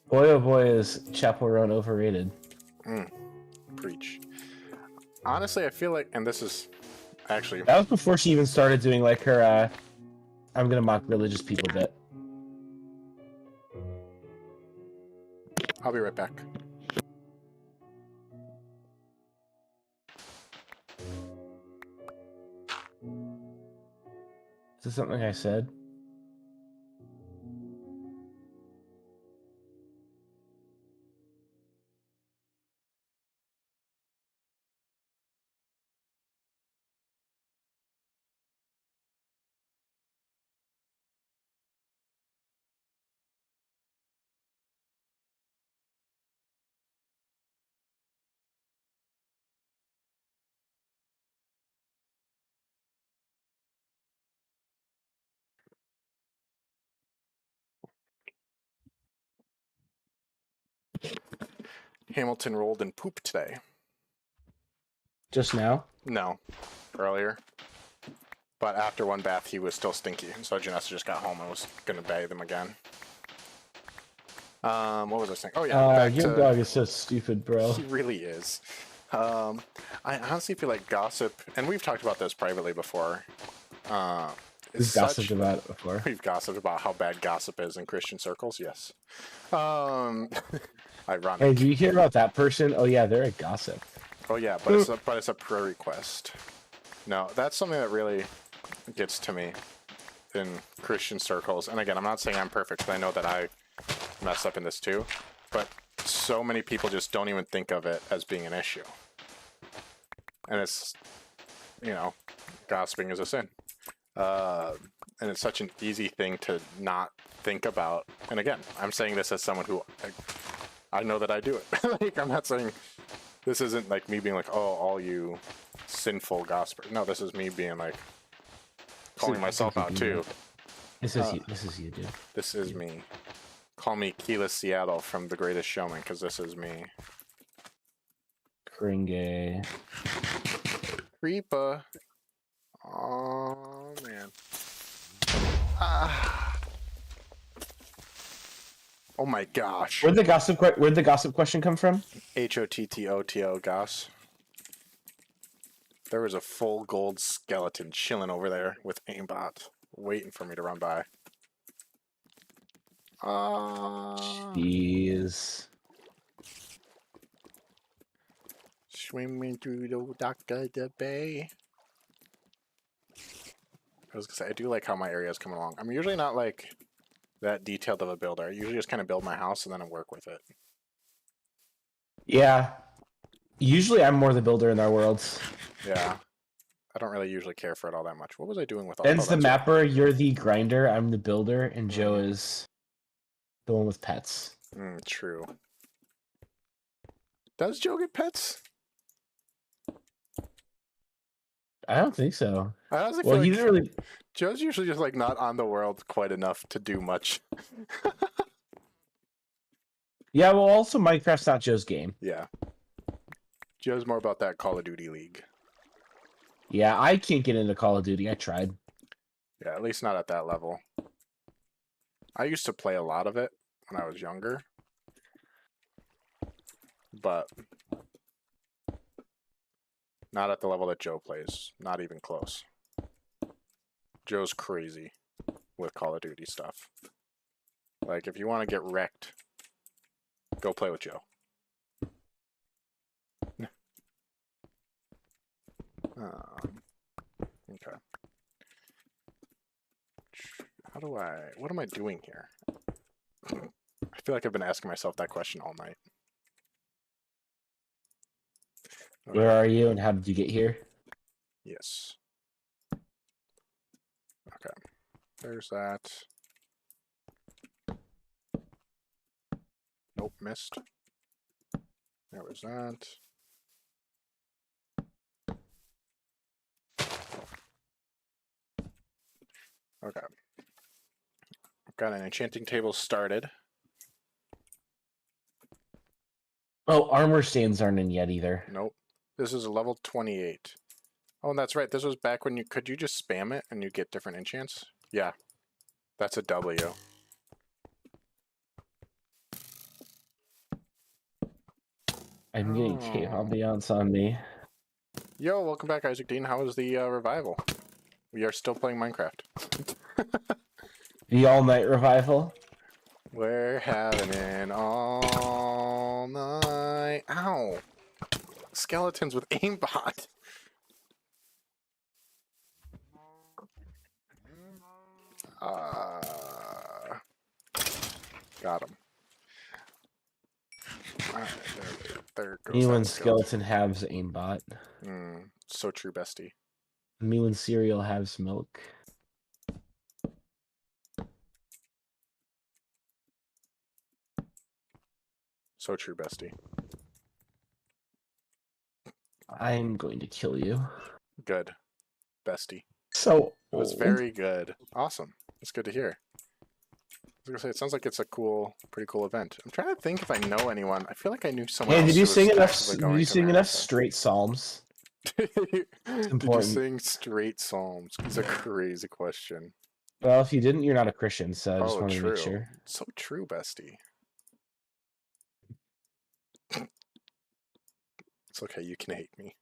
Speaker 1: Boy, oh boy, is Chapel Roan overrated.
Speaker 2: Preach. Honestly, I feel like, and this is actually...
Speaker 1: That was before she even started doing, like, her, I'm gonna mock religious people bit.
Speaker 2: I'll be right back.
Speaker 1: Is this something I said?
Speaker 2: Hamilton rolled in poop today.
Speaker 1: Just now?
Speaker 2: No, earlier. But after one bath, he was still stinky. So Janessa just got home and was going to bathe him again. What was I saying? Oh, yeah.
Speaker 1: Your dog is so stupid, bro.
Speaker 2: He really is. I honestly feel like gossip, and we've talked about this privately before.
Speaker 1: We've gossiped about it before.
Speaker 2: We've gossiped about how bad gossip is in Christian circles, yes. Ironic.
Speaker 1: Hey, do you hear about that person? Oh, yeah, they're a gossip.
Speaker 2: Oh, yeah, but it's a prayer request. No, that's something that really gets to me in Christian circles. And again, I'm not saying I'm perfect, because I know that I mess up in this too. But so many people just don't even think of it as being an issue. And it's, you know, gossiping is a sin. And it's such an easy thing to not think about. And again, I'm saying this as someone who I know that I do it. Like, I'm not saying this isn't like me being like, oh, all you sinful gossipers. No, this is me being like calling myself out too.
Speaker 1: This is you. This is you, dude.
Speaker 2: This is me. Call me Keyless Seattle from The Greatest Showman, because this is me.
Speaker 1: Kringe.
Speaker 2: Creepa. Oh man. Ah. Oh my gosh.
Speaker 1: Where'd the gossip question come from?
Speaker 2: HOTTOTO goss. There was a full gold skeleton chilling over there with aimbot, waiting for me to run by.
Speaker 1: Jeez.
Speaker 2: Swimming through the dock of the bay. I was gonna say, I do like how my area is coming along. I'm usually not like that detailed of a builder. I usually just kind of build my house and then I work with it.
Speaker 1: Yeah. Usually I'm more the builder in our worlds.
Speaker 2: Yeah. I don't really usually care for it all that much. What was I doing with all
Speaker 1: Ben's the
Speaker 2: that's
Speaker 1: mapper, you're the grinder, I'm the builder, and Joe is the one with pets.
Speaker 2: True. Does Joe get pets?
Speaker 1: I don't think so.
Speaker 2: I honestly
Speaker 1: Well,
Speaker 2: feel
Speaker 1: he
Speaker 2: like
Speaker 1: didn't really.
Speaker 2: Joe's usually just like not on the world quite enough to do much.
Speaker 1: Yeah, well, also Minecraft's not Joe's game.
Speaker 2: Yeah. Joe's more about that Call of Duty League.
Speaker 1: Yeah, I can't get into Call of Duty. I tried.
Speaker 2: Yeah, at least not at that level. I used to play a lot of it when I was younger. But not at the level that Joe plays. Not even close. Joe's crazy with Call of Duty stuff. Like, if you want to get wrecked, go play with Joe. Okay. What am I doing here? I feel like I've been asking myself that question all night. Okay.
Speaker 1: Where are you and how did you get here?
Speaker 2: Yes. Okay. There's that. Nope, missed. There was that. Okay. I've got an enchanting table started.
Speaker 1: Oh, armor stands aren't in yet either.
Speaker 2: Nope. This is a level 28. Oh, and that's right. This was back when could you just spam it and you get different enchants? Yeah. That's a W.
Speaker 1: I'm getting cave ambiance on me.
Speaker 2: Yo, welcome back, Isaac Dean. How was the revival? We are still playing Minecraft.
Speaker 1: The all-night revival.
Speaker 2: We're having an all night. Ow! Skeletons with aimbot. Got him. Alright, there goes
Speaker 1: Me when
Speaker 2: that skeleton.
Speaker 1: skeleton has aimbot.
Speaker 2: So true, bestie.
Speaker 1: Me when cereal has milk.
Speaker 2: So true, bestie.
Speaker 1: I'm going to kill you.
Speaker 2: Good, bestie.
Speaker 1: So
Speaker 2: It was
Speaker 1: old.
Speaker 2: very good. Awesome. That's good to hear. I was gonna say, it sounds like it's a pretty cool event. I'm trying to think if I know anyone. I feel like I knew someone
Speaker 1: Hey,
Speaker 2: else.
Speaker 1: did you
Speaker 2: who
Speaker 1: sing
Speaker 2: was
Speaker 1: enough?
Speaker 2: actively
Speaker 1: Did
Speaker 2: going
Speaker 1: you
Speaker 2: to
Speaker 1: sing enough
Speaker 2: America.
Speaker 1: straight psalms?
Speaker 2: Did you
Speaker 1: important.
Speaker 2: sing straight psalms? It's a crazy question.
Speaker 1: Well, if you didn't, you're not a Christian. So I just
Speaker 2: Oh,
Speaker 1: wanted to
Speaker 2: true.
Speaker 1: make sure.
Speaker 2: So true, bestie. It's okay. You can hate me.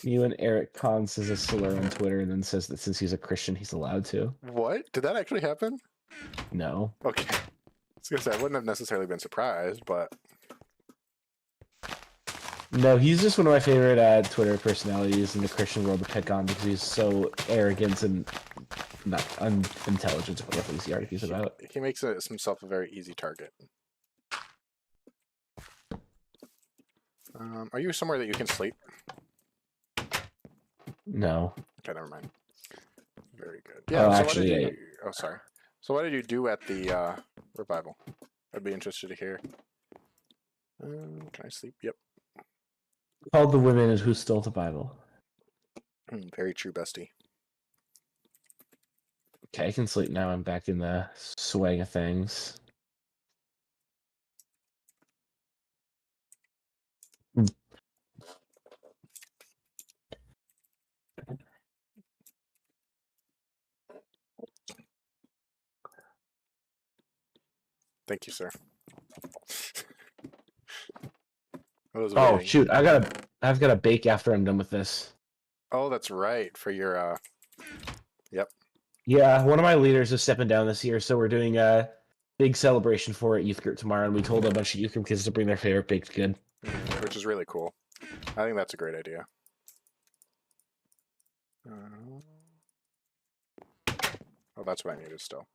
Speaker 1: You and Eric Kahn says a slur on Twitter and then says that since he's a Christian, he's allowed to.
Speaker 2: What? Did that actually happen?
Speaker 1: No.
Speaker 2: Okay. I was gonna say I wouldn't have necessarily been surprised, but
Speaker 1: No, he's just one of my favorite Twitter personalities in the Christian world to pick on because he's so arrogant and not unintelligent about the things he argues about.
Speaker 2: he makes himself a very easy target. Are you somewhere that you can sleep?
Speaker 1: No.
Speaker 2: Okay, never mind. Very good. Yeah.
Speaker 1: Oh,
Speaker 2: so
Speaker 1: actually,
Speaker 2: what did you... Oh, sorry. So what did you do at the revival? I'd be interested to hear. Can I sleep? Yep.
Speaker 1: Called the women who stole the Bible.
Speaker 2: Very true, bestie.
Speaker 1: Okay, I can sleep now. I'm back in the swing of things.
Speaker 2: Thank you, sir. Oh,
Speaker 1: waiting. Shoot! I've got to bake after I'm done with this.
Speaker 2: Oh, that's right. For your Yep.
Speaker 1: Yeah, one of my leaders is stepping down this year, so we're doing a big celebration for it at youth group tomorrow, and we told a bunch of youth group kids to bring their favorite baked good.
Speaker 2: Which is really cool. I think that's a great idea. Oh, that's what I needed still.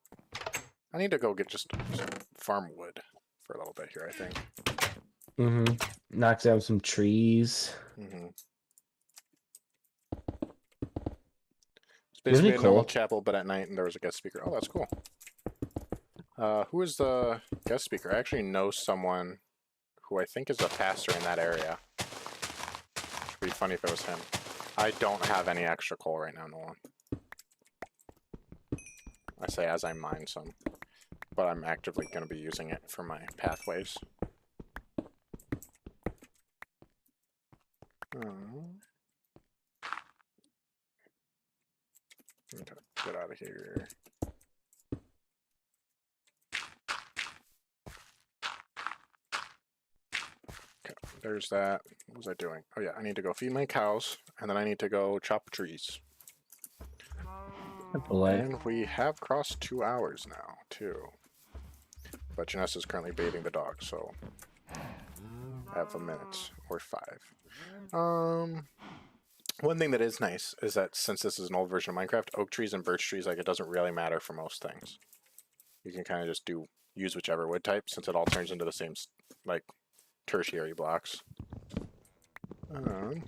Speaker 2: I need to go get just some farm wood for a little bit here, I think.
Speaker 1: Knock down some trees.
Speaker 2: It's basically a normal chapel, but at night, and there was a guest speaker. Oh, that's cool. Who is the guest speaker? I actually know someone who I think is a pastor in that area. It'd be funny if it was him. I don't have any extra coal right now, Nolan. I say as I mine some, but I'm actively going to be using it for my pathways. Okay, get out of here. Okay, there's that. What was I doing? Oh yeah, I need to go feed my cows, and then I need to go chop trees. And we have crossed 2 hours now, too. But Janessa's currently bathing the dog, so I have a minute or 5. One thing that is nice is that since this is an old version of Minecraft, oak trees and birch trees, like, it doesn't really matter for most things. You can kind of just use whichever wood type, since it all turns into the same, like, tertiary blocks. Let's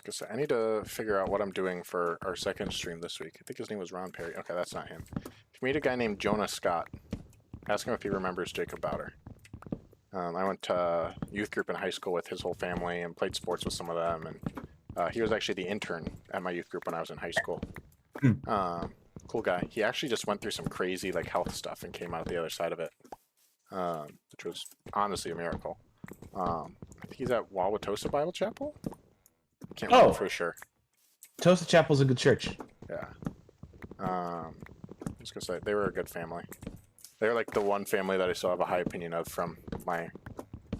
Speaker 2: gonna say, I need to figure out what I'm doing for our second stream this week. I think his name was Ron Perry. Okay, that's not him. If you meet a guy named Jonah Scott, ask him if he remembers Jacob Bowder. I went to youth group in high school with his whole family and played sports with some of them. And he was actually the intern at my youth group when I was in high school. Cool guy. He actually just went through some crazy like health stuff and came out the other side of it, which was honestly a miracle. I think he's at Wauwatosa Bible Chapel. Can't remember for sure.
Speaker 1: Tosa Chapel's a good church.
Speaker 2: Yeah. I was gonna say they were a good family. They were like the one family that I still have a high opinion of from my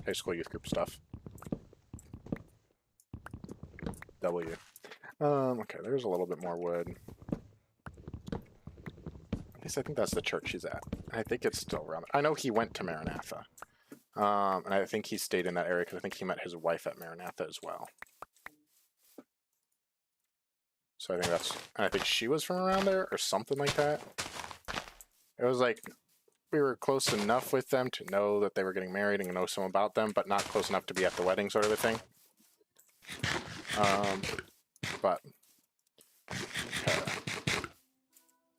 Speaker 2: high school youth group stuff. W. Okay, there's a little bit more wood. At least I think that's the church he's at. I think it's still around. I know he went to Maranatha. And I think he stayed in that area because I think he met his wife at Maranatha as well. So I think she was from around there or something like that. It was like, we were close enough with them to know that they were getting married and know some about them, but not close enough to be at the wedding sort of a thing. But,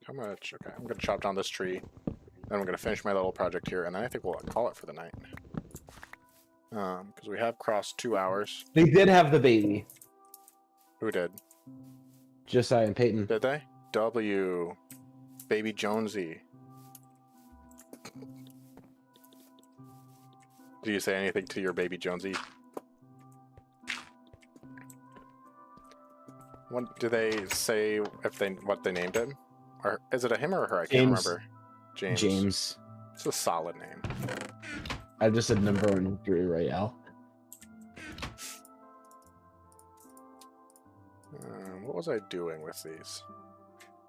Speaker 2: how much? Okay, I'm going to chop down this tree. Then I'm going to finish my little project here, and then I think we'll call it for the night. Because we have crossed 2 hours.
Speaker 1: They did have the baby.
Speaker 2: Who did?
Speaker 1: Josiah and Peyton.
Speaker 2: Did they? W. Baby Jonesy. Do you say anything to your baby Jonesy? What do they say if what they named him? Or is it a him or a her? I can't remember.
Speaker 1: James.
Speaker 2: It's a solid name.
Speaker 1: I just said number 1 Drew Royale.
Speaker 2: What was I doing with these?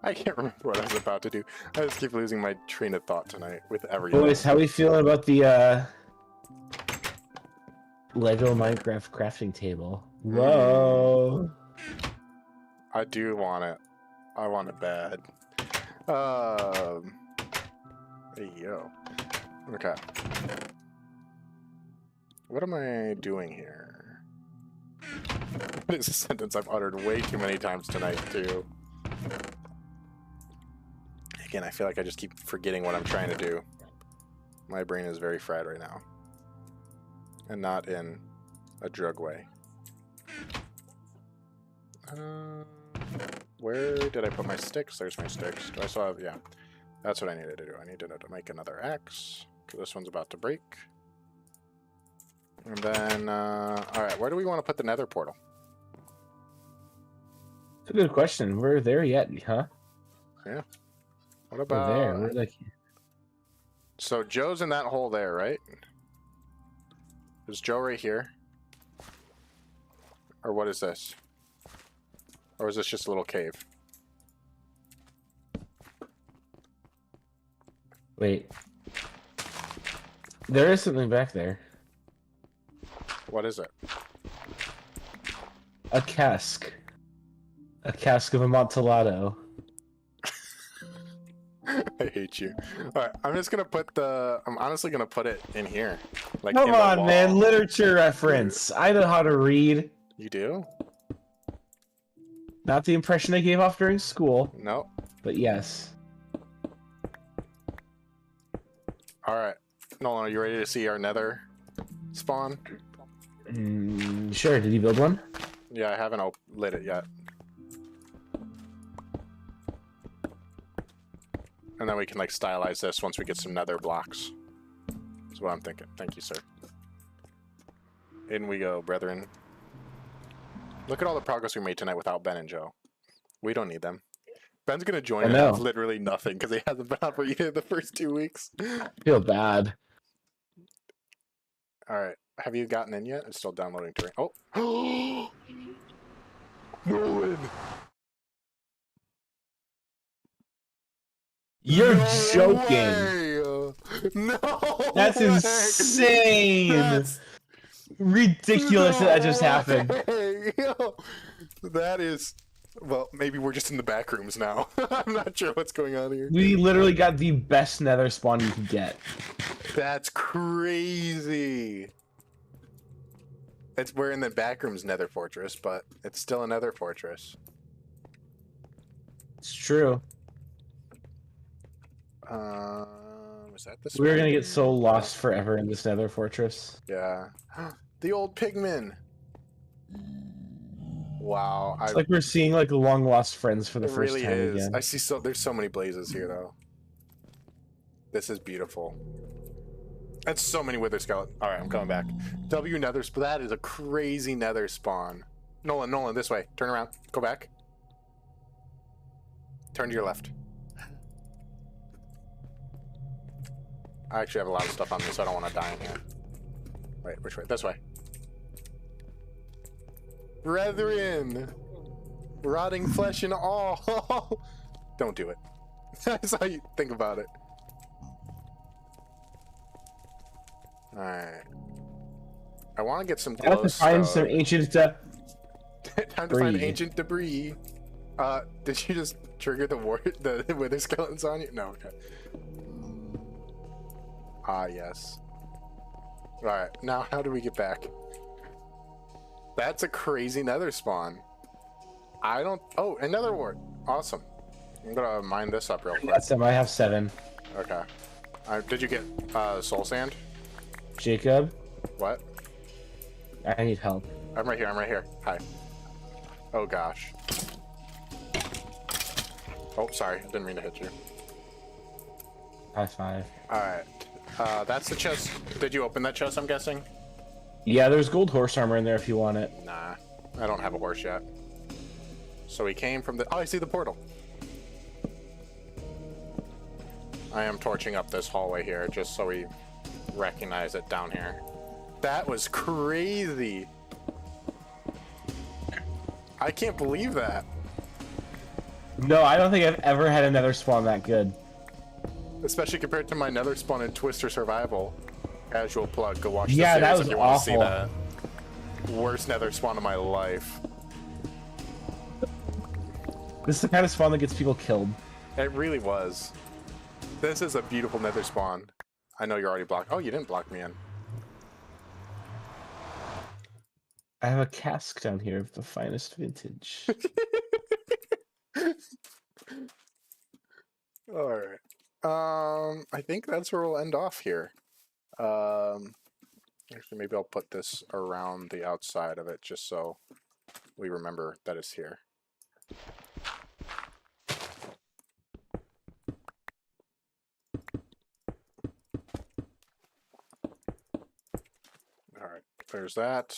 Speaker 2: I can't remember what I was about to do. I just keep losing my train of thought tonight with everything.
Speaker 1: Boys, how we feeling about the Lego Minecraft crafting table? Whoa.
Speaker 2: I do want it. I want it bad. Hey, yo. Okay. What am I doing here? What is a sentence I've uttered way too many times tonight, too? Again, I feel like I just keep forgetting what I'm trying to do. My brain is very fried right now. And not in a drug way. Where did I put my sticks? There's my sticks. Do I still have... Yeah. That's what I needed to do. I needed to make another axe. Because this one's about to break. And then... Alright, where do we want to put the nether portal?
Speaker 1: It's a good question. We're there yet, huh?
Speaker 2: Yeah. What about...
Speaker 1: We're there. We're like...
Speaker 2: So Joe's in that hole there, right? Is Joe right here? Or what is this? Or is this just a little cave?
Speaker 1: Wait. There is something back there.
Speaker 2: What is it?
Speaker 1: A cask. A cask of Amontillado.
Speaker 2: I hate you. Alright, I'm just gonna put I'm honestly gonna put it in here. Like,
Speaker 1: come
Speaker 2: in the
Speaker 1: on,
Speaker 2: wall.
Speaker 1: man. Literature reference. I know how to read.
Speaker 2: You do?
Speaker 1: Not the impression I gave off during school.
Speaker 2: No.
Speaker 1: But yes.
Speaker 2: Alright. Nolan, are you ready to see our nether spawn?
Speaker 1: Sure. Did you build one?
Speaker 2: Yeah, I haven't lit it yet. And then we can like stylize this once we get some nether blocks. That's what I'm thinking. Thank you, sir. In we go, brethren. Look at all the progress we made tonight without Ben and Joe. We don't need them. Ben's gonna join and have literally nothing because he hasn't been on for either of the first 2 weeks.
Speaker 1: I feel bad.
Speaker 2: Alright. Have you gotten in yet? It's still downloading terrain. Oh! Nolan!
Speaker 1: You're joking.
Speaker 2: Way. No!
Speaker 1: That's
Speaker 2: way.
Speaker 1: insane!
Speaker 2: That's
Speaker 1: ridiculous that just happened.
Speaker 2: Yo, that is... Well, maybe we're just in the back rooms now. I'm not sure what's going on here.
Speaker 1: We literally got the best nether spawn you could get.
Speaker 2: That's crazy. We're in the backroom's nether fortress, but it's still a nether fortress.
Speaker 1: It's true.
Speaker 2: Was that the
Speaker 1: We're gonna get
Speaker 2: spider?
Speaker 1: so lost forever in this nether fortress.
Speaker 2: Yeah. The old pigmen. Wow,
Speaker 1: It's like we're seeing like long lost friends for the
Speaker 2: it
Speaker 1: first
Speaker 2: really
Speaker 1: time
Speaker 2: is.
Speaker 1: again.
Speaker 2: I see there's so many blazes here though. This is beautiful. That's so many wither skeletons. All right, I'm coming back. W nether that is a crazy nether spawn. Nolan, this way. Turn around. Go back. Turn to your left. I actually have a lot of stuff on me, so I don't want to die in here. Wait, which way? This way. Brethren! Rotting flesh and all! Don't do it. That's how you think about it. Alright. I want to get some
Speaker 1: I have to find some
Speaker 2: glowstone.
Speaker 1: ancient
Speaker 2: Time to find ancient debris. Did you just trigger the wither skeletons on you? No, okay. Ah, yes. Alright, now how do we get back? That's a crazy nether spawn. I don't... Oh, another wart. Awesome. I'm gonna mine this up real quick.
Speaker 1: I have 7.
Speaker 2: Okay. Did you get soul sand?
Speaker 1: Jacob,
Speaker 2: What?
Speaker 1: I need help.
Speaker 2: I'm right here. Hi. Oh, gosh. Oh, sorry. I didn't mean to hit you.
Speaker 1: High 5.
Speaker 2: Alright. That's the chest. Did you open that chest, I'm guessing?
Speaker 1: Yeah, there's gold horse armor in there if you want it.
Speaker 2: Nah. I don't have a horse yet. So he came from the... Oh, I see the portal. I am torching up this hallway here just so we recognize it down here. That was crazy. I can't believe that.
Speaker 1: No, I don't think I've ever had another spawn that good.
Speaker 2: Especially compared to my nether spawn in Twister Survival. Casual plug, go watch the
Speaker 1: Yeah,
Speaker 2: series
Speaker 1: that was
Speaker 2: if you want to see
Speaker 1: awful.
Speaker 2: that. Worst nether spawn of my life.
Speaker 1: This is the kind of spawn that gets people killed.
Speaker 2: It really was. This is a beautiful nether spawn. I know you're already blocked. Oh, you didn't block me in.
Speaker 1: I have a cask down here of the finest vintage.
Speaker 2: Alright. I think that's where we'll end off here. Actually, maybe I'll put this around the outside of it just so we remember that it's here. Alright, there's that.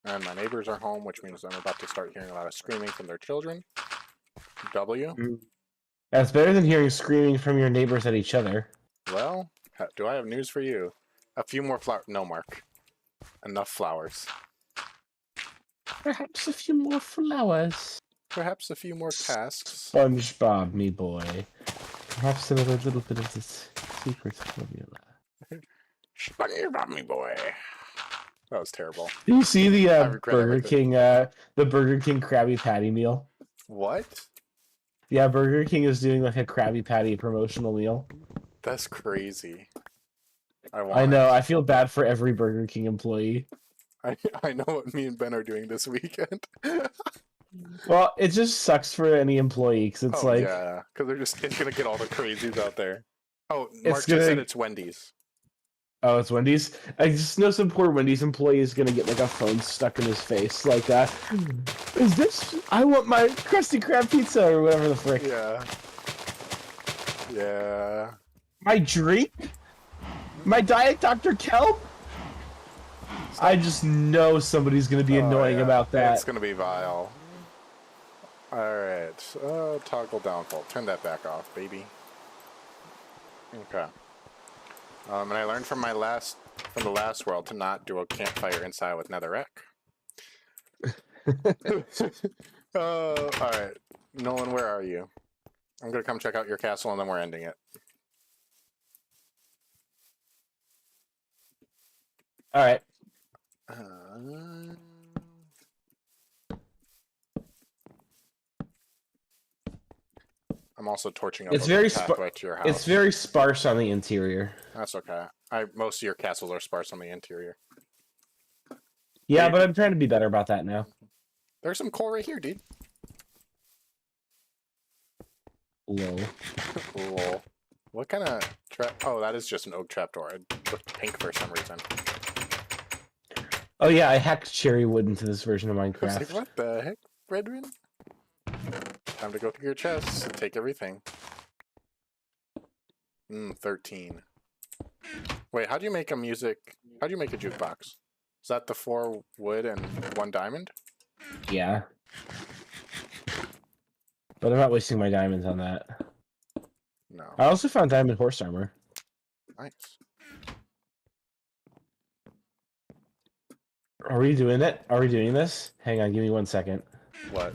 Speaker 2: And my neighbors are home, which means I'm about to start hearing a lot of screaming from their children. W.
Speaker 1: That's better than hearing screaming from your neighbors at each other.
Speaker 2: Well, do I have news for you? A few more flowers. No, Mark. Enough flowers.
Speaker 1: Perhaps a few more flowers.
Speaker 2: Perhaps a few more tasks.
Speaker 1: SpongeBob, me boy. Perhaps another little bit of this secret formula.
Speaker 2: SpongeBob, me boy. That was terrible.
Speaker 1: Do you see the
Speaker 2: regret
Speaker 1: Burger
Speaker 2: everything.
Speaker 1: King, the Burger King Krabby Patty meal?
Speaker 2: What?
Speaker 1: Yeah, Burger King is doing like a Krabby Patty promotional meal.
Speaker 2: That's crazy.
Speaker 1: I know. I feel bad for every Burger King employee.
Speaker 2: I know what me and Ben are doing this weekend.
Speaker 1: Well, it just sucks for any employee because it's like
Speaker 2: yeah, because it's gonna get all the crazies out there. Oh,
Speaker 1: It's
Speaker 2: Mark just
Speaker 1: gonna-
Speaker 2: said it's Wendy's.
Speaker 1: Oh, it's Wendy's. I just know some poor Wendy's employee is gonna get like a phone stuck in his face, like, is this? I want my Krusty Krab pizza or whatever the frick.
Speaker 2: Yeah. Yeah.
Speaker 1: My drink, my Diet Dr. Kelp. I just know somebody's gonna be annoying
Speaker 2: yeah.
Speaker 1: about that.
Speaker 2: It's gonna be vile. Alright. Toggle downfall. Turn that back off, baby. Okay. And I learned from the last world to not do a campfire inside with netherrack. Alright. Nolan, where are you? I'm gonna come check out your castle and then we're ending it.
Speaker 1: Alright.
Speaker 2: I'm also torching up
Speaker 1: It's
Speaker 2: a
Speaker 1: very
Speaker 2: pathway to your house.
Speaker 1: It's very sparse on the interior.
Speaker 2: That's okay. Most of your castles are sparse on the interior.
Speaker 1: Yeah, but I'm trying to be better about that now.
Speaker 2: There's some coal right here, dude.
Speaker 1: Lol.
Speaker 2: Lol. What kind of trap? Oh, that is just an oak trapdoor. It looked pink for some reason.
Speaker 1: Oh yeah, I hacked cherry wood into this version of
Speaker 2: I was
Speaker 1: Minecraft.
Speaker 2: like, what the heck, Redwin? Time to go through your chests and take everything. 13. Wait, how do you make a jukebox? Is that the 4 wood and 1 diamond?
Speaker 1: Yeah. But I'm not wasting my diamonds on that.
Speaker 2: No.
Speaker 1: I also found diamond horse armor.
Speaker 2: Nice.
Speaker 1: Are we doing it? Are we doing this? Hang on, give me 1 second.
Speaker 2: What?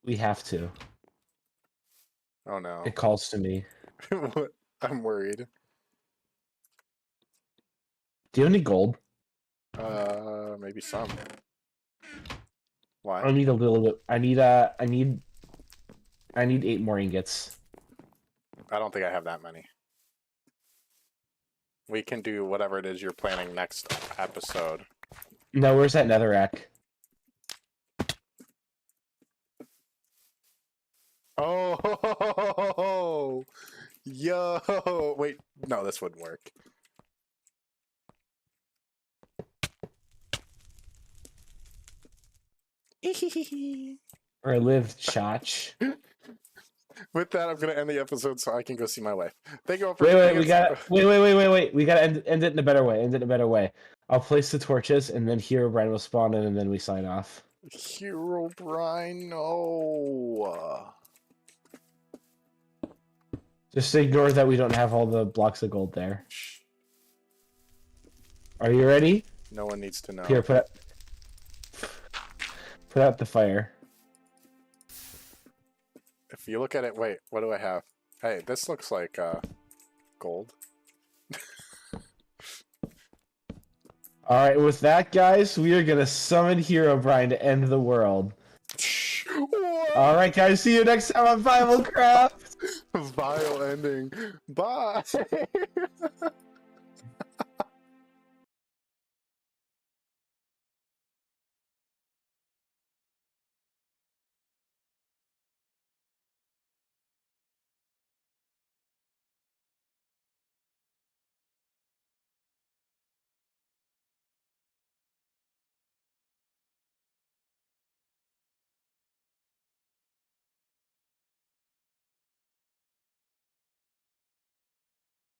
Speaker 1: We have to.
Speaker 2: Oh no.
Speaker 1: It calls to me.
Speaker 2: What? I'm worried.
Speaker 1: Do you have any gold?
Speaker 2: Maybe some. Why?
Speaker 1: I need a little bit. I need 8 more ingots.
Speaker 2: I don't think I have that many. We can do whatever it is you're planning next episode.
Speaker 1: No, where's that netherrack?
Speaker 2: Oh, yo! Wait, no, this wouldn't work.
Speaker 1: Where I live, Chotch.
Speaker 2: With that, I'm gonna end the episode so I can go see my wife. Thank you all for
Speaker 1: Wait. We gotta end it in a better way. End it in a better way. I'll place the torches, and then Herobrine will spawn in, and then we sign off.
Speaker 2: Herobrine, no.
Speaker 1: Just ignore that we don't have all the blocks of gold there. Are you ready?
Speaker 2: No one needs to know.
Speaker 1: Here, put out the fire.
Speaker 2: If you look at it, wait, what do I have? Hey, this looks like gold.
Speaker 1: Alright, with that, guys, we are gonna summon Herobrine to end the world. Alright, guys, see you next time on BibleCraft!
Speaker 2: Vile ending. Bye!